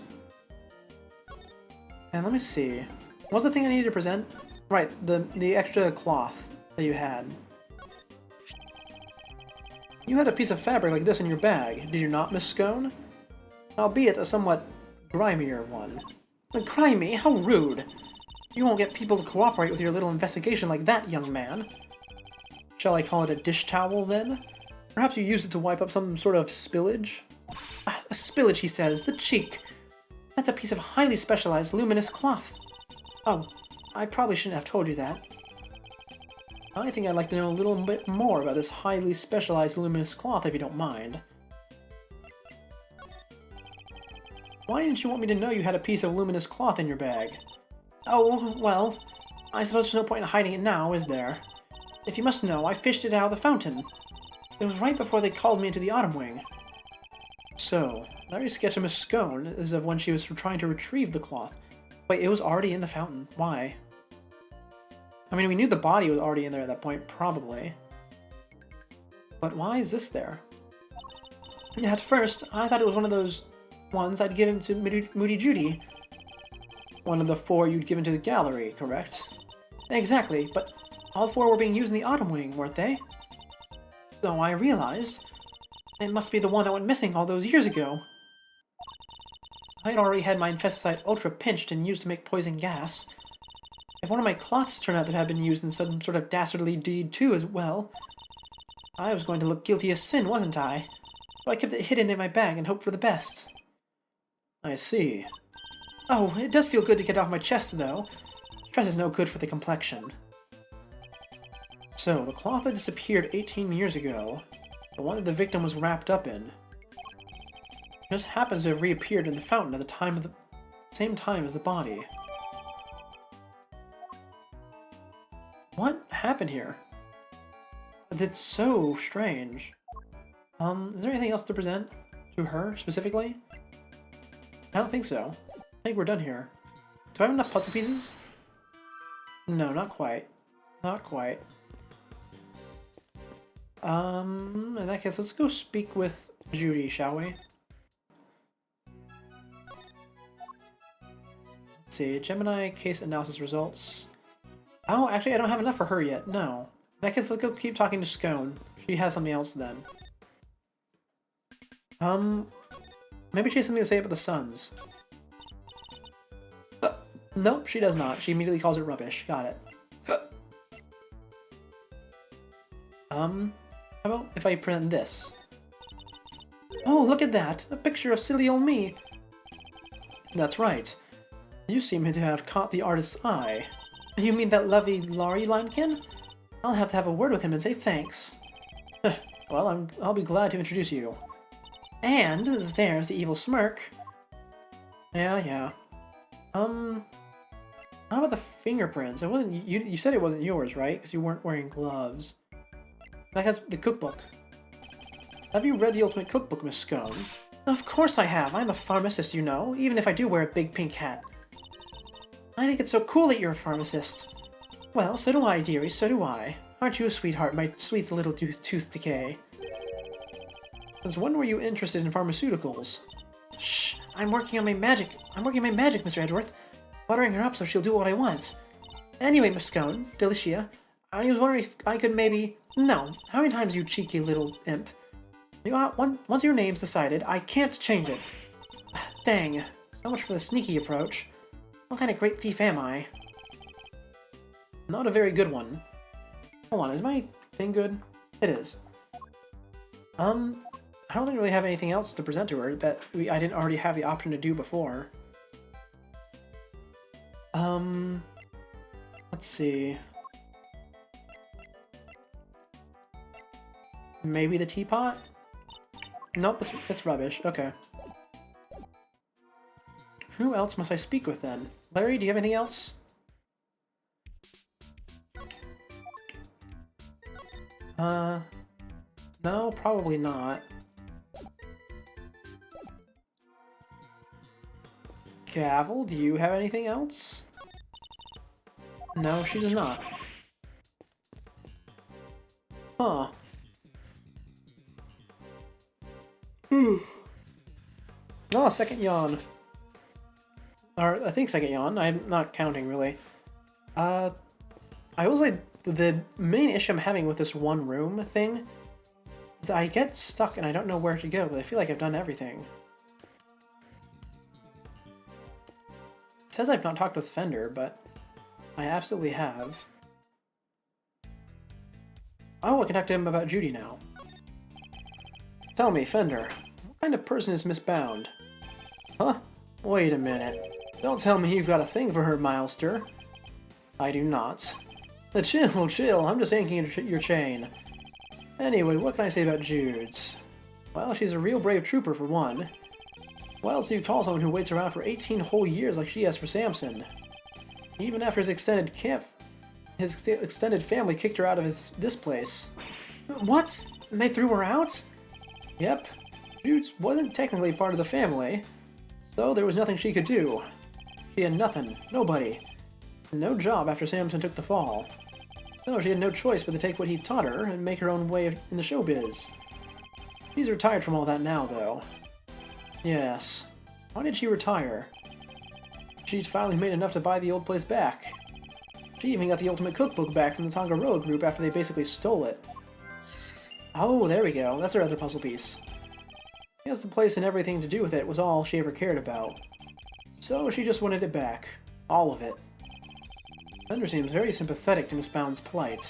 And let me see. What was the thing I needed to present? Right, the extra cloth that you had. You had a piece of fabric like this in your bag, did you not, Miss Scone? Albeit a somewhat grimier one. Grimy? How rude! You won't get people to cooperate with your little investigation like that, young man. Shall I call it a dish towel, then? Perhaps you used it to wipe up some sort of spillage? Ah, a spillage, he says. The cheek. That's a piece of highly specialized luminous cloth. Oh, I probably shouldn't have told you that. I think I'd like to know a little bit more about this highly specialized luminous cloth, if you don't mind. Why didn't you want me to know you had a piece of luminous cloth in your bag? Oh, well, I suppose there's no point in hiding it now, is there? If you must know, I fished it out of the fountain. It was right before they called me into the Autumn Wing. So, Larry's sketch of Miss Scone is of when she was trying to retrieve the cloth. Wait, it was already in the fountain. Why? I mean, we knew the body was already in there at that point, probably. But why is this there? At first, I thought it was one of those ones I'd given to Moody Judy. One of the 4 you'd given to the gallery, correct? Exactly, but all 4 were being used in the Autumn Wing, weren't they? So I realized it must be the one that went missing all those years ago. I had already had my Infesticide Ultra pinched and used to make poison gas. If one of my cloths turned out to have been used in some sort of dastardly deed too as well, I was going to look guilty as sin, wasn't I? So I kept it hidden in my bag and hoped for the best. I see. Oh, it does feel good to get off my chest, though. Stress is no good for the complexion. So, the cloth that disappeared 18 years ago, the one that the victim was wrapped up in, just happens to have reappeared in the fountain at the same time as the body. What happened here? That's so strange. Is there anything else to present to her, specifically? I don't think so. I think we're done here. Do I have enough puzzle pieces? No, not quite. Not quite. In that case, let's go speak with Judy, shall we? Let's see, Gemini case analysis results. Oh, actually, I don't have enough for her yet. No. In that case, let's go keep talking to Scone. She has something else then. Maybe she has something to say about the Suns. Nope, she does not. She immediately calls it rubbish. Got it. How about if I print this? Oh, look at that! A picture of silly old me! That's right. You seem to have caught the artist's eye. You mean that lovely Laurie Limekin? I'll have to have a word with him and say thanks. Well, I'll be glad to introduce you. And there's the evil smirk. Yeah. How about the fingerprints? It wasn't you said it wasn't yours, right? Because you weren't wearing gloves. That has the cookbook. Have you read the Ultimate Cookbook, Miss Scone? Of course I have. I'm a pharmacist, you know, even if I do wear a big pink hat. I think it's so cool that you're a pharmacist. Well, so do I, dearie, so do I. Aren't you a sweetheart, my sweet little tooth decay? Since when were you interested in pharmaceuticals? Shh, I'm working on my magic, Mr. Edgeworth. Buttering her up so she'll do what I want. Anyway, Miss Scone, Delicia, I was wondering if I could maybe... No, how many times, you cheeky little imp? Once your name's decided, I can't change it. Dang, so much for the sneaky approach. What kind of great thief am I? Not a very good one. Hold on, is my thing good? It is. I don't think I really have anything else to present to her that I didn't already have the option to do before. Let's see. Maybe the teapot? Nope, it's rubbish. Okay. Who else must I speak with then? Larry, do you have anything else? No, probably not. Gavel, do you have anything else? No, she does not. Huh. Oh, second yawn. Or, I think second yawn. I'm not counting, really. I will say the main issue I'm having with this one room thing is that I get stuck and I don't know where to go, but I feel like I've done everything. It says I've not talked with Fender, but I absolutely have. Oh, I can talk to him about Judy now. Tell me, Fender, what kind of person is Miss Bound? Huh? Wait a minute. Don't tell me you've got a thing for her, Milester. I do not. Chill, chill, I'm just yanking your chain. Anyway, what can I say about Jude's? Well, she's a real brave trooper for one. What else do you call someone who waits around for 18 whole years like she has for Samson? Even after his extended family kicked her out of this place. What? They threw her out? Yep. Jude's wasn't technically part of the family, so there was nothing she could do. She had nothing, nobody. No job after Samson took the fall. So she had no choice but to take what he taught her and make her own way in the showbiz. She's retired from all that now, though. Yes. Why did she retire? She'd finally made enough to buy the old place back. She even got the Ultimate Cookbook back from the Tangaroa group after they basically stole it. Oh, there we go. That's her other puzzle piece. I guess the place and everything to do with it was all she ever cared about. So she just wanted it back. All of it. Fender seems very sympathetic to Miss Bound's plight.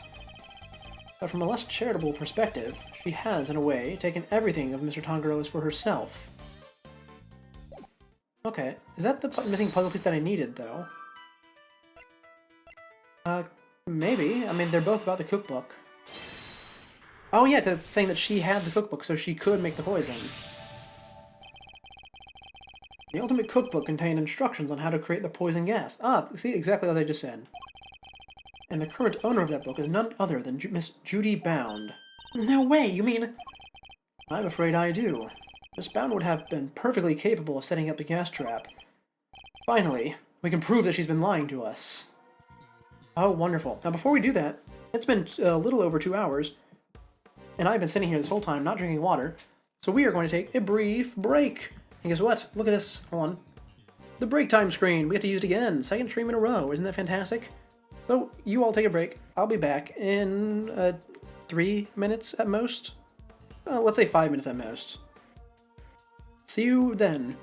But from a less charitable perspective, she has, in a way, taken everything of Mr. Tangaroa's for herself. Okay, is that the missing puzzle piece that I needed, though? Maybe. I mean, they're both about the cookbook. Oh yeah, because it's saying that she had the cookbook, so she could make the poison. The Ultimate Cookbook contained instructions on how to create the poison gas. Ah, see, exactly as I just said. And the current owner of that book is none other than Miss Judy Bound. No way, you mean... I'm afraid I do. Miss Bound would have been perfectly capable of setting up the gas trap. Finally, we can prove that she's been lying to us. Oh, wonderful. Now, before we do that, it's been a little over 2 hours, and I've been sitting here this whole time not drinking water, so we are going to take a brief break. And guess what? Look at this. Hold on. The break time screen. We get to use it again. Second stream in a row. Isn't that fantastic? So, you all take a break. I'll be back in 3 minutes at most. Let's say 5 minutes at most. See you then.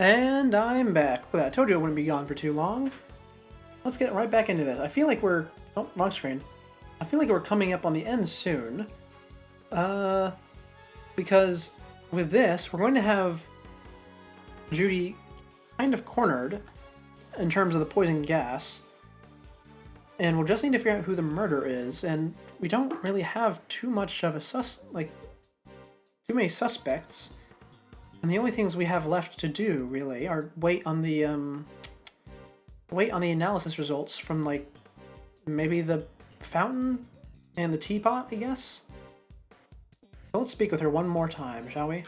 And I'm back. Look at that. I told you I wouldn't be gone for too long. Let's get right back into this. I feel like we're... Oh, wrong screen. I feel like we're coming up on the end soon. Because with this, we're going to have Judy kind of cornered in terms of the poison gas. And we'll just need to figure out who the murderer is. And we don't really have too much of a too many suspects. And the only things we have left to do, really, are wait on the analysis results from, like, maybe the fountain and the teapot, I guess? So let's speak with her one more time, shall we?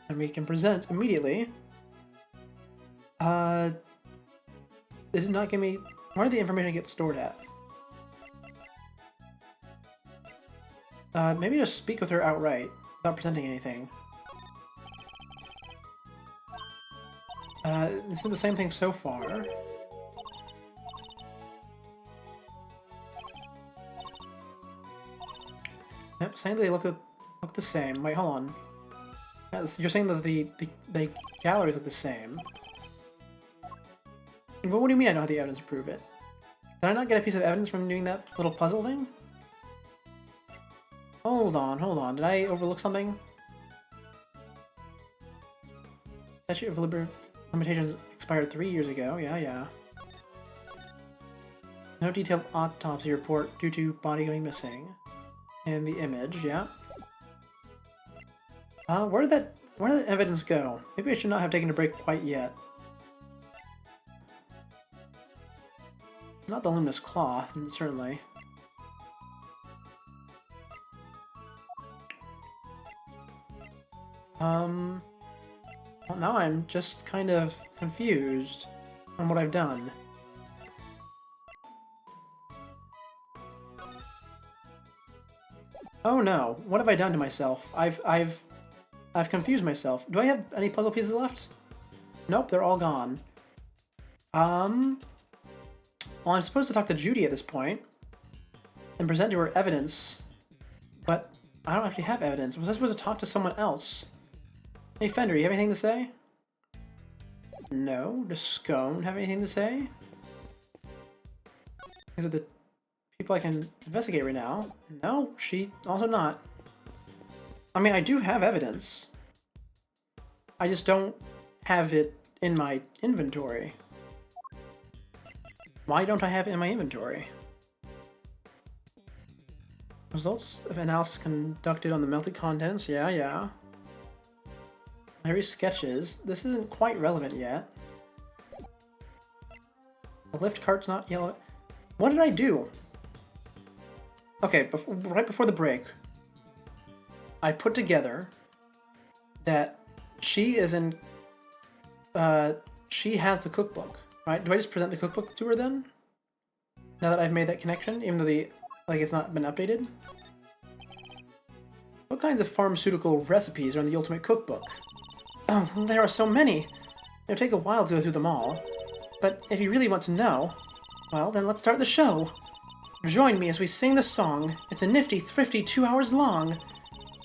And we can present immediately. It did not give me... Where did the information get stored at? Maybe just speak with her outright, without presenting anything. This is the same thing so far. Yep, saying they look the same. Wait, hold on. You're saying that the galleries look the same. But what do you mean I don't have the evidence to prove it? Did I not get a piece of evidence from doing that little puzzle thing? Hold on. Did I overlook something? Statute of Limitations expired 3 years ago. Yeah. No detailed autopsy report due to body going missing. And the image, yeah. Where did the evidence go? Maybe I should not have taken a break quite yet. Not the luminous cloth, certainly. Well, now I'm just kind of confused on what I've done. Oh no, what have I done to myself? I've confused myself. Do I have any puzzle pieces left? Nope, they're all gone. Well, I'm supposed to talk to Judy at this point and present to her evidence, but I don't actually have evidence. Was I supposed to talk to someone else? Hey Fender, you have anything to say? No. Does Scone have anything to say? Is it the people I can investigate right now? No, she also not. I mean, I do have evidence. I just don't have it in my inventory. Why don't I have it in my inventory? Results of analysis conducted on the melted contents. Yeah. Larry's sketches. This isn't quite relevant yet. The lift cart's not yellow. What did I do? Okay, right before the break, I put together that she is in... she has the cookbook, right? Do I just present the cookbook to her then? Now that I've made that connection, even though it's not been updated? What kinds of pharmaceutical recipes are in the Ultimate Cookbook? Oh, there are so many. It'll take a while to go through them all. But if you really want to know, well, then let's start the show. Join me as we sing the song. It's a nifty, thrifty 2 hours long.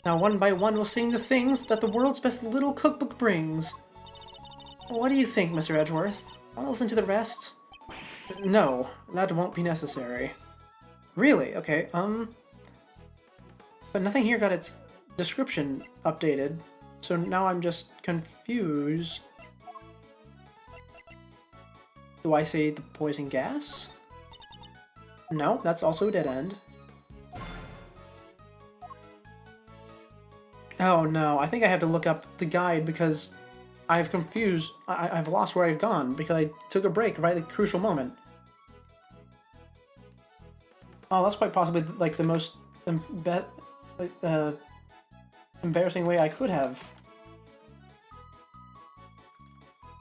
Now one by one we'll sing the things that the world's best little cookbook brings. What do you think, Mr. Edgeworth? Want to listen to the rest? No, that won't be necessary. Really? Okay, But nothing here got its description updated, so now I'm just confused. Do I say the poison gas? No, that's also a dead end. Oh no, I think I have to look up the guide because I've confused, I've lost where I've gone because I took a break right at the crucial moment. Oh, that's quite possibly like the most embarrassing way I could have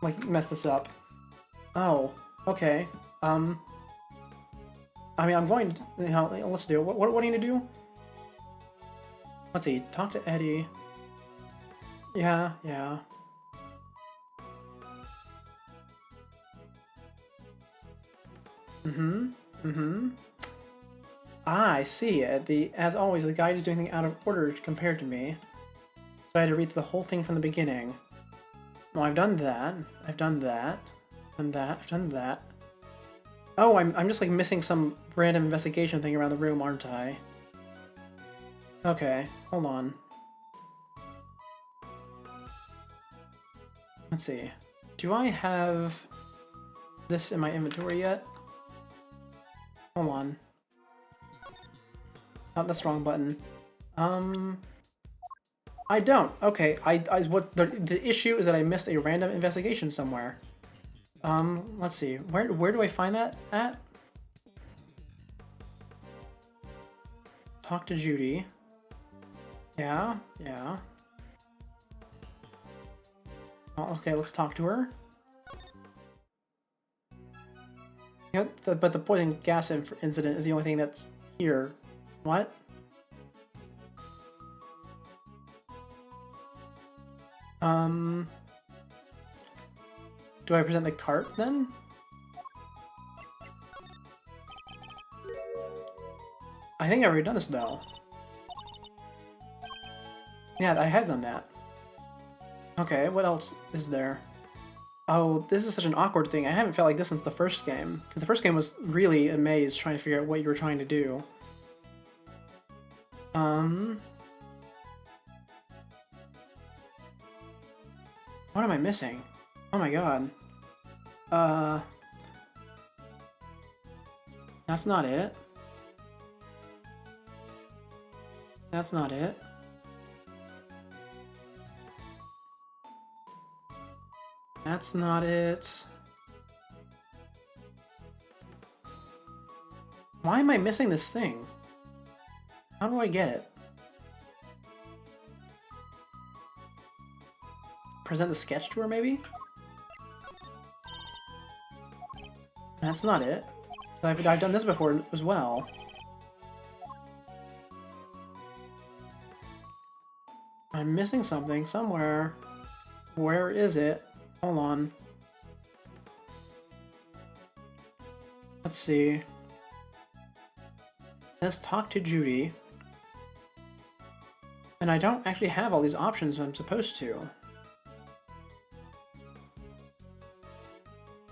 like messed this up. Oh, okay. I mean, I'm going to, let's do it. What are you gonna do? Let's see, talk to Eddie. Yeah. Ah, I see. As always, the guide is doing things out of order compared to me. So I had to read the whole thing from the beginning. Well, I've done that. I've done that. I've done that. Oh, I'm just like missing some random investigation thing around the room, aren't I? Okay, hold on. Let's see. Do I have this in my inventory yet? Hold on. Oh, that's the wrong button. I don't. Okay, what the issue is that I missed a random investigation somewhere. Let's see. Where do I find that at? Talk to Judy. Yeah, yeah. Oh, okay, let's talk to her. Yep, but the poison gas incident is the only thing that's here. What? Do I present the cart then? I think I've already done this though. Yeah, I have done that. Okay, what else is there? Oh, this is such an awkward thing. I haven't felt like this since the first game. Because the first game was really a maze trying to figure out what you were trying to do. What am I missing? Oh my god. That's not it. That's not it. That's not it. Why am I missing this thing? How do I get it? Present the sketch to her, maybe? That's not it. I've done this before as well. I'm missing something somewhere. Where is it? Hold on. Let's see. It says talk to Judy. And I don't actually have all these options I'm supposed to.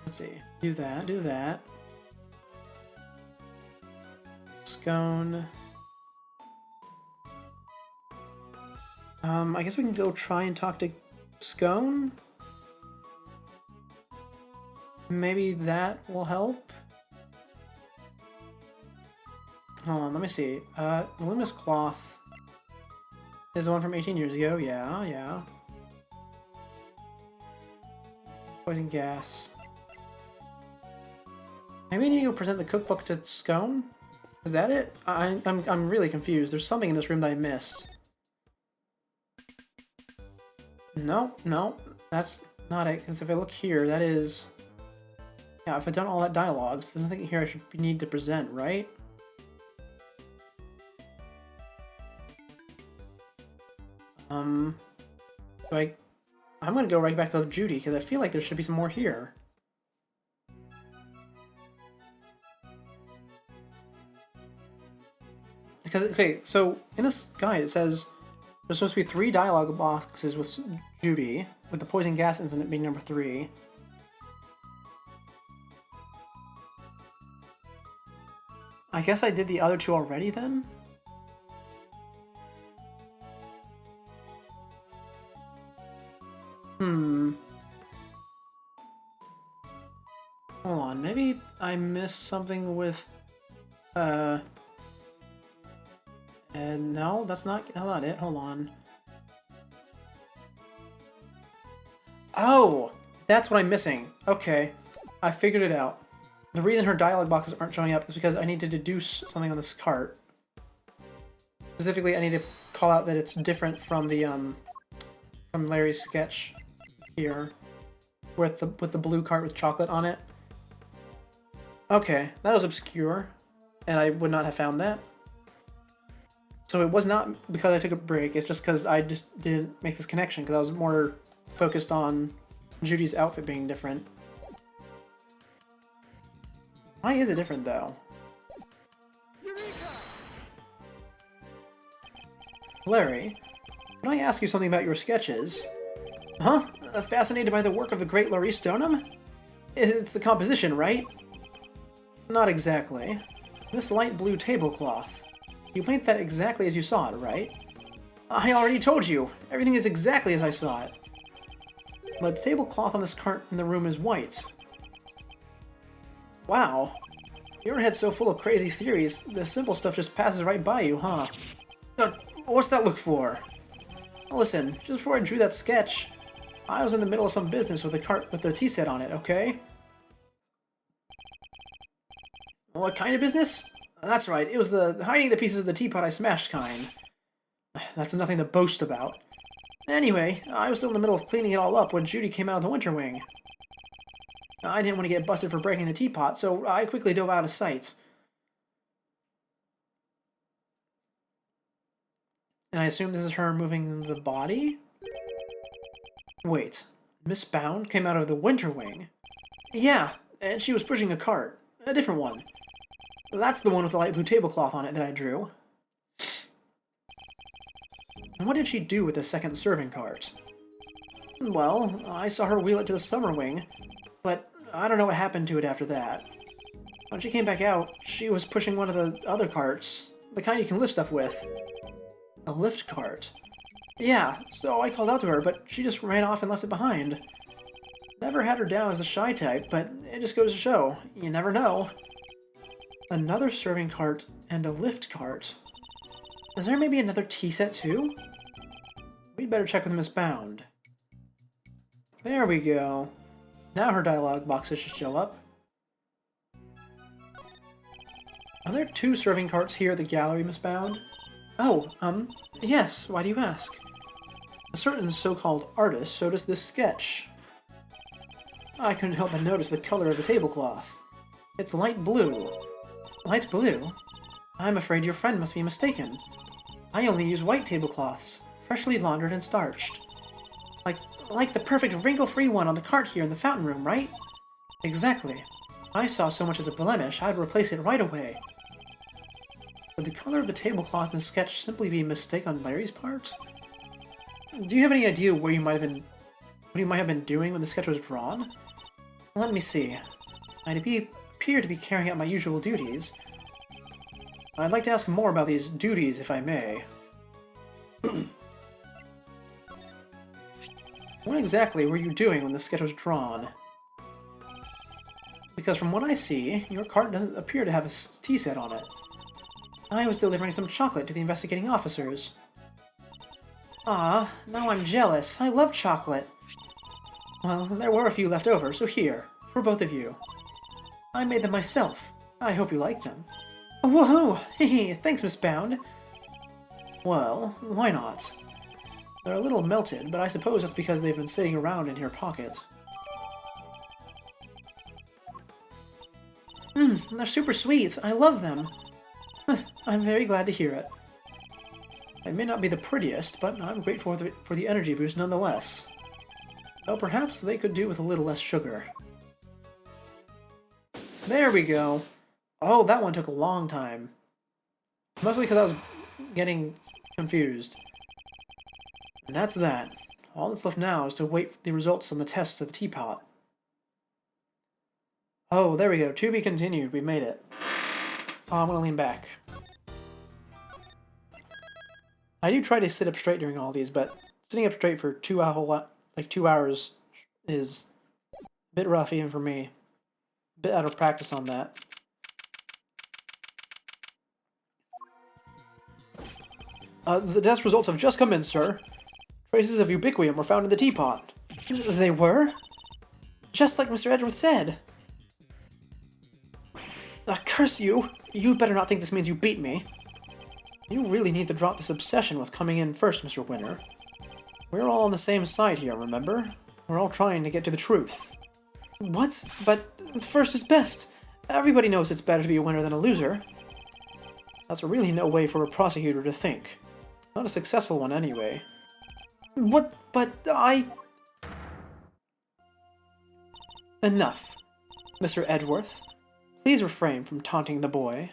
Let's see. Do that, do that. Scone. I guess we can go try and talk to Scone? Maybe that will help? Hold on, let me see. The luminous cloth is the one from 18 years ago. Yeah, yeah. Poison gas. Maybe I need to go present the cookbook to Scone? Is that it? I'm really confused. There's something in this room that I missed. No, no, that's not it. Because if I look here, that is... Yeah, if I've done all that dialogue, so there's nothing here I should need to present, right? I'm gonna go right back to Judy, because I feel like there should be some more here. Because, okay, so in this guide it says there's supposed to be 3 dialogue boxes with Judy, with the poison gas incident being number 3. I guess I did the other 2 already then? Hold on, maybe I missed something with, and no, that's not it, hold on. Oh, that's what I'm missing. Okay, I figured it out. The reason her dialogue boxes aren't showing up is because I need to deduce something on this cart. Specifically, I need to call out that it's different from the, from Larry's sketch here, with the blue cart with chocolate on it. Okay, that was obscure, and I would not have found that. So it was not because I took a break, it's just because I just didn't make this connection, because I was more focused on Judy's outfit being different. Why is it different, though? Larry, can I ask you something about your sketches? Huh? Fascinated by the work of the great Larry Stoneham? It's the composition, right? Not exactly. This light blue tablecloth. You paint that exactly as you saw it, right? I already told you! Everything is exactly as I saw it. But the tablecloth on this cart in the room is white. Wow. Your head's so full of crazy theories, the simple stuff just passes right by you, huh? What's that look for? Listen, just before I drew that sketch, I was in the middle of some business with a cart with the tea set on it, okay? What kind of business? That's right, it was the hiding the pieces of the teapot I smashed kind. That's nothing to boast about. Anyway, I was still in the middle of cleaning it all up when Judy came out of the winter wing. I didn't want to get busted for breaking the teapot, so I quickly dove out of sight. And I assume this is her moving the body? Wait, Miss Bound came out of the winter wing? Yeah, and she was pushing a cart. A different one. That's the one with the light blue tablecloth on it that I drew. And what did she do with the second serving cart? Well, I saw her wheel it to the summer wing, but I don't know what happened to it after that. When she came back out, she was pushing one of the other carts, the kind you can lift stuff with. A lift cart? Yeah, so I called out to her, but she just ran off and left it behind. Never had her down as the shy type, but it just goes to show, you never know. Another serving cart and a lift cart. Is there maybe another tea set too? We'd better check with Miss Bound. There we go. Now her dialogue boxes should show up. Are there 2 serving carts here at the gallery, Miss Bound? Oh, yes, why do you ask? A certain so-called artist showed us this sketch. I couldn't help but notice the color of the tablecloth. It's light blue. Light blue? I'm afraid your friend must be mistaken. I only use white tablecloths, freshly laundered and starched. Like the perfect wrinkle-free one on the cart here in the fountain room, right? Exactly. I saw so much as a blemish, I'd replace it right away. Would the color of the tablecloth in the sketch simply be a mistake on Larry's part? Do you have any idea what you might have been doing when the sketch was drawn? Let me see. I appear to be carrying out my usual duties. I'd like to ask more about these duties, if I may. What exactly were you doing when the sketch was drawn? Because from what I see, your cart doesn't appear to have a tea set on it. I was delivering some chocolate to the investigating officers. Ah, now I'm jealous. I love chocolate. Well, there were a few left over, so here, for both of you. I made them myself. I hope you like them. Whoa! Hehe, thanks, Miss Bound. Well, why not? They're a little melted, but I suppose that's because they've been sitting around in your pocket. They're super sweet. I love them. I'm very glad to hear it. I may not be the prettiest, but I'm grateful for the energy boost nonetheless. Though perhaps they could do with a little less sugar. There we go. Oh, that one took a long time. Mostly because I was getting confused. And that's that. All that's left now is to wait for the results on the tests of the teapot. Oh, there we go. To be continued. We made it. Oh, I'm gonna lean back. I do try to sit up straight during all these, but sitting up straight for 2 hours is a bit rough even for me. A bit out of practice on that. The test results have just come in, sir. Traces of ubiquium were found in the teapot. They were? Just like Mr. Edgeworth said. Curse you! You better not think this means you beat me. You really need to drop this obsession with coming in first, Mr. Winner. We're all on the same side here, remember? We're all trying to get to the truth. What? But first is best. Everybody knows it's better to be a winner than a loser. That's really no way for a prosecutor to think. Not a successful one, anyway. What? But I... Enough. Mr. Edgeworth. Please refrain from taunting the boy.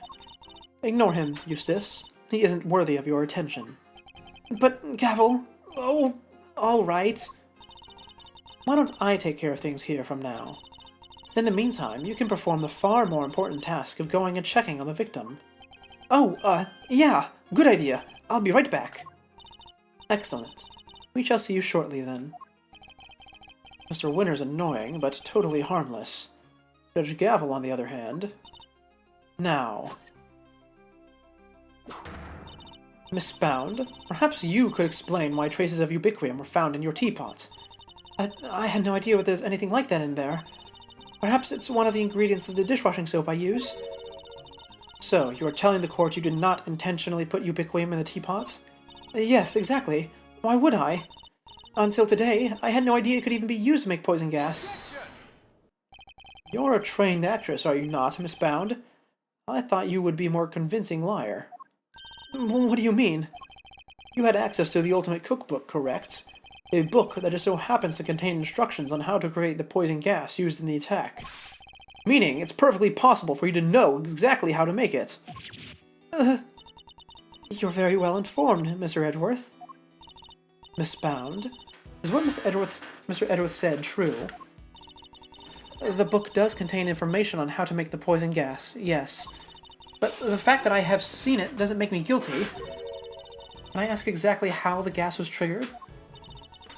Ignore him, Eustace. He isn't worthy of your attention. But, Gavel... Oh, all right. Why don't I take care of things here from now? In the meantime, you can perform the far more important task of going and checking on the victim. Oh, yeah, good idea. I'll be right back. Excellent. We shall see you shortly, then. Mr. Winner's annoying, but totally harmless. Judge Gavel, on the other hand... Now... Miss Bound, perhaps you could explain why traces of ubiquium were found in your teapot. I had no idea that there's anything like that in there. Perhaps it's one of the ingredients of the dishwashing soap I use. So, you are telling the court you did not intentionally put ubiquium in the teapot? Yes, exactly. Why would I? Until today, I had no idea it could even be used to make poison gas. You're a trained actress, are you not, Miss Bound? I thought you would be a more convincing liar. What do you mean? You had access to the Ultimate Cookbook, correct? A book that just so happens to contain instructions on how to create the poison gas used in the attack. Meaning, it's perfectly possible for you to know exactly how to make it. You're very well informed, Mr. Edgeworth. Miss Bound, is what Mr. Edgeworth said true? The book does contain information on how to make the poison gas, yes. But the fact that I have seen it doesn't make me guilty. Can I ask exactly how the gas was triggered?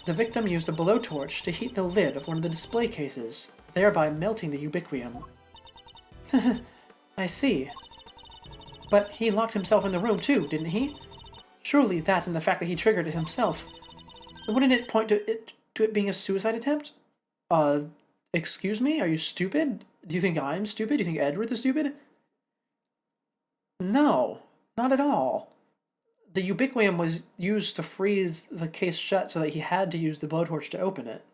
The victim used a blowtorch to heat the lid of one of the display cases, thereby melting the ubiquium. I see. But he locked himself in the room too, didn't he? Surely that's in the fact that he triggered it himself. Wouldn't it point to it being a suicide attempt? Excuse me? Are you stupid? Do you think I'm stupid? Do you think Edgeworth is stupid? No, not at all. The ubiquium was used to freeze the case shut so that he had to use the blowtorch to open it.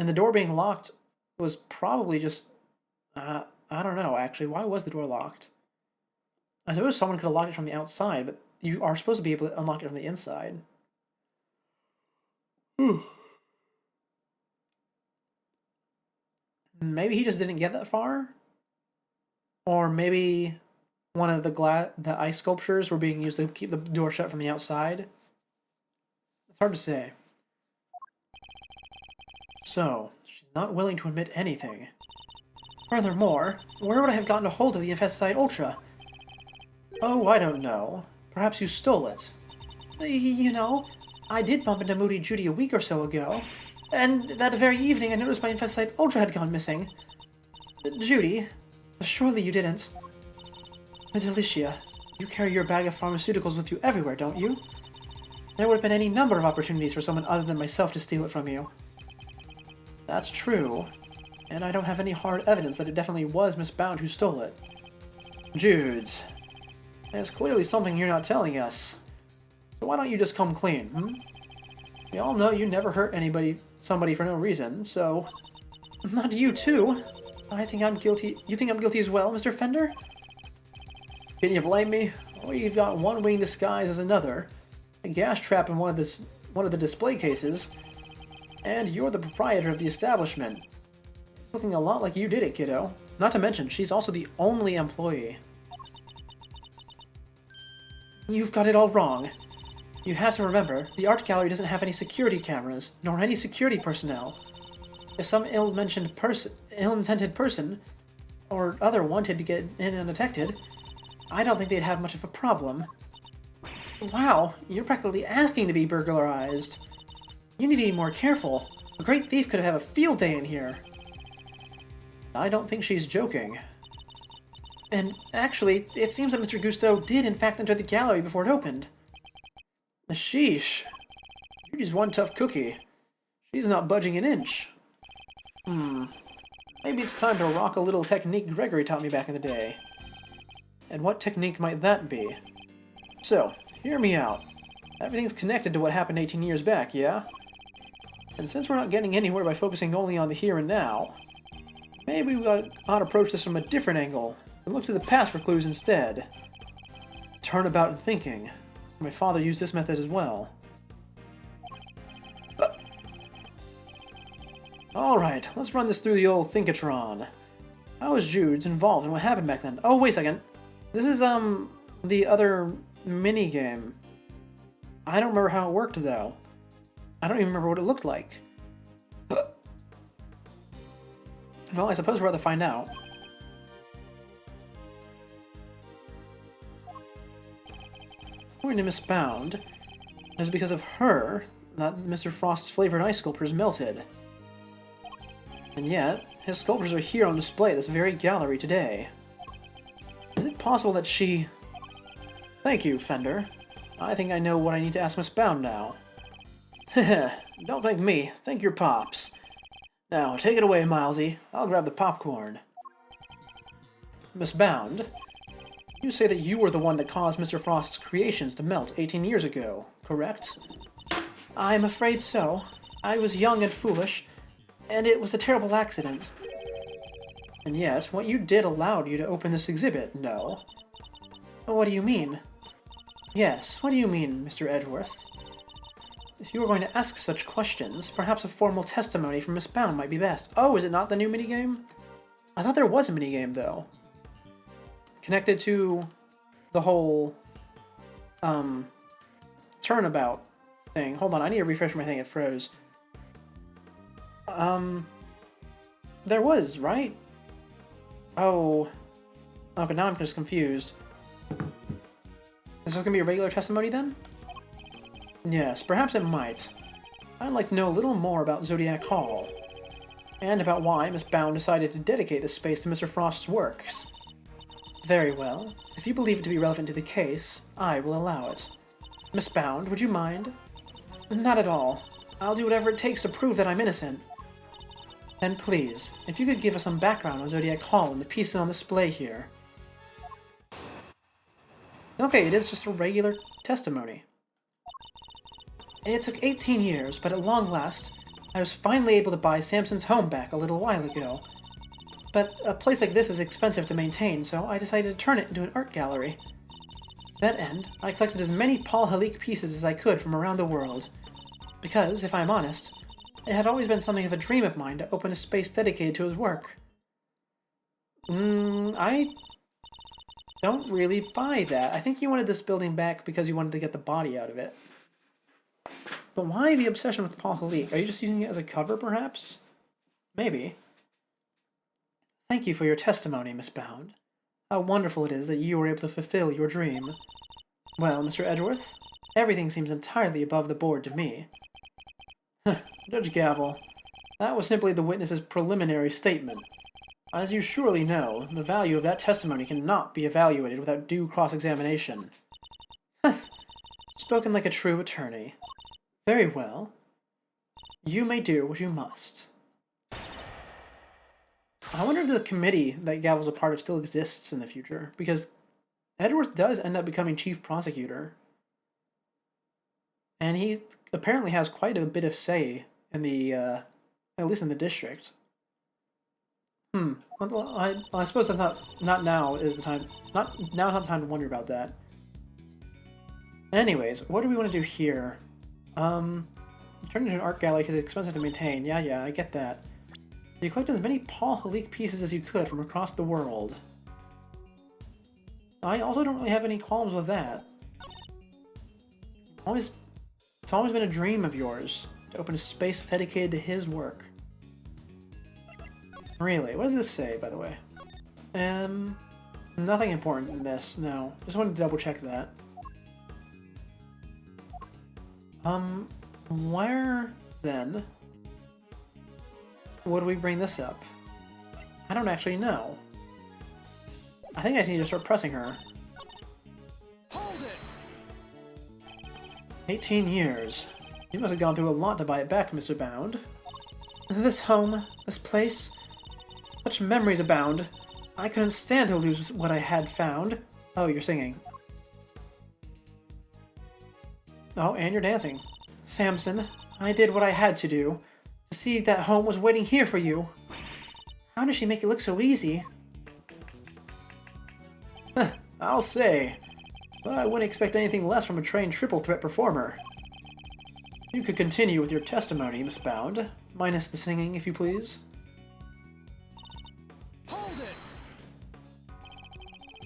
And the door being locked was probably just... I don't know, actually. Why was the door locked? I suppose someone could have locked it from the outside, but you are supposed to be able to unlock it from the inside. Maybe he just didn't get that far? Or maybe one of the ice sculptures were being used to keep the door shut from the outside? It's hard to say. So, she's not willing to admit anything. Furthermore, where would I have gotten a hold of the Infesticide Ultra? Oh, I don't know. Perhaps you stole it. You know, I did bump into Moody Judy a week or so ago, and that very evening I noticed my Infesticide Ultra had gone missing. Judy, surely you didn't. Delicia, you carry your bag of pharmaceuticals with you everywhere, don't you? There would have been any number of opportunities for someone other than myself to steal it from you. That's true, and I don't have any hard evidence that it definitely was Miss Bound who stole it. Judes, there's clearly something you're not telling us. So why don't you just come clean, hmm? We all know you never hurt somebody for no reason, so... Not you, too. I think I'm guilty. You think I'm guilty as well, Mr. Fender? Can you blame me? Well, you've got one wing disguised as another, a gas trap in one of the display cases, and you're the proprietor of the establishment. Looking a lot like you did it, kiddo. Not to mention, she's also the only employee. You've got it all wrong. You have to remember, the art gallery doesn't have any security cameras, nor any security personnel. If some ill-intended person or other wanted to get in undetected, I don't think they'd have much of a problem. Wow, you're practically asking to be burglarized. You need to be more careful. A great thief could have a field day in here. I don't think she's joking. And actually, it seems that Mr. Gusteau did in fact enter the gallery before it opened. Sheesh. You're just one tough cookie. She's not budging an inch. Maybe it's time to rock a little technique Gregory taught me back in the day. And what technique might that be? So, hear me out. Everything's connected to what happened 18 years back, yeah? And since we're not getting anywhere by focusing only on the here and now, maybe we ought to approach this from a different angle and look to the past for clues instead. Turnabout in thinking. My father used this method as well. Alright, let's run this through the old Thinkatron. How was Judes involved in what happened back then? Oh, wait a second. This is, the other mini-game. I don't remember how it worked, though. I don't even remember what it looked like. Well, I suppose we're about to find out. According to Miss Bound, it was because of her that Mr. Frost's flavored ice sculptures melted. And yet, his sculptures are here on display at this very gallery today. Is it possible that she... Thank you, Fender. I think I know what I need to ask Miss Bound now. Don't thank me, thank your pops. Now, take it away, Milesy. I'll grab the popcorn. Miss Bound, you say that you were the one that caused Mr. Frost's creations to melt 18 years ago, correct? I'm afraid so. I was young and foolish, and it was a terrible accident. And yet, what you did allowed you to open this exhibit, no? What do you mean? Yes, what do you mean, Mr. Edgeworth? If you were going to ask such questions, perhaps a formal testimony from Miss Bound might be best. Oh, is it not the new minigame? I thought there was a minigame, though. Connected to the whole, turnabout thing. Hold on, I need to refresh my thing, it froze. There was, right? Oh. Okay, now I'm just confused. Is this gonna be a regular testimony then? Yes, perhaps it might. I'd like to know a little more about Zodiac Hall, and about why Miss Bound decided to dedicate this space to Mr. Frost's works. Very well. If you believe it to be relevant to the case, I will allow it. Miss Bound, would you mind? Not at all. I'll do whatever it takes to prove that I'm innocent. Then please, if you could give us some background on Zodiac Hall and the pieces on display here. Okay, it is just a regular testimony. It took 18 years, but at long last, I was finally able to buy Samson's home back a little while ago. But a place like this is expensive to maintain, so I decided to turn it into an art gallery. To that end, I collected as many Paul Halik pieces as I could from around the world. Because, if I'm honest, it had always been something of a dream of mine to open a space dedicated to his work. I don't really buy that. I think you wanted this building back because you wanted to get the body out of it. But why the obsession with Paul Halik? Are you just using it as a cover, perhaps? Maybe. Thank you for your testimony, Miss Bound. How wonderful it is that you were able to fulfill your dream. Well, Mr. Edgeworth, everything seems entirely above the board to me. Judge Gavel, that was simply the witness's preliminary statement. As you surely know, the value of that testimony cannot be evaluated without due cross-examination. Spoken like a true attorney. Very well. You may do what you must. I wonder if the committee that Gavel's a part of still exists in the future, because Edgeworth does end up becoming chief prosecutor. And he apparently has quite a bit of say in the, at least in the district. Well, I suppose that's not now is the time, now is not the time to wonder about that. Anyways, what do we want to do here? Turn it into an art gallery because it's expensive to maintain. Yeah, I get that. You collected as many Paul Halik pieces as you could from across the world. I also don't really have any qualms with that. It's always been a dream of yours to open a space dedicated to his work. Really? What does this say, by the way? Nothing important in this, no. Just wanted to double check that. Where, then, would we bring this up? I don't actually know. I think I just need to start pressing her. Hold it! 18 years. You must have gone through a lot to buy it back, Mr. Bound. This home, this place, such memories abound. I couldn't stand to lose what I had found. Oh, you're singing. Oh, and you're dancing. Samson, I did what I had to do. To see that home was waiting here for you. How does she make it look so easy? I'll say. But I wouldn't expect anything less from a trained triple threat performer. You could continue with your testimony, Miss Bound. Minus the singing, if you please. Hold it!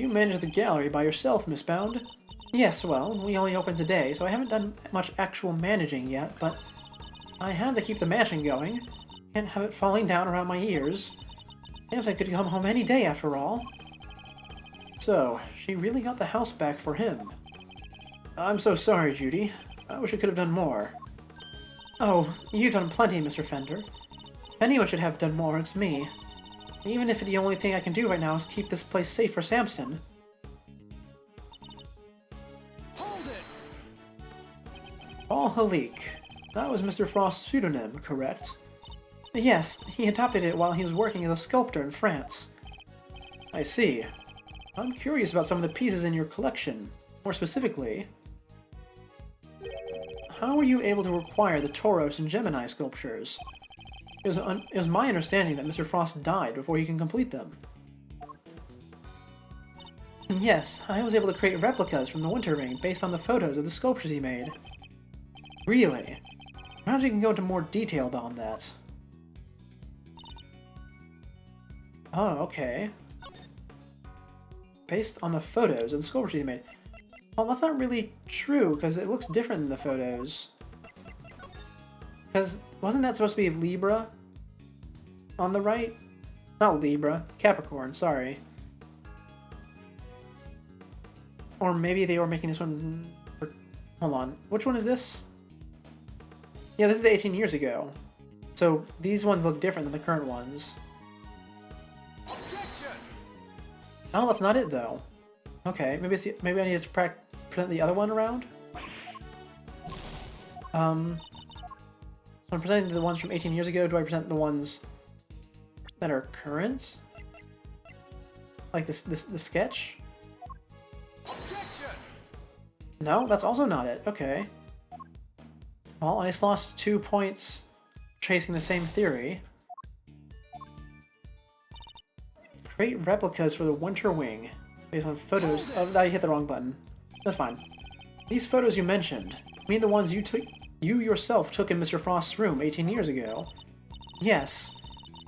You manage the gallery by yourself, Miss Bound. Yes, well, we only opened today, so I haven't done much actual managing yet, but I have to keep the mashing going. Can't have it falling down around my ears. Samson could come home any day, after all. So, she really got the house back for him. I'm so sorry, Judy. I wish I could have done more. Oh, you've done plenty, Mr. Fender. If anyone should have done more, it's me. Even if the only thing I can do right now is keep this place safe for Samson. Hold it! Halik. That was Mr. Frost's pseudonym, correct? Yes, he adopted it while he was working as a sculptor in France. I see. I'm curious about some of the pieces in your collection. More specifically, how were you able to acquire the Tauros and Gemini sculptures? It was my understanding that Mr. Frost died before he can complete them. Yes, I was able to create replicas from the Winter Ring based on the photos of the sculptures he made. Really? Perhaps you can go into more detail about that. Oh, okay. Based on the photos of the sculptures he made. Well, that's not really true, because it looks different than the photos. Because, wasn't that supposed to be Libra? On the right? Not Libra. Capricorn, sorry. Or maybe they were making this one... Hold on. Which one is this? Yeah, this is the 18 years ago. So, these ones look different than the current ones. Oh, that's not it, though. Okay, maybe I need to present the other one around? So I'm presenting the ones from 18 years ago. Do I present the ones that are current? Like the sketch? No, that's also not it. Okay. Well, I just lost 2 points chasing the same theory. Create replicas for the Winter Wing based on photos of... I hit the wrong button. That's fine. These photos you mentioned, mean the ones you yourself took in Mr. Frost's room 18 years ago? Yes.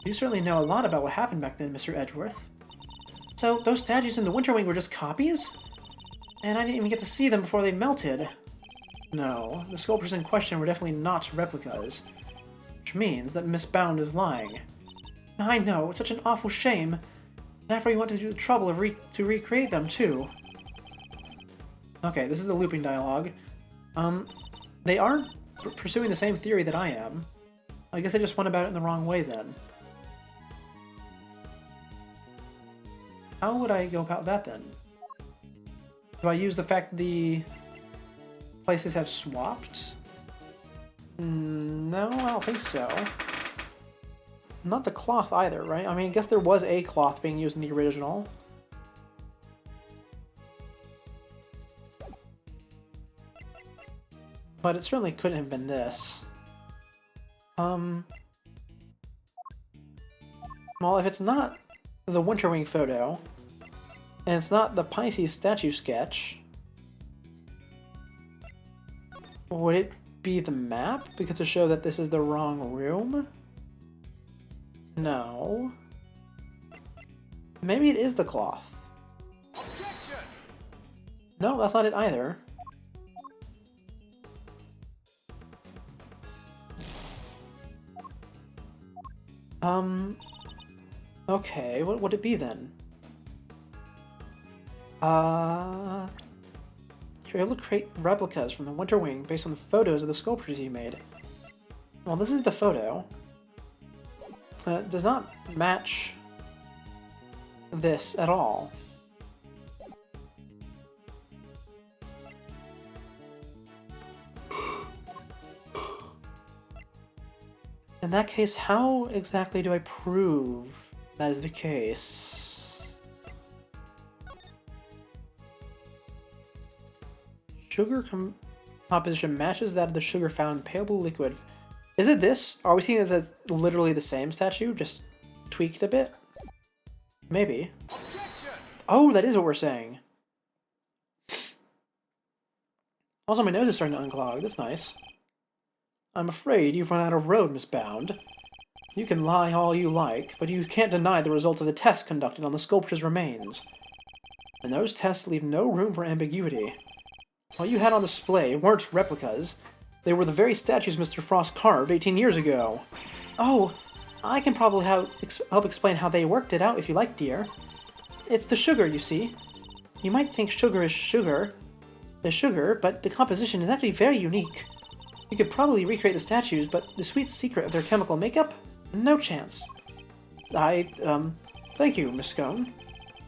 You certainly know a lot about what happened back then, Mr. Edgeworth. So, those statues in the Winter Wing were just copies? And I didn't even get to see them before they melted. No, the sculptures in question were definitely not replicas. Which means that Miss Bound is lying. I know, it's such an awful shame. And after you went to do the trouble of to recreate them, too. Okay, this is the looping dialogue. They aren't pursuing the same theory that I am. I guess I just went about it in the wrong way, then. How would I go about that, then? Do I use the fact that the places have swapped? No, I don't think so. Not the cloth either, right? I mean, I guess there was a cloth being used in the original. But it certainly couldn't have been this. Well, if it's not the Winter Wing photo, and it's not the Pisces statue sketch, would it be the map? Because to show that this is the wrong room? No. Maybe it is the cloth. No, that's not it either. Okay, what would it be then? You're able to create replicas from the Winter Wing based on the photos of the sculptures you made. Well, this is the photo. It does not match this at all. In that case, how exactly do I prove that is the case? Sugar composition matches that of the sugar found in pale blue liquid. Is it this? Are we seeing that that's literally the same statue, just tweaked a bit? Maybe. Oh, that is what we're saying. Also, my nose is starting to unclog. That's nice. I'm afraid you've run out of road, Miss Bound. You can lie all you like, but you can't deny the results of the tests conducted on the sculpture's remains. And those tests leave no room for ambiguity. What you had on display weren't replicas. They were the very statues Mr. Frost carved 18 years ago. Oh, I can probably help explain how they worked it out if you like, dear. It's the sugar, you see. You might think sugar, but the composition is actually very unique. You could probably recreate the statues, but the sweet secret of their chemical makeup? No chance. Thank you, Miss Scone.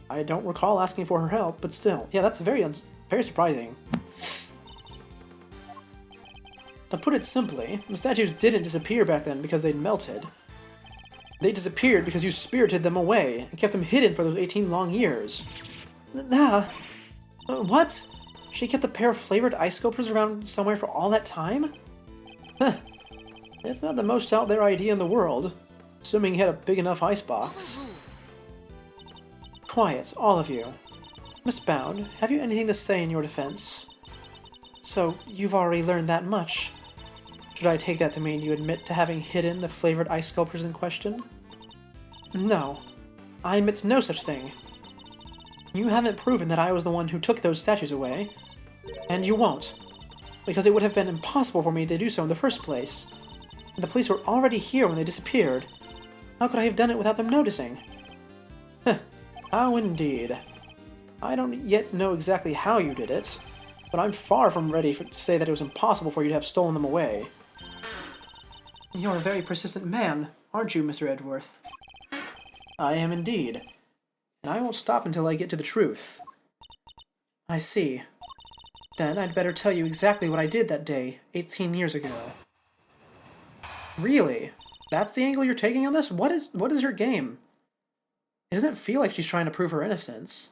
I don't recall asking for her help, but still. Yeah, that's very surprising. To put it simply, the statues didn't disappear back then because they'd melted. They disappeared because you spirited them away and kept them hidden for those 18 long years. What? She kept a pair of flavored ice sculptures around somewhere for all that time? Huh. It's not the most out there idea in the world, assuming you had a big enough icebox. Quiet, all of you. Miss Bound, have you anything to say in your defense? So, you've already learned that much. Should I take that to mean you admit to having hidden the flavored ice sculptures in question? No. I admit to no such thing. You haven't proven that I was the one who took those statues away, and you won't, because it would have been impossible for me to do so in the first place. And the police were already here when they disappeared. How could I have done it without them noticing? Heh, how indeed. I don't yet know exactly how you did it, but I'm far from ready to say that it was impossible for you to have stolen them away. You're a very persistent man, aren't you, Mr. Edgeworth? I am indeed, and I won't stop until I get to the truth. I see. Then I'd better tell you exactly what I did that day, 18 years ago. Really? That's the angle you're taking on this? What is your game? It doesn't feel like she's trying to prove her innocence.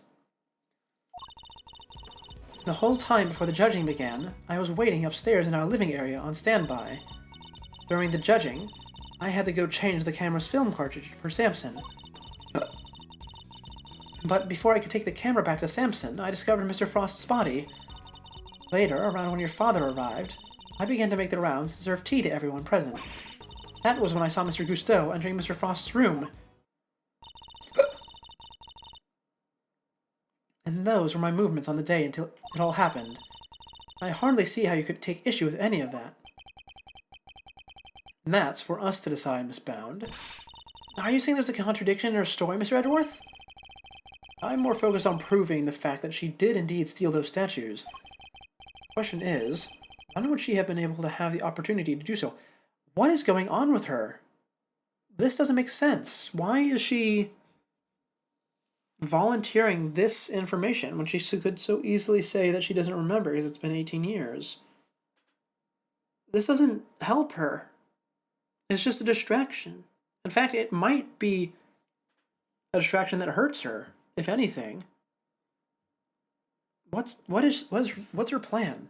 The whole time before the judging began, I was waiting upstairs in our living area on standby. During the judging, I had to go change the camera's film cartridge for Samson. But before I could take the camera back to Samson, I discovered Mr. Frost's body. Later, around when your father arrived, I began to make the rounds to serve tea to everyone present. That was when I saw Mr. Gusteau entering Mr. Frost's room. And those were my movements on the day until it all happened. I hardly see how you could take issue with any of that. And that's for us to decide, Miss Bound. Are you saying there's a contradiction in her story, Mr. Edgeworth? I'm more focused on proving the fact that she did indeed steal those statues. The question is, when would she have been able to have the opportunity to do so? What is going on with her? This doesn't make sense. Why is she volunteering this information when she could so easily say that she doesn't remember because it's been 18 years? This doesn't help her. It's just a distraction. In fact, it might be a distraction that hurts her, if anything. What's her plan?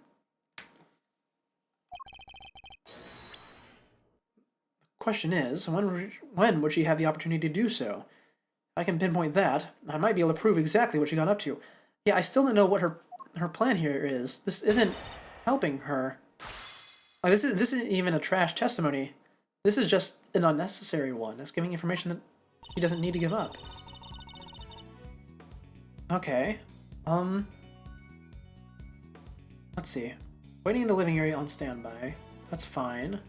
Question is, when would she have the opportunity to do so? If I can pinpoint that, I might be able to prove exactly what she got up to. Yeah, I still don't know what her plan here is. This isn't helping her. Like, this isn't even a trash testimony. This is just an unnecessary one. It's giving information that she doesn't need to give up. Okay. Let's see. Waiting in the living area on standby. That's fine.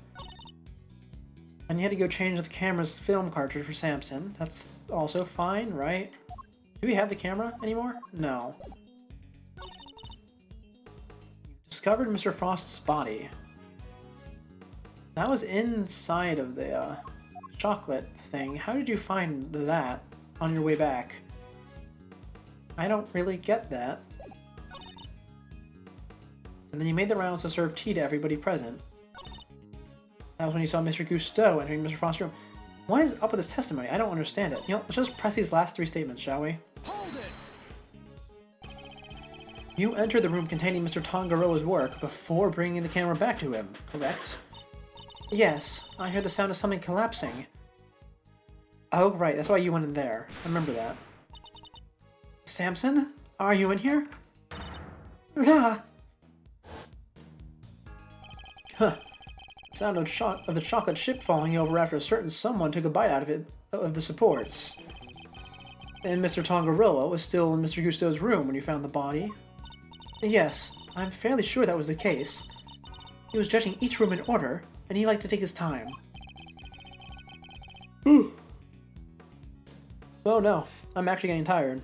And you had to go change the camera's film cartridge for Samson. That's also fine, right? Do we have the camera anymore? No. Discovered Mr. Frost's body. That was inside of the chocolate thing. How did you find that on your way back? I don't really get that. And then you made the rounds to serve tea to everybody present. That was when you saw Mr. Gusteau entering Mr. Frost's room. What is up with this testimony? I don't understand it. You know, let's just press these last three statements, shall we? Hold it! You entered the room containing Mr. Tangaroa's work before bringing the camera back to him, correct? Yes, I heard the sound of something collapsing. Oh, right, that's why you went in there. I remember that. Samson? Are you in here? Ah! Huh. The sound of the chocolate ship falling over after a certain someone took a bite out of the supports. And Mr. Tangaroa was still in Mr. Gusteau's room when you found the body? Yes, I'm fairly sure that was the case. He was judging each room in order, and he liked to take his time. Oh no, I'm actually getting tired.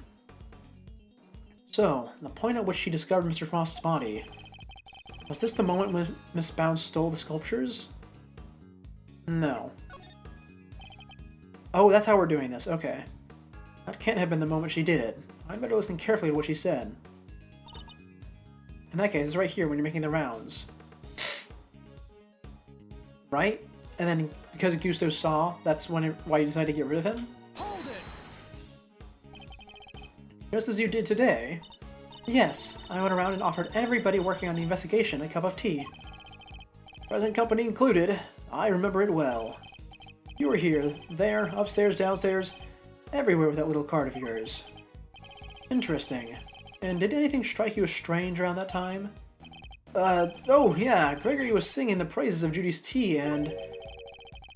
So, the point at which she discovered Mr. Frost's body. Was this the moment when Miss Bound stole the sculptures? No. Oh, that's how we're doing this, okay. That can't have been the moment she did it. I'd better listen carefully to what she said. In that case, it's right here when you're making the rounds. right? And then because Gusto saw, that's why you decided to get rid of him? Hold it! Just as you did today. Yes, I went around and offered everybody working on the investigation a cup of tea. Present company included. I remember it well. You were here, there, upstairs, downstairs, everywhere with that little card of yours. Interesting. And did anything strike you as strange around that time? Oh yeah, Gregory was singing the praises of Judy's tea, and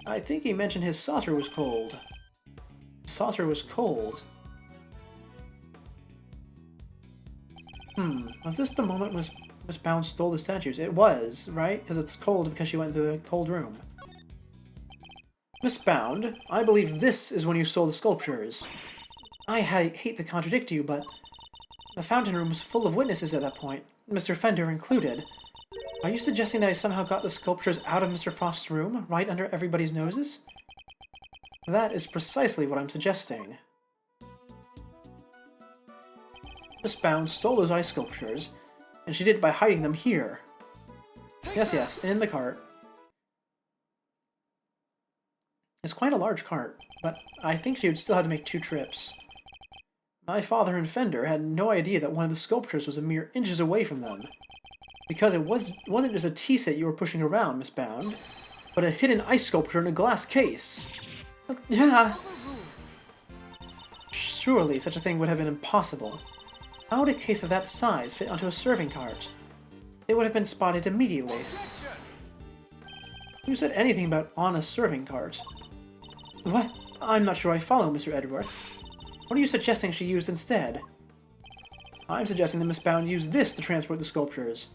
I think he mentioned his saucer was cold. Saucer was cold. Was this the moment Miss Bound stole the statues? It was, right? Because it's cold because she went into the cold room. Miss Bound, I believe this is when you stole the sculptures. I hate to contradict you, but the fountain room was full of witnesses at that point, Mr. Fender included. Are you suggesting that I somehow got the sculptures out of Mr. Frost's room, right under everybody's noses? That is precisely what I'm suggesting. Miss Bound stole those ice sculptures, and she did it by hiding them here. Yes, in the cart. It's quite a large cart, but I think she would still have to make 2 trips. My father and Fender had no idea that one of the sculptures was a mere inches away from them. Because it wasn't just a tea set you were pushing around, Miss Bound, but a hidden ice sculpture in a glass case. Yeah. Surely such a thing would have been impossible. How would a case of that size fit onto a serving cart? It would have been spotted immediately. Who said anything about on a serving cart? What? I'm not sure I follow, Mr. Edgeworth. What are you suggesting she used instead? I'm suggesting that Miss Bound used this to transport the sculptures.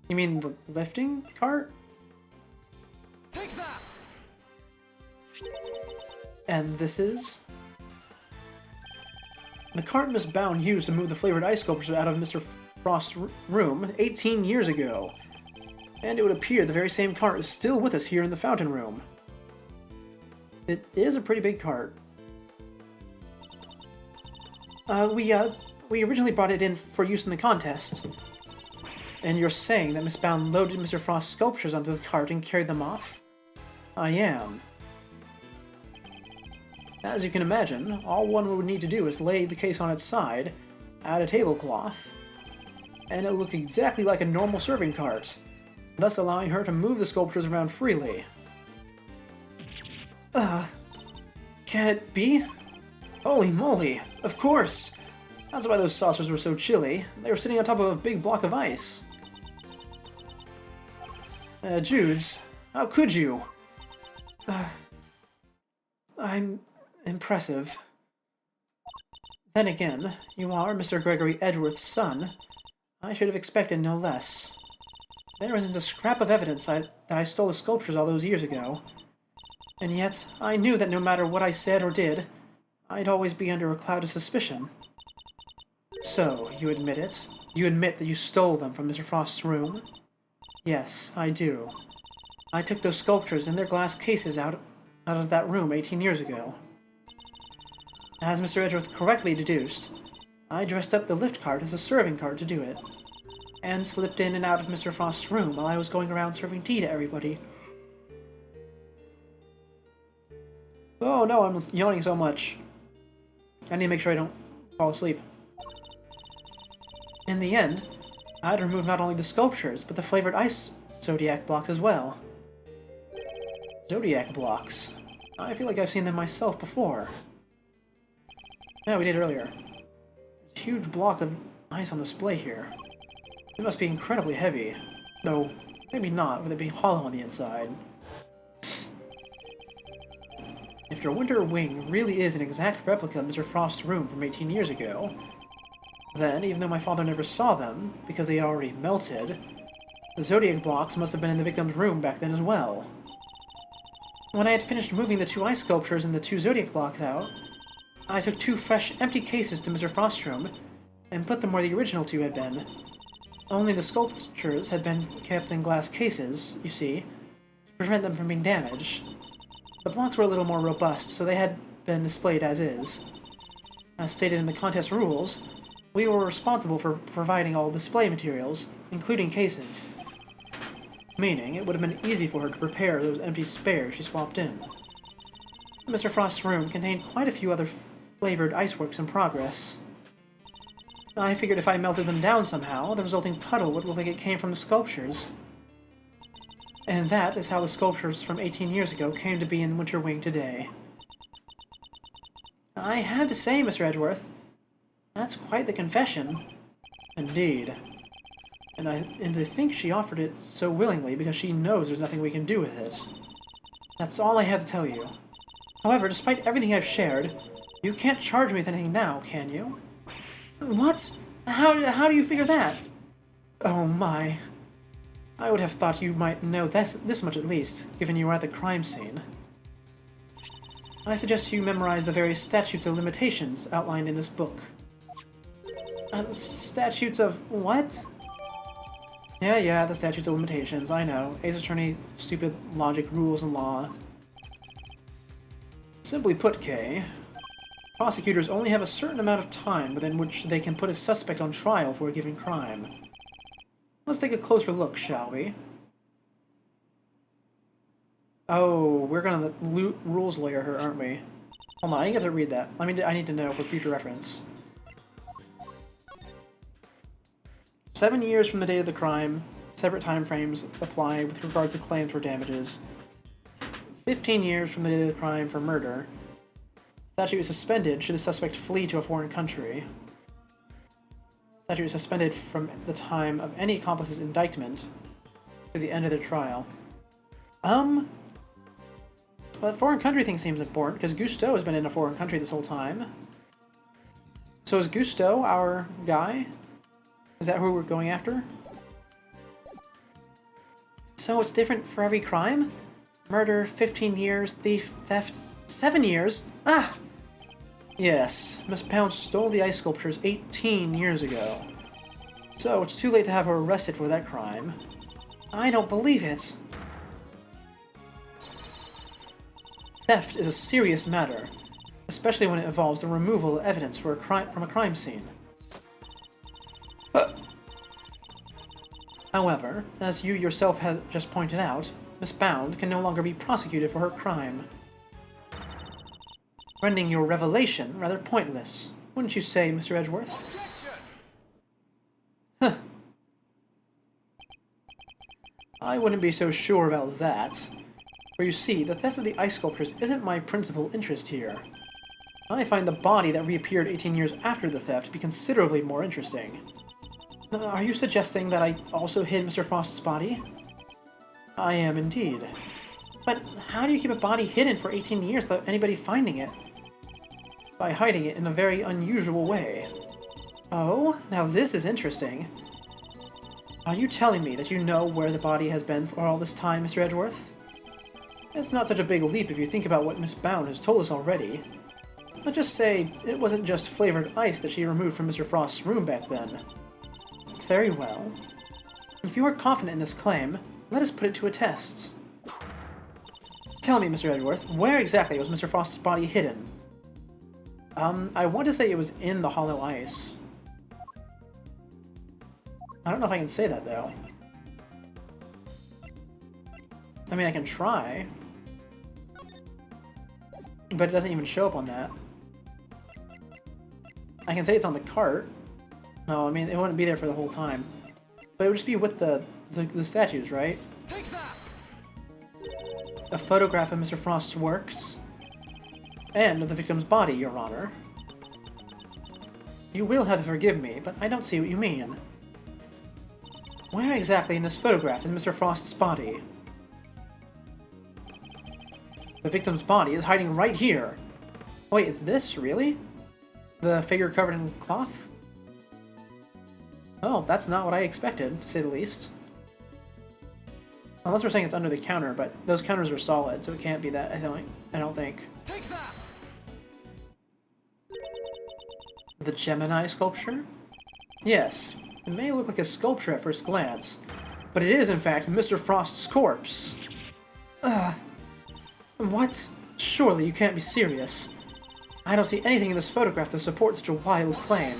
You mean the lifting cart? Take that! And this is? The cart Miss Bound used to move the flavored ice sculptures out of Mr. Frost's room 18 years ago. And it would appear the very same cart is still with us here in the fountain room. It is a pretty big cart. We originally brought it in for use in the contest. And you're saying that Miss Bound loaded Mr. Frost's sculptures onto the cart and carried them off? I am. As you can imagine, all one would need to do is lay the case on its side, add a tablecloth, and it would look exactly like a normal serving cart, thus allowing her to move the sculptures around freely. Can it be? Holy moly, of course! That's why those saucers were so chilly. They were sitting on top of a big block of ice. Judes, how could you? I'm impressive. Then again, you are Mr. Gregory Edgeworth's son. I should have expected no less. There isn't a scrap of evidence that I stole the sculptures all those years ago. And yet, I knew that no matter what I said or did, I'd always be under a cloud of suspicion. So, you admit it? You admit that you stole them from Mr. Frost's room? Yes, I do. I took those sculptures in their glass cases out of that room 18 years ago. As Mr. Edgeworth correctly deduced, I dressed up the lift cart as a serving cart to do it, and slipped in and out of Mr. Frost's room while I was going around serving tea to everybody. Oh no, I'm yawning so much. I need to make sure I don't fall asleep. In the end, I'd remove not only the sculptures, but the flavored ice Zodiac blocks as well. Zodiac blocks. I feel like I've seen them myself before. Yeah, we did earlier. There's a huge block of ice on display here. It must be incredibly heavy. Though, maybe not, with it being hollow on the inside. If your winter wing really is an exact replica of Mr. Frost's room from 18 years ago, then, even though my father never saw them, because they had already melted, the Zodiac blocks must have been in the victim's room back then as well. When I had finished moving the 2 ice sculptures and the 2 Zodiac blocks out, I took 2 fresh, empty cases to Mr. Frost's room and put them where the original 2 had been. Only the sculptures had been kept in glass cases, you see, to prevent them from being damaged. The blocks were a little more robust, so they had been displayed as is. As stated in the contest rules, we were responsible for providing all display materials, including cases. meaning it would have been easy for her to prepare those empty spares she swapped in. Mr. Frost's room contained quite a few other flavored iceworks in progress. I figured if I melted them down somehow, the resulting puddle would look like it came from the sculptures. And that is how the sculptures from 18 years ago came to be in Winter Wing today. I have to say, Mr. Edgeworth, that's quite the confession. Indeed. And to think she offered it so willingly because she knows there's nothing we can do with it. That's all I have to tell you. However, despite everything I've shared, you can't charge me with anything now, can you? What? How do you figure that? Oh my. I would have thought you might know this much at least, given you were at the crime scene. I suggest you memorize the various statutes of limitations outlined in this book. Statutes of what? Yeah, the statutes of limitations, I know. Ace Attorney, stupid logic, rules, and laws. Simply put, Kay, prosecutors only have a certain amount of time within which they can put a suspect on trial for a given crime. Let's take a closer look, shall we? Oh, we're gonna rules lawyer her, aren't we? Hold on, I have to read that. I need to know for future reference. 7 years from the date of the crime, separate time frames apply with regards to claims for damages. 15 years from the date of the crime for murder. Statute is suspended should the suspect flee to a foreign country. Statute is suspended from the time of any accomplice's indictment to the end of their trial. Well, the foreign country thing seems important, because Gusteau has been in a foreign country this whole time. So is Gusteau our guy? Is that who we're going after? So it's different for every crime? Murder, 15 years, thief, theft, 7 years? Ah! Yes, Miss Pound stole the ice sculptures 18 years ago. So it's too late to have her arrested for that crime. I don't believe it! Theft is a serious matter, especially when it involves the removal of evidence for from a crime scene. However, as you yourself have just pointed out, Miss Bound can no longer be prosecuted for her crime, rendering your revelation rather pointless, wouldn't you say, Mr. Edgeworth? Huh. I wouldn't be so sure about that. For you see, the theft of the ice sculptures isn't my principal interest here. I find the body that reappeared 18 years after the theft to be considerably more interesting. Are you suggesting that I also hid Mr. Frost's body? I am indeed. But how do you keep a body hidden for 18 years without anybody finding it? By hiding it in a very unusual way. Oh, now this is interesting. Are you telling me that you know where the body has been for all this time, Mr. Edgeworth? It's not such a big leap if you think about what Miss Bound has told us already. Let's just say it wasn't just flavored ice that she removed from Mr. Frost's room back then. Very well. If you are confident in this claim, let us put it to a test. Tell me, Mr. Edgeworth, where exactly was Mr. Frost's body hidden? I want to say it was in the hollow ice. I don't know if I can say that, though. I mean, I can try. But it doesn't even show up on that. I can say it's on the cart. No, I mean, it wouldn't be there for the whole time. But it would just be with the statues, right? Take that! A photograph of Mr. Frost's works. And of the victim's body, Your Honor. You will have to forgive me, but I don't see what you mean. Where exactly in this photograph is Mr. Frost's body? The victim's body is hiding right here. Wait, is this really? The figure covered in cloth? Oh, that's not what I expected, to say the least. Unless we're saying it's under the counter, but those counters are solid, so it can't be that, I don't think. Take that! The Gemini sculpture? Yes, it may look like a sculpture at first glance, but it is in fact Mr. Frost's corpse. What? Surely you can't be serious. I don't see anything in this photograph to support such a wild claim.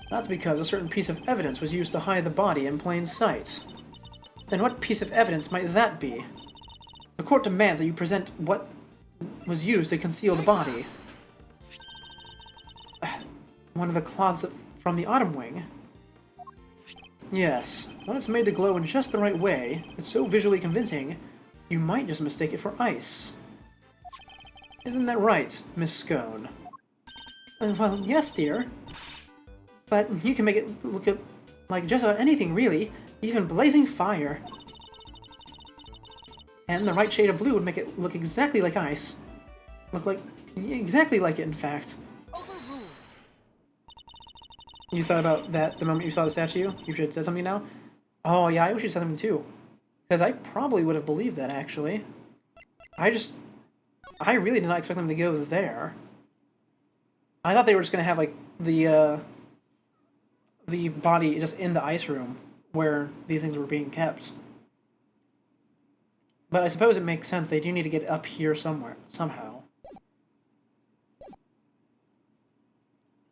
That's because a certain piece of evidence was used to hide the body in plain sight. And what piece of evidence might that be? The court demands that you present what was used to conceal the body. One of the cloths from the Autumn Wing. Yes, when it's made to glow in just the right way, it's so visually convincing, you might just mistake it for ice. Isn't that right, Miss Scone? Well, yes, dear. But you can make it look like just about anything, really. Even blazing fire. And the right shade of blue would make it look exactly like ice. Look like... exactly like it, in fact. You thought about that the moment you saw the statue? You should have said something now? Oh yeah, I wish you'd said something too. Because I probably would have believed that, actually. I really did not expect them to go there. I thought they were just going to have, like, the body just in the ice room where these things were being kept. But I suppose it makes sense. They do need to get up here somewhere, somehow.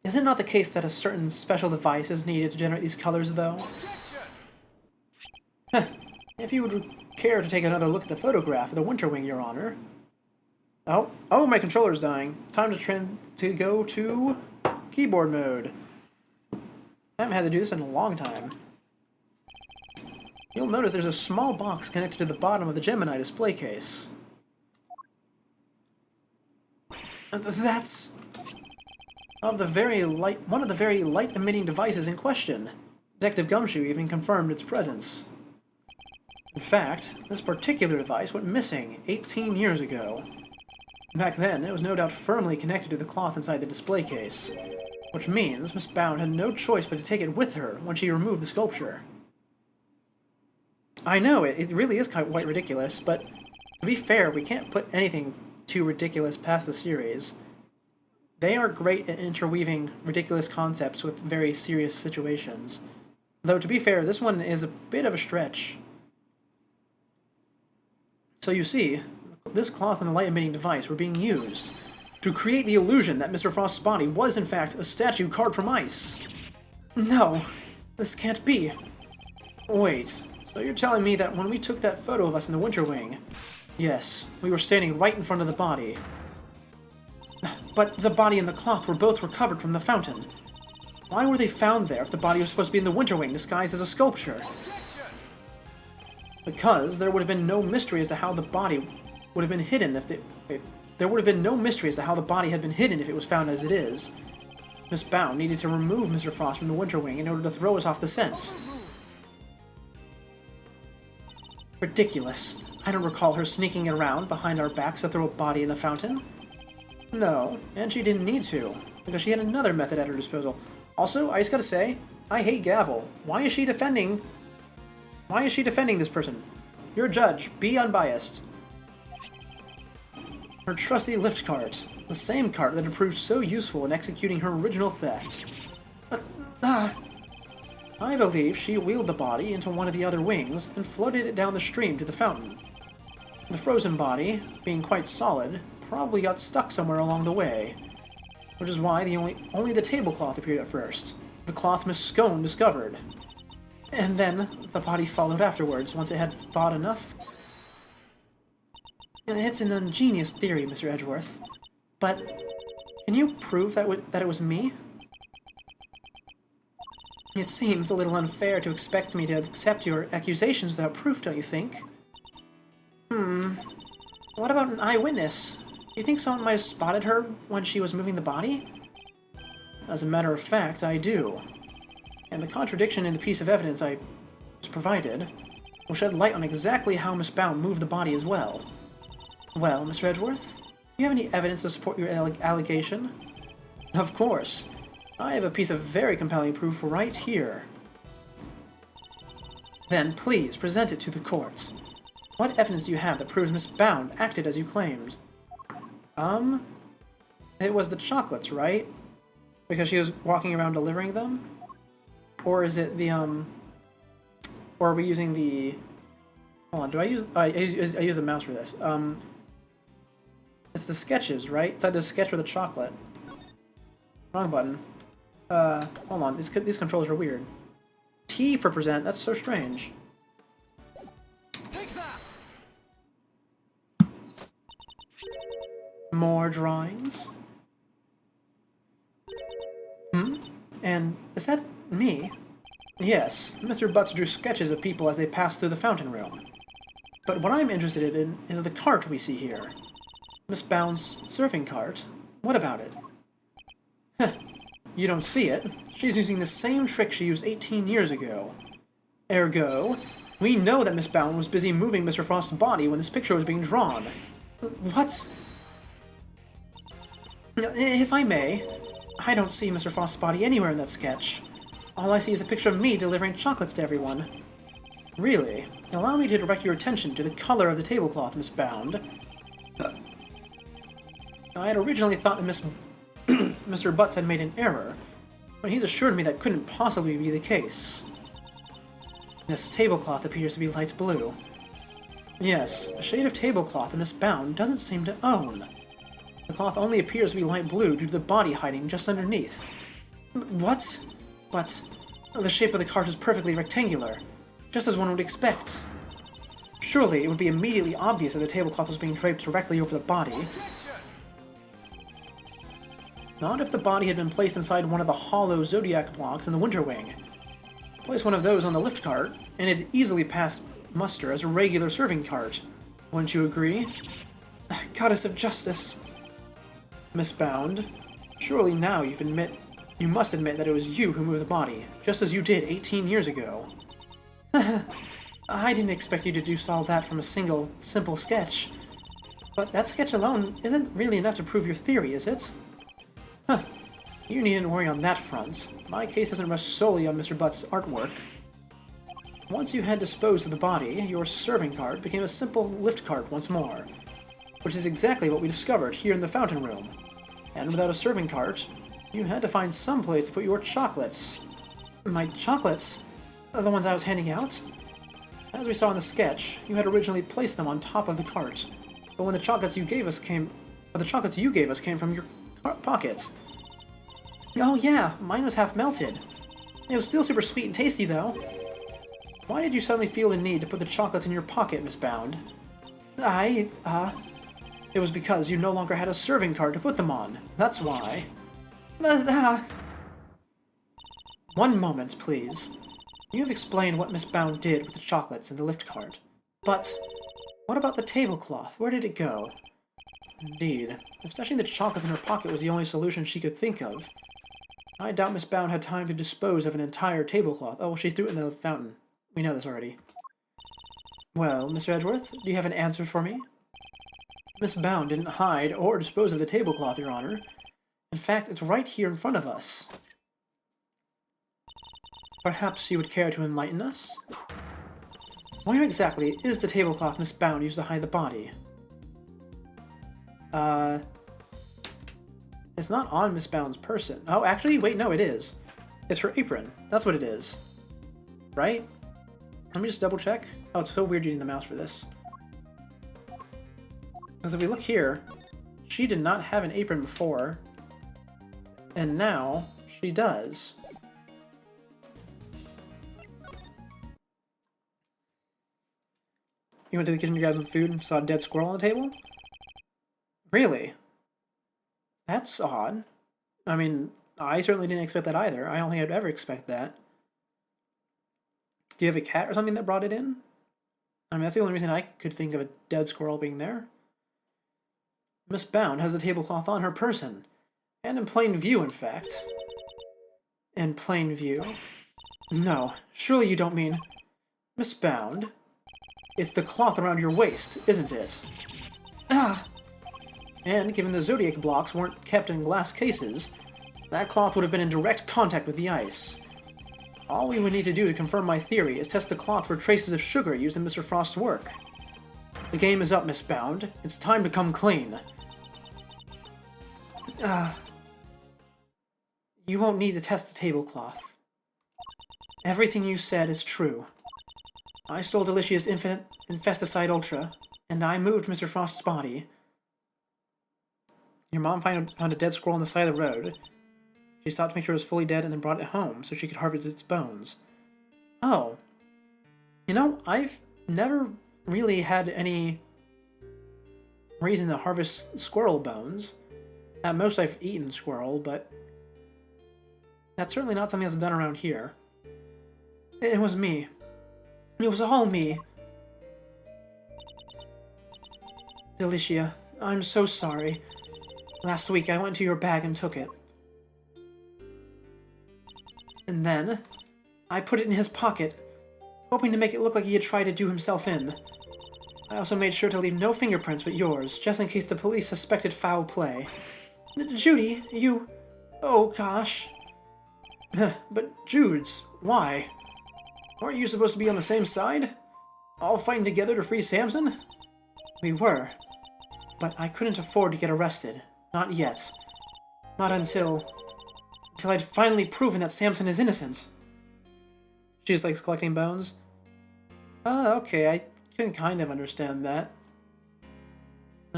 Is it not the case that a certain special device is needed to generate these colors, though? If you would care to take another look at the photograph of the Winter Wing, Your Honor. Oh, my controller's dying. It's time to go to keyboard mode. I haven't had to do this in a long time. You'll notice there's a small box connected to the bottom of the Gemini display case. That's one of the very light-emitting devices in question. Detective Gumshoe even confirmed its presence. In fact, this particular device went missing 18 years ago. Back then, it was no doubt firmly connected to the cloth inside the display case, which means Miss Bound had no choice but to take it with her when she removed the sculpture. I know, it really is quite ridiculous, but to be fair, we can't put anything too ridiculous past the series. They are great at interweaving ridiculous concepts with very serious situations. Though, to be fair, this one is a bit of a stretch. So you see, this cloth and the light-emitting device were being used to create the illusion that Mr. Frost's body was in fact a statue carved from ice. No, this can't be. Wait, so you're telling me that when we took that photo of us in the Winter Wing, yes, we were standing right in front of the body. But the body and the cloth were both recovered from the fountain. Why were they found there if the body was supposed to be in the Winter Wing disguised as a sculpture? Because there would have been no mystery as to how the body would have been hidden if there would have been no mystery as to how the body had been hidden if it was found as it is. Miss Bound needed to remove Mr. Frost from the Winter Wing in order to throw us off the scent. Ridiculous. I don't recall her sneaking around behind our backs to throw a body in the fountain. No, and she didn't need to, because she had another method at her disposal. Also, I just gotta say, I hate Gavel. Why is she defending this person? You're a judge. Be unbiased. Her trusty lift cart. The same cart that had proved so useful in executing her original theft. But, I believe she wheeled the body into one of the other wings and floated it down the stream to the fountain. The frozen body, being quite solid, probably got stuck somewhere along the way, which is why only the tablecloth appeared at first. The cloth Miss Scone discovered. And then the body followed afterwards once it had thawed enough. It's an ingenious theory, Mr. Edgeworth, but can you prove that it was me? It seems a little unfair to expect me to accept your accusations without proof, don't you think? What about an eyewitness? Do you think someone might have spotted her when she was moving the body? As a matter of fact, I do. And the contradiction in the piece of evidence I was provided will shed light on exactly how Miss Bound moved the body as well. Well, Mr. Edgeworth, do you have any evidence to support your allegation? Of course. I have a piece of very compelling proof right here. Then please present it to the court. What evidence do you have that proves Miss Bound acted as you claimed? It was the chocolates, right? Because she was walking around delivering them? Or is it the, or are we using the... Hold on, do I use... I use the mouse for this. It's the sketches, right? It's either the sketch or the chocolate. Wrong button. Hold on, these controls are weird. T for present, that's so strange. More drawings? And is that me? Yes, Mr. Butts drew sketches of people as they passed through the fountain room. But what I'm interested in is the cart we see here. Miss Bound's surfing cart. What about it? Heh, you don't see it. She's using the same trick she used 18 years ago. Ergo, we know that Miss Bound was busy moving Mr. Frost's body when this picture was being drawn. What? If I may, I don't see Mr. Frost's body anywhere in that sketch. All I see is a picture of me delivering chocolates to everyone. Really? Allow me to direct your attention to the color of the tablecloth, Miss Bound. I had originally thought that Mr. Butts had made an error, but he's assured me that couldn't possibly be the case. This tablecloth appears to be light blue. Yes, a shade of tablecloth that Miss Bound doesn't seem to own. The cloth only appears to be light blue due to the body hiding just underneath. What? But the shape of the cart is perfectly rectangular, just as one would expect. Surely it would be immediately obvious that the tablecloth was being draped directly over the body. Not if the body had been placed inside one of the hollow zodiac blocks in the Winter Wing. Place one of those on the lift cart, and it'd easily pass muster as a regular serving cart. Wouldn't you agree? Goddess of Justice. Miss Bound, surely now you must admit that it was you who moved the body, just as you did 18 years ago. I didn't expect you to do all that from a single, simple sketch. But that sketch alone isn't really enough to prove your theory, is it? Huh. You needn't worry on that front. My case doesn't rest solely on Mr. Butt's artwork. Once you had disposed of the body, your serving cart became a simple lift cart once more, which is exactly what we discovered here in the fountain room. And without a serving cart, you had to find some place to put your chocolates. My chocolates? The ones I was handing out? As we saw in the sketch, you had originally placed them on top of the cart, but when the chocolates you gave us came from your pockets. Oh yeah, mine was half melted. It was still super sweet and tasty though. Why did you suddenly feel the need to put the chocolates in your pocket, Miss Bound? It was because you no longer had a serving cart to put them on. That's why. One moment, please. You have explained what Miss Bound did with the chocolates in the lift cart. But what about the tablecloth? Where did it go? Indeed, if stashing the chocolates in her pocket was the only solution she could think of, I doubt Miss Bound had time to dispose of an entire tablecloth. Oh, well, she threw it in the fountain. We know this already. Well, Mr. Edgeworth, do you have an answer for me? Miss Bound didn't hide or dispose of the tablecloth, Your Honor. In fact, it's right here in front of us. Perhaps you would care to enlighten us? Where exactly is the tablecloth Miss Bound used to hide the body? It's not on Miss Bound's person. Oh, actually, wait, no, it is. It's her apron. That's what it is. Right? Let me just double check. Oh, it's so weird using the mouse for this. Because if we look here, she did not have an apron before, and now she does. You went to the kitchen to grab some food and saw a dead squirrel on the table? Really? That's odd. I mean, I certainly didn't expect that either. I don't think I'd ever expect that. Do you have a cat or something that brought it in? I mean, that's the only reason I could think of a dead squirrel being there. Miss Bound has the tablecloth on her person. And in plain view, in fact. In plain view? No, surely you don't mean... Miss Bound? It's the cloth around your waist, isn't it? Ah! And given the zodiac blocks weren't kept in glass cases, that cloth would have been in direct contact with the ice. All we would need to do to confirm my theory is test the cloth for traces of sugar used in Mr. Frost's work. The game is up, Miss Bound. It's time to come clean. You won't need to test the tablecloth. Everything you said is true. I stole Delicious Infesticide Ultra, and I moved Mr. Frost's body. Your mom found a dead squirrel on the side of the road. She stopped to make sure it was fully dead and then brought it home so she could harvest its bones. Oh. You know, I've never really had any reason to harvest squirrel bones. At most, I've eaten squirrel, but that's certainly not something that's done around here. It was me. It was all me. Delicia, I'm so sorry. Last week, I went to your bag and took it. And then, I put it in his pocket, hoping to make it look like he had tried to do himself in. I also made sure to leave no fingerprints but yours, just in case the police suspected foul play. Judy, you... Oh, gosh. But, Judes, why? Weren't you supposed to be on the same side? All fighting together to free Samson? We were. But I couldn't afford to get arrested. Not yet. Not until I'd finally proven that Samson is innocent. She just likes collecting bones? Okay, I can kind of understand that.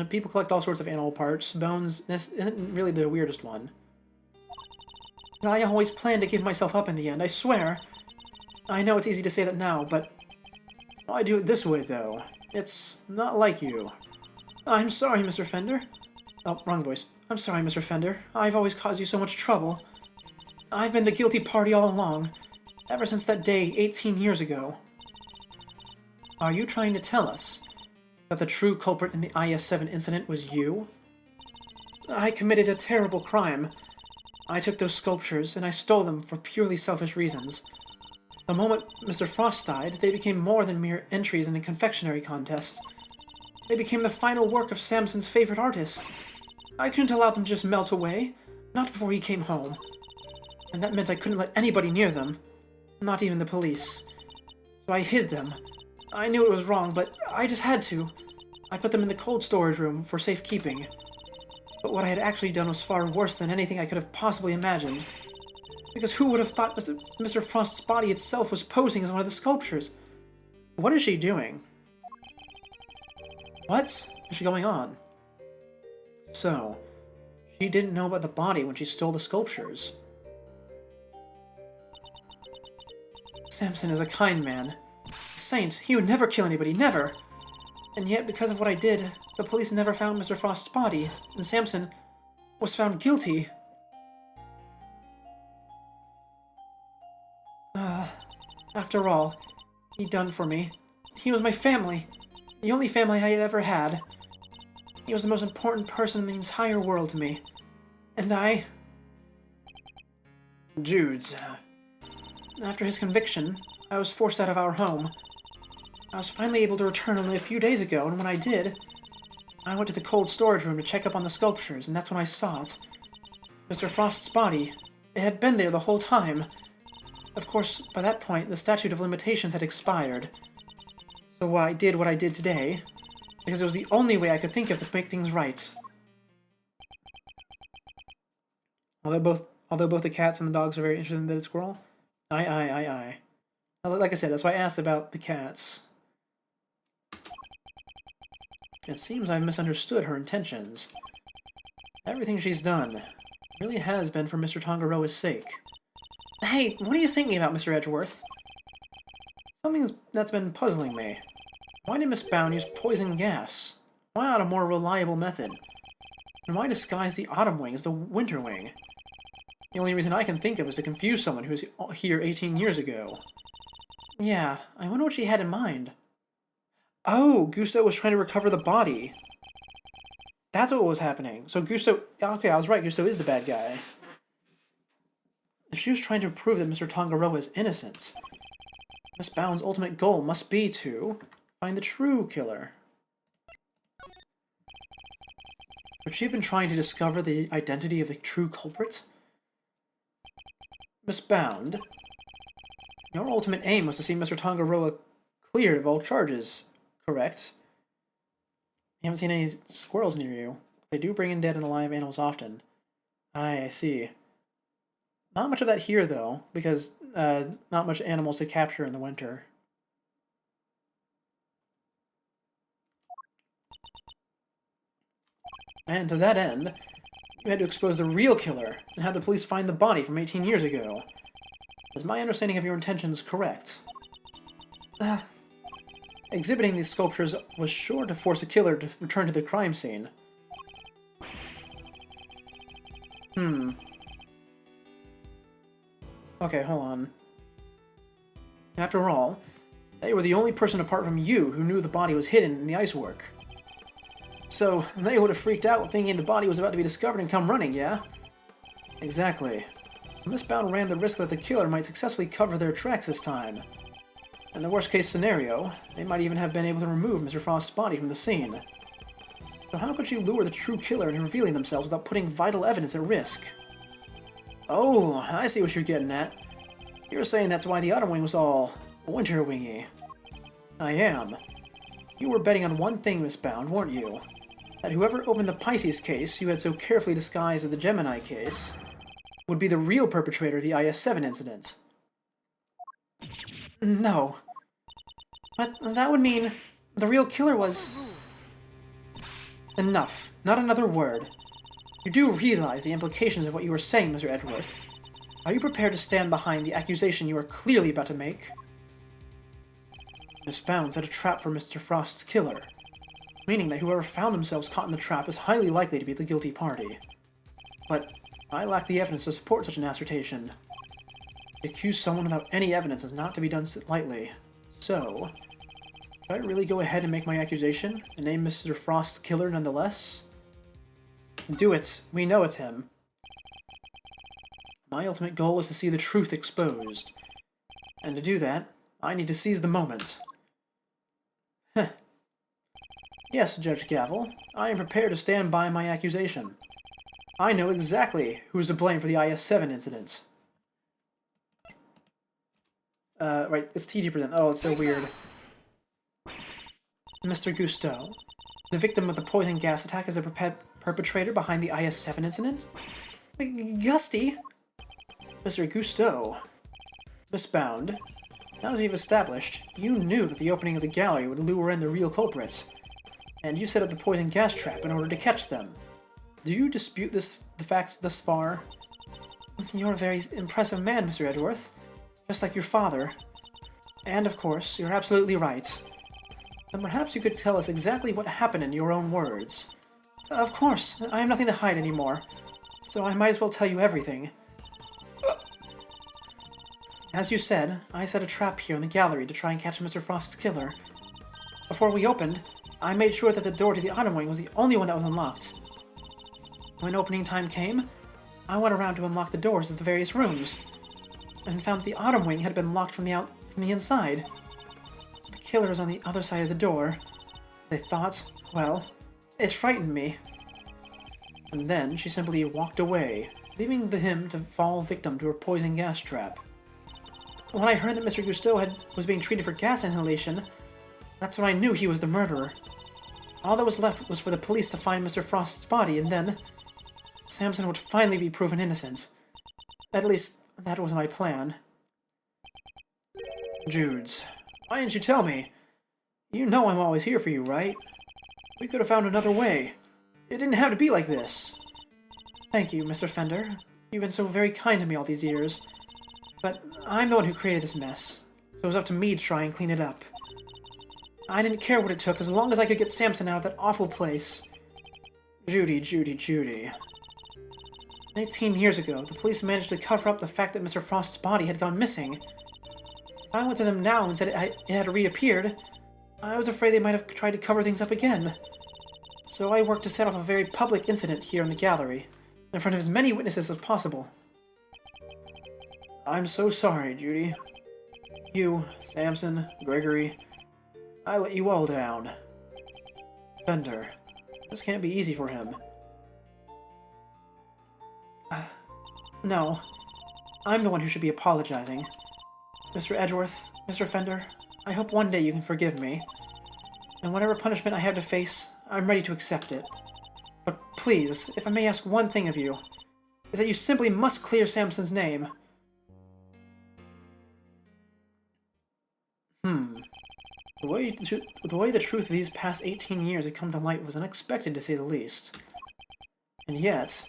People collect all sorts of animal parts. Bones isn't really the weirdest one. I always planned to give myself up in the end, I swear. I know it's easy to say that now, but I do it this way, though. It's not like you. I'm sorry, Mr. Fender. Oh, wrong voice. I'm sorry, Mr. Fender. I've always caused you so much trouble. I've been the guilty party all along, ever since that day 18 years ago. Are you trying to tell us that the true culprit in the IS-7 incident was you? I committed a terrible crime. I took those sculptures and I stole them for purely selfish reasons. The moment Mr. Frost died, they became more than mere entries in a confectionery contest. They became the final work of Samson's favorite artist. I couldn't allow them to just melt away, not before he came home. And that meant I couldn't let anybody near them, not even the police. So I hid them. I knew it was wrong, but I just had to. I put them in the cold storage room for safekeeping. But what I had actually done was far worse than anything I could have possibly imagined. Because who would have thought Mr. Frost's body itself was posing as one of the sculptures? What is she doing? What is she going on? So, she didn't know about the body when she stole the sculptures. Samson is a kind man. A saint. He would never kill anybody, never! And yet, because of what I did, the police never found Mr. Frost's body, and Samson was found guilty. After all, he done for me. He was my family. The only family I had ever had. He was the most important person in the entire world to me. And I... Judes. After his conviction, I was forced out of our home. I was finally able to return only a few days ago, and when I did, I went to the cold storage room to check up on the sculptures, and that's when I saw it. Mr. Frost's body. It had been there the whole time. Of course, by that point, the statute of limitations had expired. So I did what I did today, because it was the only way I could think of to make things right. Although both the cats and the dogs are very interested in the dead squirrel. Aye. Like I said, that's why I asked about the cats. It seems I've misunderstood her intentions. Everything she's done really has been for Mr. Tangaroa's sake. Hey, what are you thinking about, Mr. Edgeworth? Something that's been puzzling me. Why did Miss Bound use poison gas? Why not a more reliable method? And why disguise the Autumn Wing as the Winter Wing? The only reason I can think of is to confuse someone who was here 18 years ago. Yeah, I wonder what she had in mind. Oh, Gusto was trying to recover the body. That's what was happening. So Gusto... Okay, I was right, Gusto is the bad guy. If she was trying to prove that Mr. Tangaroa is innocent, Miss Bound's ultimate goal must be to find the true killer. Could she have been trying to discover the identity of the true culprit? Miss Bound, your ultimate aim was to see Mr. Tangaroa cleared of all charges, correct? You haven't seen any squirrels near you. They do bring in dead and alive animals often. Aye, I see. Not much of that here, though, because not much animals to capture in the winter. And to that end, you had to expose the real killer and have the police find the body from 18 years ago. Is my understanding of your intentions correct? Exhibiting these sculptures was sure to force a killer to return to the crime scene. Okay, hold on. After all, they were the only person apart from you who knew the body was hidden in the icework. So, they would have freaked out thinking the body was about to be discovered and come running, yeah? Exactly. Mistbound ran the risk that the killer might successfully cover their tracks this time. In the worst case scenario, they might even have been able to remove Mr. Frost's body from the scene. So how could you lure the true killer into revealing themselves without putting vital evidence at risk? Oh, I see what you're getting at. You're saying that's why the Autumn Wing was all winter wingy. I am. You were betting on one thing, Mistbound, weren't you? That whoever opened the Pisces case you had so carefully disguised as the Gemini case would be the real perpetrator of the IS-7 incident. No. But that would mean the real killer was... Enough. Not another word. You do realize the implications of what you were saying, Mr. Edgeworth. Are you prepared to stand behind the accusation you are clearly about to make? Mistbound set a trap for Mr. Frost's killer, meaning that whoever found themselves caught in the trap is highly likely to be the guilty party. But I lack the evidence to support such an assertion. To accuse someone without any evidence is not to be done lightly. So, should I really go ahead and make my accusation and name Mr. Frost's killer nonetheless? Do it. We know it's him. My ultimate goal is to see the truth exposed. And to do that, I need to seize the moment. Heh. Yes, Judge Gavel, I am prepared to stand by my accusation. I know exactly who is to blame for the IS-7 incident. Right, it's TG present. Oh, it's so weird. Mr. Gusteau, the victim of the poison gas attack is the perpetrator behind the IS-7 incident? Gusty? Mr. Gusteau. Mistbound. Now as we've established, you knew that the opening of the gallery would lure in the real culprit, and you set up the poison gas trap in order to catch them. Do you dispute the facts thus far? You're a very impressive man, Mr. Edgeworth. Just like your father. And of course, you're absolutely right. Then perhaps you could tell us exactly what happened in your own words. Of course, I have nothing to hide anymore, so I might as well tell you everything. As you said, I set a trap here in the gallery to try and catch Mr. Frost's killer. Before we opened, I made sure that the door to the Autumn Wing was the only one that was unlocked. When opening time came, I went around to unlock the doors of the various rooms, and found that the Autumn Wing had been locked from the inside. The killer is on the other side of the door. They thought, well, it frightened me. And then she simply walked away, leaving him to fall victim to her poison gas trap. When I heard that Mr. Gusteau was being treated for gas inhalation, that's when I knew he was the murderer. All that was left was for the police to find Mr. Frost's body, and then Samson would finally be proven innocent. At least, that was my plan. Judes, why didn't you tell me? You know I'm always here for you, right? We could have found another way. It didn't have to be like this. Thank you, Mr. Fender. You've been so very kind to me all these years. But I'm the one who created this mess, so it was up to me to try and clean it up. I didn't care what it took as long as I could get Samson out of that awful place. Judy, Judy, Judy. 18 years ago, the police managed to cover up the fact that Mr. Frost's body had gone missing. If I went to them now and said it had reappeared, I was afraid they might have tried to cover things up again. So I worked to set off a very public incident here in the gallery, in front of as many witnesses as possible. I'm so sorry, Judy. You, Samson, Gregory, I let you all down. Fender, this can't be easy for him. No, I'm the one who should be apologizing. Mr. Edgeworth, Mr. Fender, I hope one day you can forgive me. And whatever punishment I have to face, I'm ready to accept it. But please, if I may ask one thing of you, is that you simply must clear Samson's name. The way the truth of these past 18 years had come to light was unexpected, to say the least. And yet,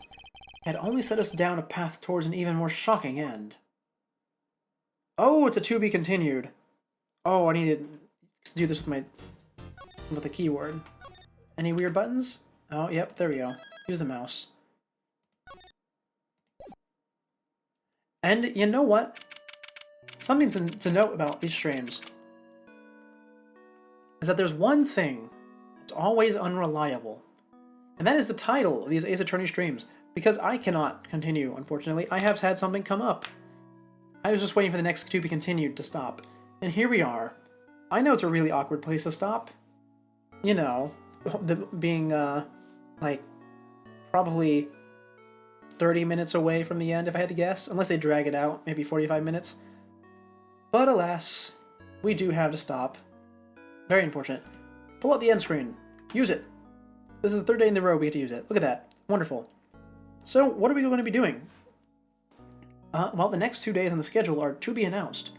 it had only set us down a path towards an even more shocking end. Oh, it's a to be continued. Oh, I need to Let's do this with the keyboard. Any weird buttons? Oh, yep, there we go. Use the mouse. And you know what? Something to note about these streams is that there's one thing that's always unreliable, and that is the title of these Ace Attorney streams, because I cannot continue, unfortunately. I have had something come up. I was just waiting for the next to be continued to stop, and here we are. I know it's a really awkward place to stop. You know, being, like, probably 30 minutes away from the end, if I had to guess, unless they drag it out, maybe 45 minutes. But alas, we do have to stop. Very unfortunate. Pull out the end screen. Use it. This is the third day in a row we get to use it. Look at that. Wonderful. So, what are we going to be doing? Well, the next 2 days on the schedule are to be announced.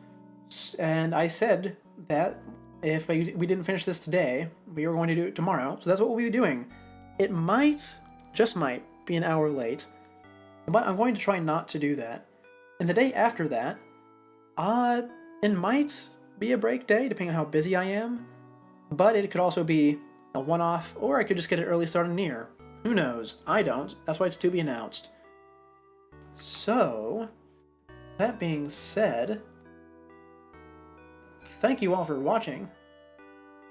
And I said that if we didn't finish this today, we were going to do it tomorrow. So that's what we'll be doing. It might, just might, be an hour late. But I'm going to try not to do that. And the day after that, it might be a break day, depending on how busy I am. But it could also be a one-off, or I could just get an early start on Nier. Who knows? I don't. That's why it's to be announced. So, that being said, thank you all for watching.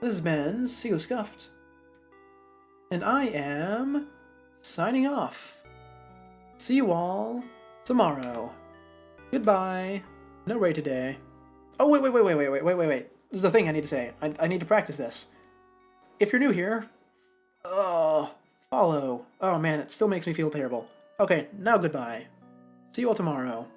This has been Seagull Scuffed, and I am signing off. See you all tomorrow. Goodbye. No raid today. Oh, wait. There's a thing I need to say. I need to practice this. If you're new here, follow. Oh man, it still makes me feel terrible. Okay, now goodbye. See you all tomorrow.